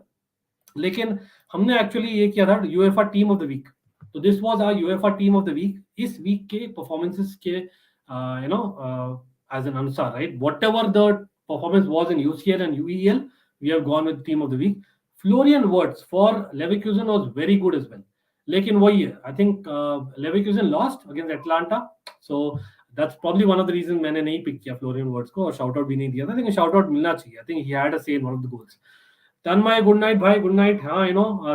लेकिन हमने actually ये किया था UEFA team of the week. तो this was our UEFA team of the week. इस week के performances के एज एन अनुसार, right, whatever the performance was in UCL and UEL, we have gone with team of the week. Florian Wirtz for Leverkusen was very good as well. लेकिन वही है, I think Leverkusen lost against Atalanta, so that's probably one of the reason मैंने नहीं pick किया Florian वर्ट्स को और shout out भी नहीं दिया था. लेकिन शाउट आउट मिलना चाहिए. आई थिंक ही हैड अ से in one of the goals. Tanmay good night भाई, गुड नाइट. हाँ,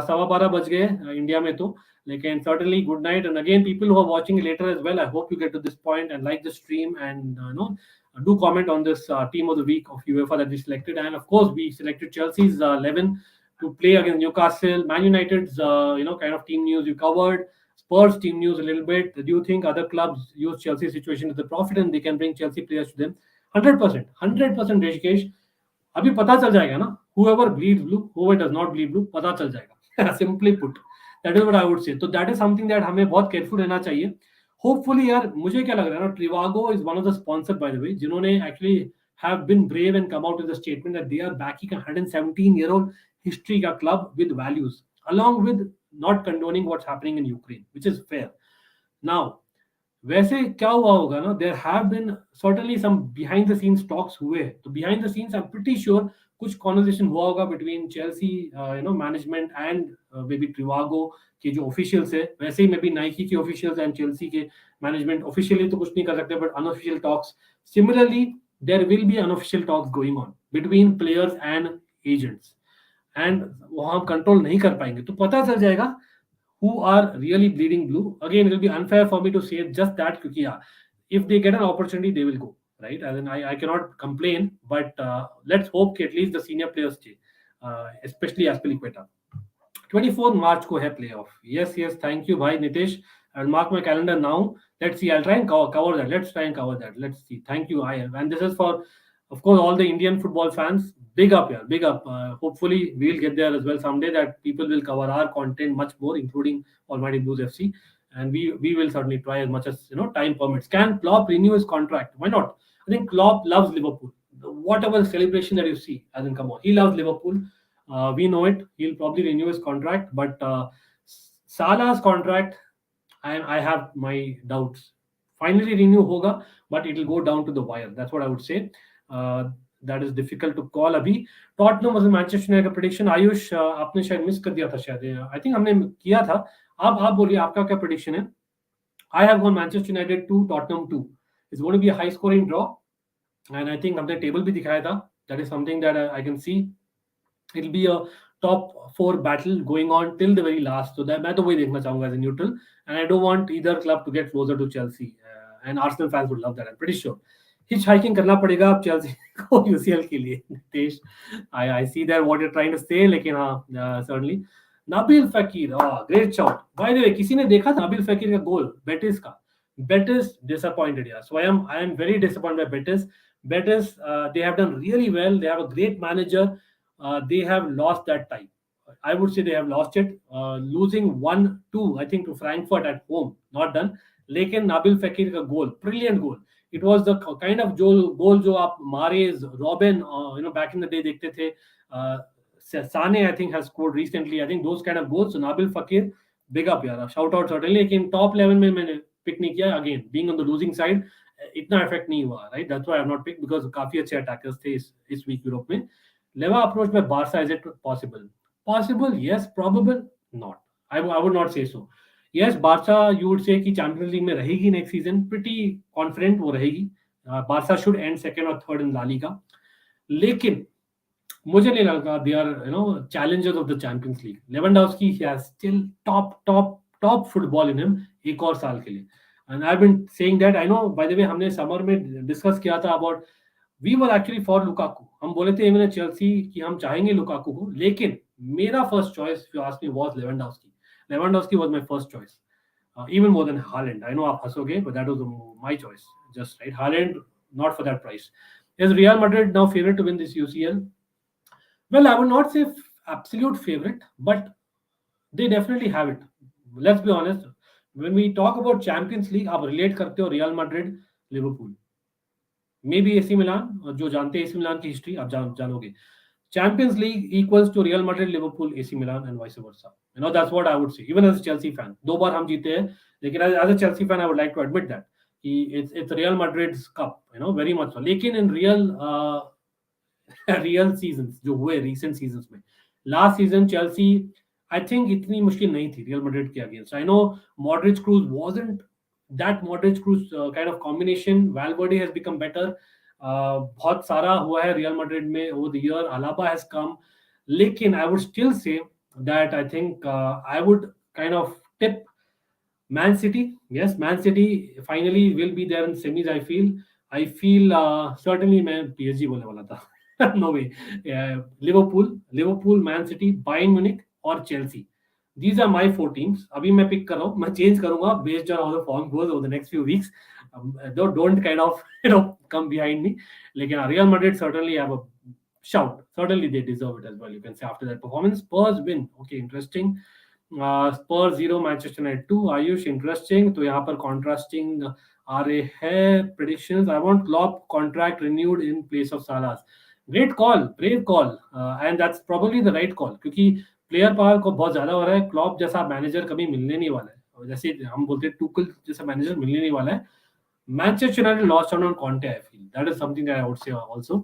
12:15 बज गए इंडिया में तो, लेकिन certainly good night. And again, people who are watching later as well, I hope you get to this point and like the stream and do comment on this team of the week of UEFA that we selected. And of course, we selected Chelsea's 11 to play against Newcastle. Man United's kind of team news you covered. Spurs team news a little bit. Do you think other clubs use Chelsea's situation as the profit and they can bring Chelsea players to them? 100% Rishikesh. अभी पता चल जाएगा ना, whoever bleeds blue, whoever does not bleed blue, पता चल जाएगा. Simply put, that is what I would say. So that is something that हमें बहुत careful रहना चाहिए. Hopefully यार, मुझे क्या लग रहा है ना, Trivago is one of the sponsors by the way, जिन्होंने actually have been brave and come out with a statement that they are backing a 117-year-old history का club with values, along with not condoning what's happening in Ukraine, which is fair. Now, वैसे क्या हुआ होगा ना, there have been certainly some behind the scenes talks हुए. तो behind the scenes I am pretty sure कुछ conversation हुआ होगा between Chelsea management and maybe Trivago के जो ऑफिशियल्स है. वैसे ही मे बी नाइकी के ऑफिशियल्स एंड चेल्सी के मैनेजमेंट ऑफिशियली तो कुछ नहीं कर सकते, but unofficial talks. Similarly there will be unofficial talks going on between players and agents, and वहां हम कंट्रोल नहीं कर पाएंगे. तो पता चल जाएगा who are really bleeding blue. Again, it will be unfair for me to say just that, because yeah, if they get an opportunity, they will go, right? And I cannot complain, but let's hope that at least the senior players stay, especially Aspilicueta. 24 March को है playoff. Yes, thank you, bhai Nitesh. I'll mark my calendar now. Let's see. I'll try and cover that. Let's try and cover that. Let's see. Thank you. And this is for, of course, all the Indian football fans. Big up, yeah, big up. Hopefully, we'll get there as well someday. That people will cover our content much more, including Almighty Blues FC, and we will certainly try as much as time permits. Can Klopp renew his contract? Why not? I think Klopp loves Liverpool. Whatever celebration that you see, as in, come on, he loves Liverpool. We know it. He'll probably renew his contract, but Salah's contract, I have my doubts. Finally renew hoga, but it will go down to the wire. That's what I would say. That is difficult to call अभी. Tottenham was Manchester United का prediction. Ayush, आपने शायद miss कर दिया था शायद. I think हमने किया था. आप बोलिए आपका क्या prediction है? I have gone Manchester United 2, Tottenham 2. It's going to be a high scoring draw, and I think हमने table भी दिखाया था. That is something that I can see. It'll be a top 4 battle going on till the very last. So that मैं तो वही देखना चाहूंगा as a neutral, and I don't want either club to get closer to Chelsea. And Arsenal fans would love that. I'm pretty sure. Hitchhiking करना पड़ेगा अब Chelsea को UCL के लिए. Nitesh, I see that what you're trying to say, लेकिन हाँ certainly. Nabil Fekir, great shout. By the way, किसी ने देखा था Nabil Fekir का गोल बेटिस का? Betis disappointed, yeah. So I am very disappointed by Betis. Betis, they have done really well. They have a great manager. They have lost that tie. I would say they have lost it. Losing 1-2, I think, to Frankfurt at home, not done. लेकिन Nabil Fekir का goal, brilliant goal. It was the kind of goal जो आप Mahrez, Robin, back in the day देखते थे. Sane, I think, has scored recently. I think those kind of goals. So Nabil Fekir, big up यार, shout out certainly. लेकिन top 11 में मैंने pick नहीं किया. Again, being on the losing side, इतना effect नहीं हुआ, right? That's why I have not picked, because काफी अच्छे attackers थे इस week यूरोप में. Leva approach में Barca, is it possible? Possible, yes. Probable, not. I would not say so. Yes, Barca, you would say कि Champions League में रहेगी next season. Pretty confident वो रहेगी. Barca should end second or third in La Liga. लेकिन मुझे नहीं लगा they are challengers of the Champions League. Lewandowski, he has still top football in him एक और साल के लिए. And I've been saying that. I know, by the way, हमने समर में डिस्कस किया था about we were actually for Lukaku. हम बोले थे मैंने चेल्सी कि हम चाहेंगे लुकाकू को, लेकिन मेरा first choice, if you ask me, was Lewandowski. Lewandowski was my first choice, even more than Haaland. I know आप हंसोगे, but that was my choice, just right. Haaland, not for that price. Is Real Madrid now favorite to win this UCL? Well, I would not say absolute favorite, but they definitely have it. Let's be honest. When we talk about Champions League, आप relate करते हो Real Madrid, Liverpool, maybe AC Milan. जो जानते हैं AC Milan की history, आप जानोगे. Champions League equals to Real Madrid, Liverpool, AC Milan, and vice versa. That's what I would say. Even as a Chelsea fan, 2 बार हम जीते हैं, लेकिन as a Chelsea fan, I would like to admit that it's Real Madrid's cup, very much so. लेकिन in real seasons जो हुए recent seasons में, last season Chelsea, I think इतनी मुश्किल नहीं थी Real Madrid के against. I know Modric Cruz wasn't that Modric Cruz kind of combination. Valverde has become better. बहुत सारा हुआ है Real Madrid में over the year. Alaba has come. लेकिन I would still say that I think I would kind of tip Man City. Yes, Man City finally will be there in semis. I feel certainly मैं PSG बोलने वाला था. No way. Liverpool, Man City, Bayern Munich और Chelsea. These are my 4 teams. अभी मैं pick कर रहा हूँ, मैं चेंज करूंगा based on how the form goes over the next few weeks. Don't kind of come behind me. लेकिन Real Madrid certainly have a shout. Certainly they deserve it as well. You can say after that performance. Spurs win. Okay, interesting. Spurs 0, Manchester United 2. Ayush, interesting. तो यहाँ पर contrasting आ रहे हैं predictions. I want Klopp contract renewed in place of Salah's. Great call, brave call, and that's probably the right call, क्योंकि player power को बहुत ज्यादा हो रहा है. क्लॉप जैसा मैनेजर कभी मिलने नहीं वाला है, जैसे हम बोलते हैं टूकल जैसा मैनेजर मिलने नहीं वाला है. Manchester United lost on Conte. I feel that is something that I would say also.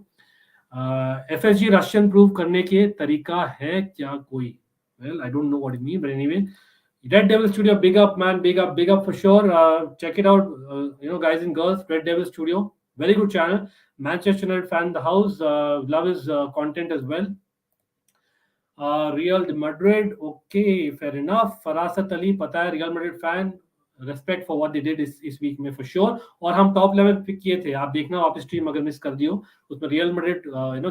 FSG Russian prove करने के तरीका है क्या कोई? Well, I don't know what it mean, but anyway, Red Devil Studio, big up man, big up for sure. Check it out, guys and girls. Red Devil Studio, very good channel. Manchester United fan in the house. Love his content as well. Real Madrid, okay, fair enough. Farasat Ali, पता है Real Madrid fan. Respect for what they did इस week में for sure. और हम top level pick किए थे. आप देखना वापस stream अगर मिस कर दियो, उसमें Real Madrid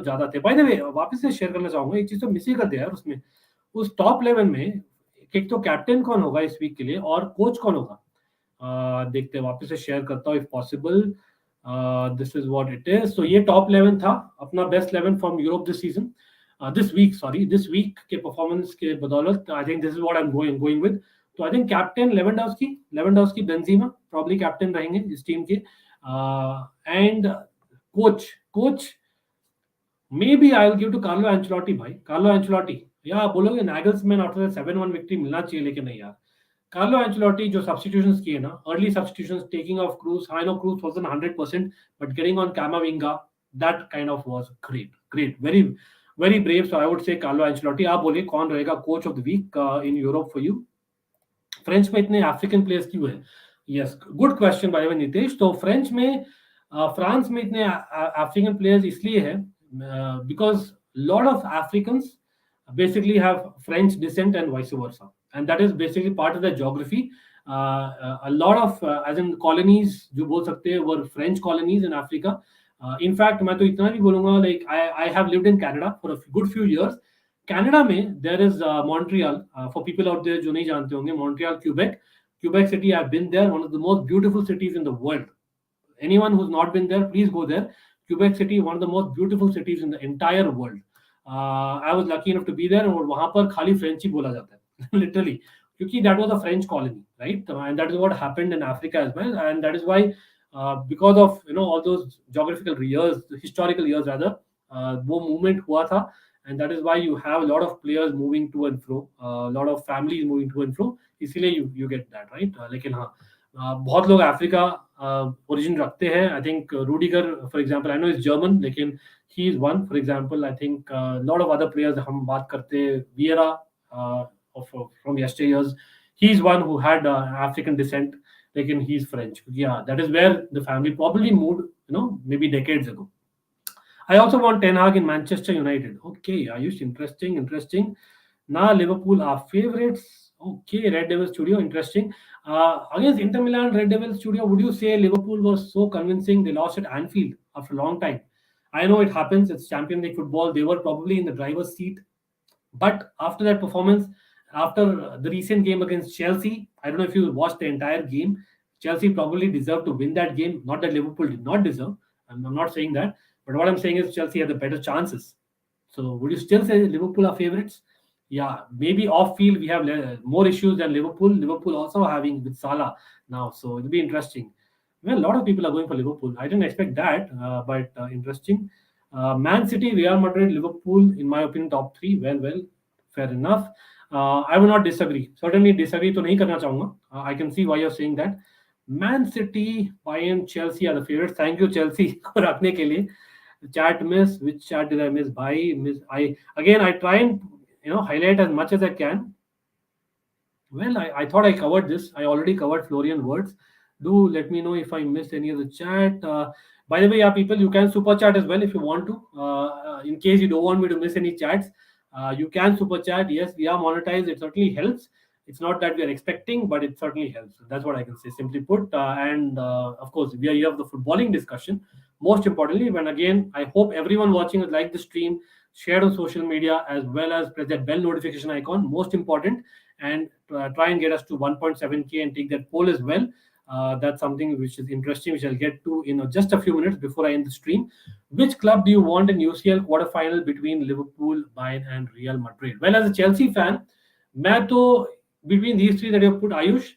ज्यादा थे. By the way, वापस से शेयर करना चाहूंगा, एक चीज तो मिस ही कर दिया यार उसमें. उस top level में एक तो कैप्टन कौन होगा इस वीक के लिए और कोच कौन होगा, देखते हैं. वापस से शेयर करता हूँ if possible. This is what it is. So ये टॉप 11 था, अपना best 11 from Europe this season, this week के परफॉर्मेंस के बदौलत. I think this is what I am going with. तो I think captain Lewandowski Benzema probably captain रहेंगे इस टीम के. And coach maybe I'll give to Carlo Ancelotti भाई. Carlo Ancelotti, या बोलोगे Nagelsmann आफ्टर 7-1 विक्ट्री मिलना चाहिए, लेकिन नहीं यार. Carlo Ancelotti जो सब्स्टिट्यूशंस किए ना, early substitutions, taking of Cruz. I know Cruz wasn't 100%, but getting on Camavinga, that kind of was great, very very brave. So I would say Carlo Ancelotti. आप बोलिए कौन रहेगा coach of the week in Europe for you? French में इतने African players क्यों है? Yes, good question by the way Nitesh. तो French में फ्रांस में इतने अफ्रीकन प्लेयर्स इसलिए है because lot of Africans basically have French descent and vice versa, and that is basically part of the geography. A lot of as in colonies जो बोल सकते हैं were French colonies in Africa. In fact मैं तो इतना भी बोलूँगा, like I have lived in Canada for a good few years. Canada में there is Montreal, for people out there जो नहीं जानते होंगे, Montreal, Quebec City. I've been there, one of the most beautiful cities in the world. Anyone who's not been there, please go there. Quebec City, one of the most beautiful cities in the entire world. I was lucky enough to be there, और वहाँ पर खाली French ही बोला जाता है literally, क्योंकि that was a French colony, right? And that is what happened in Africa as well, and that is why, because of all those geographical years, historical years rather, वो movement हुआ था, and that is why you have a lot of players moving to and fro, a lot of families moving to and fro, इसीलिए you get that, right? लेकिन हाँ, बहुत लोग Africa origin रखते हैं. I think Rudiger for example, I know is German, लेकिन he is one. For example I think lot of other players हम बात करते हैं, Vieira from yesteryears, he is one who had African descent, लेकिन he is French. या that is where the family probably moved, maybe decades ago. I also want Ten Hag in Manchester United. Okay, Ayush, interesting. Now Liverpool are favorites. Okay, Red Devil Studio, interesting. Against Inter Milan, Red Devil Studio, would you say Liverpool was so convincing they lost at Anfield after a long time? I know it happens, it's Champions League football. They were probably in the driver's seat. But after that performance, after the recent game against Chelsea, I don't know if you watched the entire game, Chelsea probably deserved to win that game. Not that Liverpool did not deserve. I'm not saying that. But what I'm saying is Chelsea had the better chances. So would you still say Liverpool are favorites? Yeah, maybe off field we have more issues than Liverpool. Liverpool also having with Salah now, so it'll be interesting. Well, a lot of people are going for Liverpool. I didn't expect that, but interesting. Man City, Real Madrid, Liverpool, in my opinion, top three. Well, fair enough. I will not disagree. Certainly disagree तो नहीं करना चाहूँगा. I can see why you're saying that. Man City, Bayern, Chelsea are the favorites. Thank you, Chelsea, को रखने के लिए. Chat miss. Which chat did I miss? I try and highlight as much as I can. Well, I thought I covered this. I already covered Florian Words. Do let me know if I missed any of the chat. By the way, yeah, people, you can super chat as well if you want to. In case you don't want me to miss any chats, you can super chat. Yes, we are monetized. It certainly helps. It's not that we are expecting, but it certainly helps. That's what I can say, simply put. And of course, we are here of the footballing discussion. Most importantly, when again, I hope everyone watching would like the stream, share on social media, as well as press that bell notification icon. Most important, and try and get us to 1.7K and take that poll as well. That's something which is interesting, which I'll get to in just a few minutes before I end the stream. Which club do you want in UCL quarterfinal between Liverpool, Bayern, and Real Madrid? Well, as a Chelsea fan, मैं तो between these three that you have put, Ayush,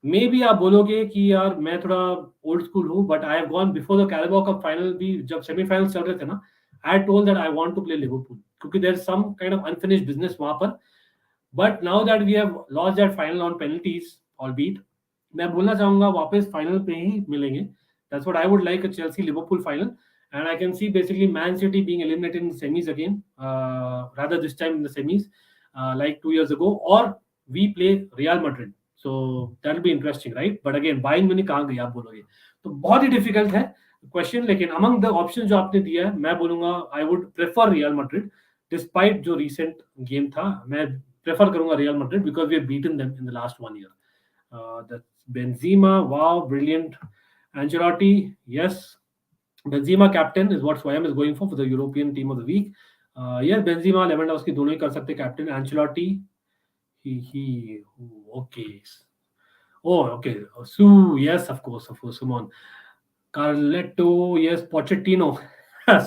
maybe आप बोलोगे कि यार मैं थोड़ा old school हूँ, but I have gone before the Carabao Cup final भी, जब semi-finals चल रहे थे ना, I told that I want to play Liverpool क्योंकि there's some kind of unfinished business वहाँ पर. But now that we have lost that final on penalties, albeit, मैं बोलना चाहूँगा वापस final पे ही मिलेंगे. That's what I would like, a Chelsea Liverpool final, and I can see basically Man City being eliminated in the semis again, rather this time in the semis, like 2 years ago, or we play Real Madrid. So that'll be interesting, right? But again, Bayern Munich कहाँ गई आप बोलोगे, तो बहुत ही difficult है question. लेकिन among the options जो आपने दिया है, मैं बोलूँगा I would prefer Real Madrid, despite जो recent game था, मैं prefer करूँगा Real Madrid because we have beaten them in the last 1 year. That's Benzema, wow, brilliant. Ancelotti, yes, Benzema captain is what Swayam is going for the European team of the week. Yes, Benzema, Lewandowski दोनों ही कर सकते captain. Ancelotti, okay. Oh, okay. Su, yes, of course, come on. Carletto, yes, Pochettino.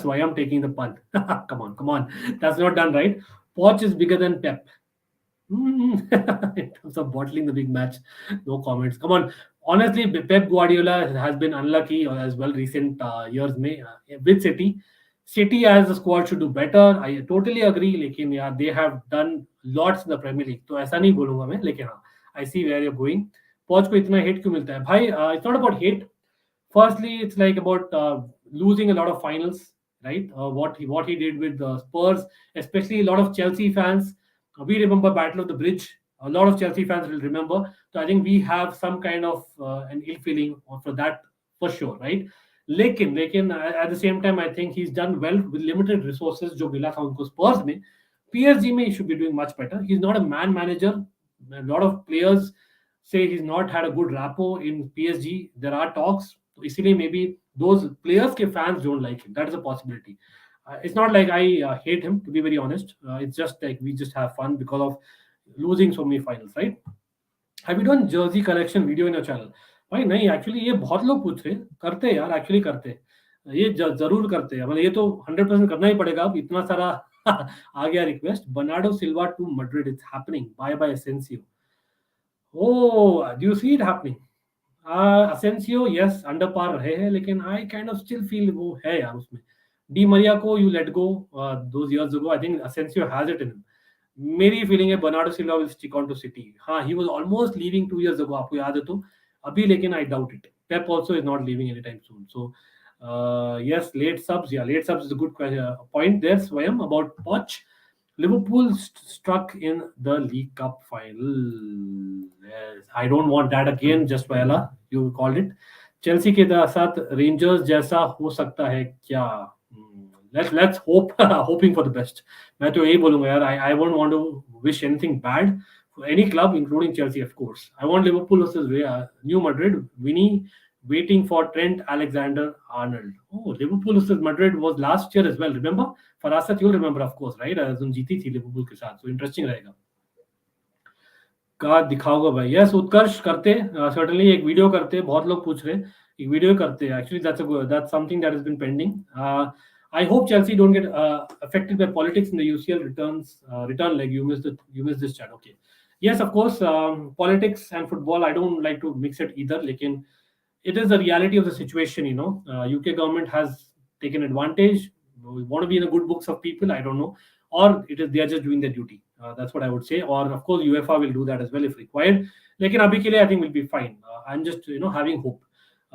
So I am taking the punt. Come on. That's not done, right? Poch is bigger than Pep. In terms of bottling the big match, no comments. Come on. Honestly, Pep Guardiola has been unlucky as well recent years with City. City as a squad should do better. I totally agree. लेकिन यार they have done lots in the Premier League. तो ऐसा नहीं बोलूँगा मैं. लेकिन हाँ, I see where you're going. Poch को इतना hate क्यों मिलता है? भाई, it's not about hate. Firstly, it's like about losing a lot of finals, right? What he did with the Spurs, especially a lot of Chelsea fans. We remember Battle of the Bridge. A lot of Chelsea fans will remember. So I think we have some kind of an ill feeling for that for sure, right? लेकिन at the same time, I think he's done well with limited resources जो मिला था उनको Spurs में. PSG may he should be doing much better. He's not a man manager. A lot of players say he's not had a good rapport in PSG. There are talks. So इसीलिए maybe those players के fans don't like him. That is a possibility. It's not like I hate him, to be very honest. It's just like we just have fun because of losing so many finals, right? Have you done Jersey collection video in your channel? भाई नहीं, actually ये बहुत लोग पूछ रहे हैं, करते हैं यार, एक्चुअली करते हैं, ये जरूर करते हैं, मतलब ये तो 100% करना ही पड़ेगा, अब इतना सारा आ गया request. Bernardo Silva to Madrid, it's happening, bye bye Asensio. Oh do you see it happening? Asensio yes under par रहे हैं, लेकिन I kind of still feel वो है यार उसमें. डी मरिया को you let go those years ago. I think Asensio has it in him. मेरी feeling है Bernardo Silva will stick on to City. हाँ, he was almost leaving 2 years ago, आपको याद है तो अभी, लेकिन I doubt it. Pep also is not leaving any time soon. So yes, late subs. Yeah, late subs is a good point there, Swayam, about Poch. Liverpool struck in the League Cup final. Yes, I don't want that again. Just Viola, you called it. Chelsea के साथ Rangers जैसा हो सकता है क्या? Let's hope. Hoping for the best. मैं तो यही बोलूंगा यार. I won't want to wish anything bad for any club, including Chelsea, of course. I want Liverpool versus New Madrid. Vinny waiting for Trent Alexander-Arnold. Oh, Liverpool versus Madrid was last year as well. Remember? Farasat, you'll remember, of course, right? Azun जीती थी Liverpool के साथ. So interesting रहेगा. का दिखाओगे भाई? Yes, उत्कर्ष करते, certainly एक वीडियो करते. बहुत लोग पूछ रहे, एक वीडियो करते. Actually that's something that has been pending. I hope Chelsea don't get affected by politics in the UCL return leg. You missed this chat. Okay. Yes, of course. Politics and football, I don't like to mix it either. Lekin it is the reality of the situation. UK government has taken advantage. We want to be in the good books of people. I don't know, or they are just doing their duty. That's what I would say. Or of course, UEFA will do that as well if required. Lekin abhi ke liye, I think we'll be fine. I'm just having hope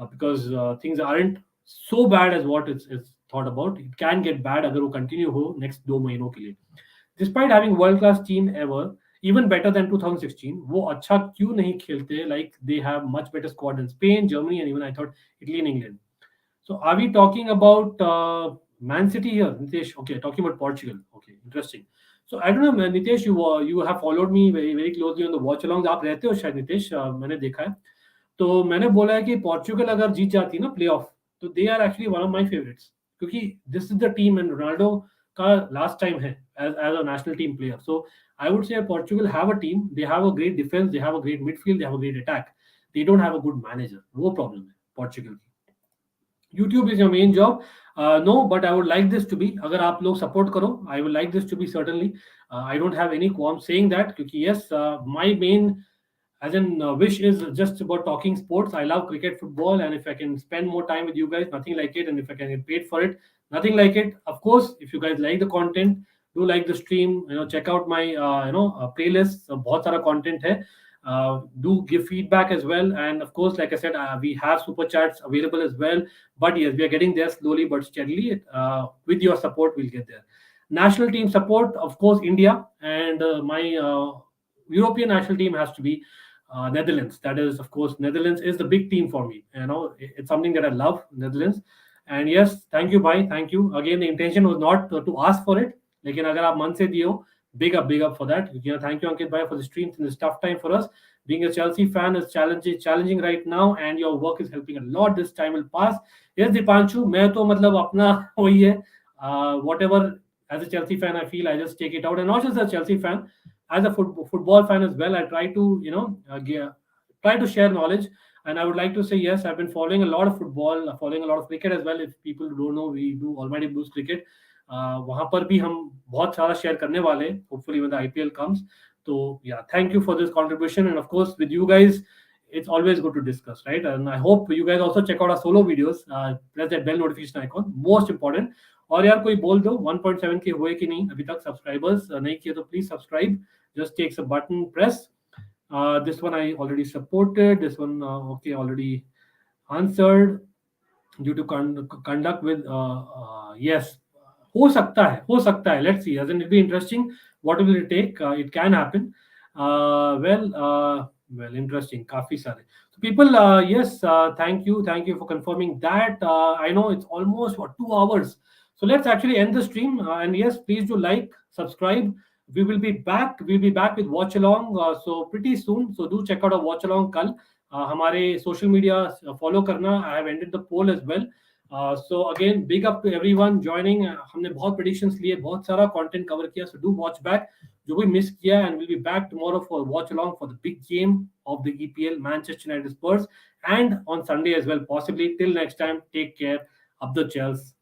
because things aren't so bad as what it's thought about. It can get bad अगर वो continue हो next 2 महीनों के लिए. Despite having world class team ever, even better than 2016, वो अच्छा क्यों नहीं खेलते? Like they have much better squad than Spain, Germany, and even I thought Italy and England. So are we talking about Man City here, Nitesh? Okay, talking about Portugal. Okay, interesting. So I don't know, Nitesh, you have followed me very very closely on the watch alongs. आप रहते हो शायद Nitesh, मैंने देखा है. तो मैंने बोला है कि पोर्चुगल अगर जीत जाती ना प्ले ऑफ, तो they are actually one of my favourites, क्योंकि this is the team and Ronaldo का लास्ट टाइम है as a national team player. So I would say Portugal have a team, they have a great defence, they have a great midfield, they have a great attack. They don't have a good manager. वो problem है Portugal की. YouTube is your main job. No, but I would like this to be. अगर आप लोग support करो, I would like this to be certainly. I don't have any qualm saying that, क्योंकि yes, my main as in wish is just about talking sports. I love cricket, football, and if I can spend more time with you guys, nothing like it. And if I can get paid for it, nothing like it. Of course, if you guys like the content, do like the stream. Check out my playlist. बहुत सारा content है. Do give feedback as well, and of course, like I said, we have super chats available as well. But yes, we are getting there slowly but steadily. With your support, we'll get there. National team support, of course, India, and my European national team has to be Netherlands. That is, of course, Netherlands is the big team for me. It's something that I love, Netherlands. And yes, thank you, bhai. Thank you. Again, the intention was not to ask for it. लेकिन अगर आप मन से दिए हो, big up for that. Thank you, Ankit bhai, for the streams in this tough time for us. Being a Chelsea fan is challenging right now, and your work is helping a lot. This time will pass. Yes, Dipanshu, मैं तो मतलब अपना वही है. Whatever, as a Chelsea fan I feel, I just take it out, and not just as a Chelsea fan, as a football fan as well. I try to try to share knowledge, and I would like to say yes, I've been following a lot of football, following a lot of cricket as well. If people don't know, we do Almighty Blues cricket. वहां पर भी हम बहुत सारा share करने वाले हैं, hopefully when the IPL comes. So yeah, thank you for this contribution, and of course with you guys it's always good to discuss, right? And I hope you guys also check out our solo videos. Press that bell notification icon, most important. और यार कोई बोल दो 1.7 के हुए कि नहीं अभी तक सब्सक्राइबर्स नहीं किए तो please subscribe. Just takes a button press. This one I already supported. This one okay, already answered due to conduct with yes. हो सकता है. Let's see. Doesn't it be interesting? What will it take? It can happen. Well, interesting. काफी सारे. So people, yes, thank you for confirming that. I know it's almost 2 hours So let's actually end the stream. And yes, please do like, subscribe. We will be back. We'll be back with watch along. So pretty soon. So do check out our watch along kal. हमारे social media follow करना. I have ended the poll as well. So again, big up to everyone joining. हमने बहुत predictions लिए, बहुत सारा content cover किया. So do watch back. जो भी miss किया, and we'll be back tomorrow for watch along for the big game of the EPL, Manchester United Spurs, and on Sunday as well, possibly. Till next time, take care. Up the Chels.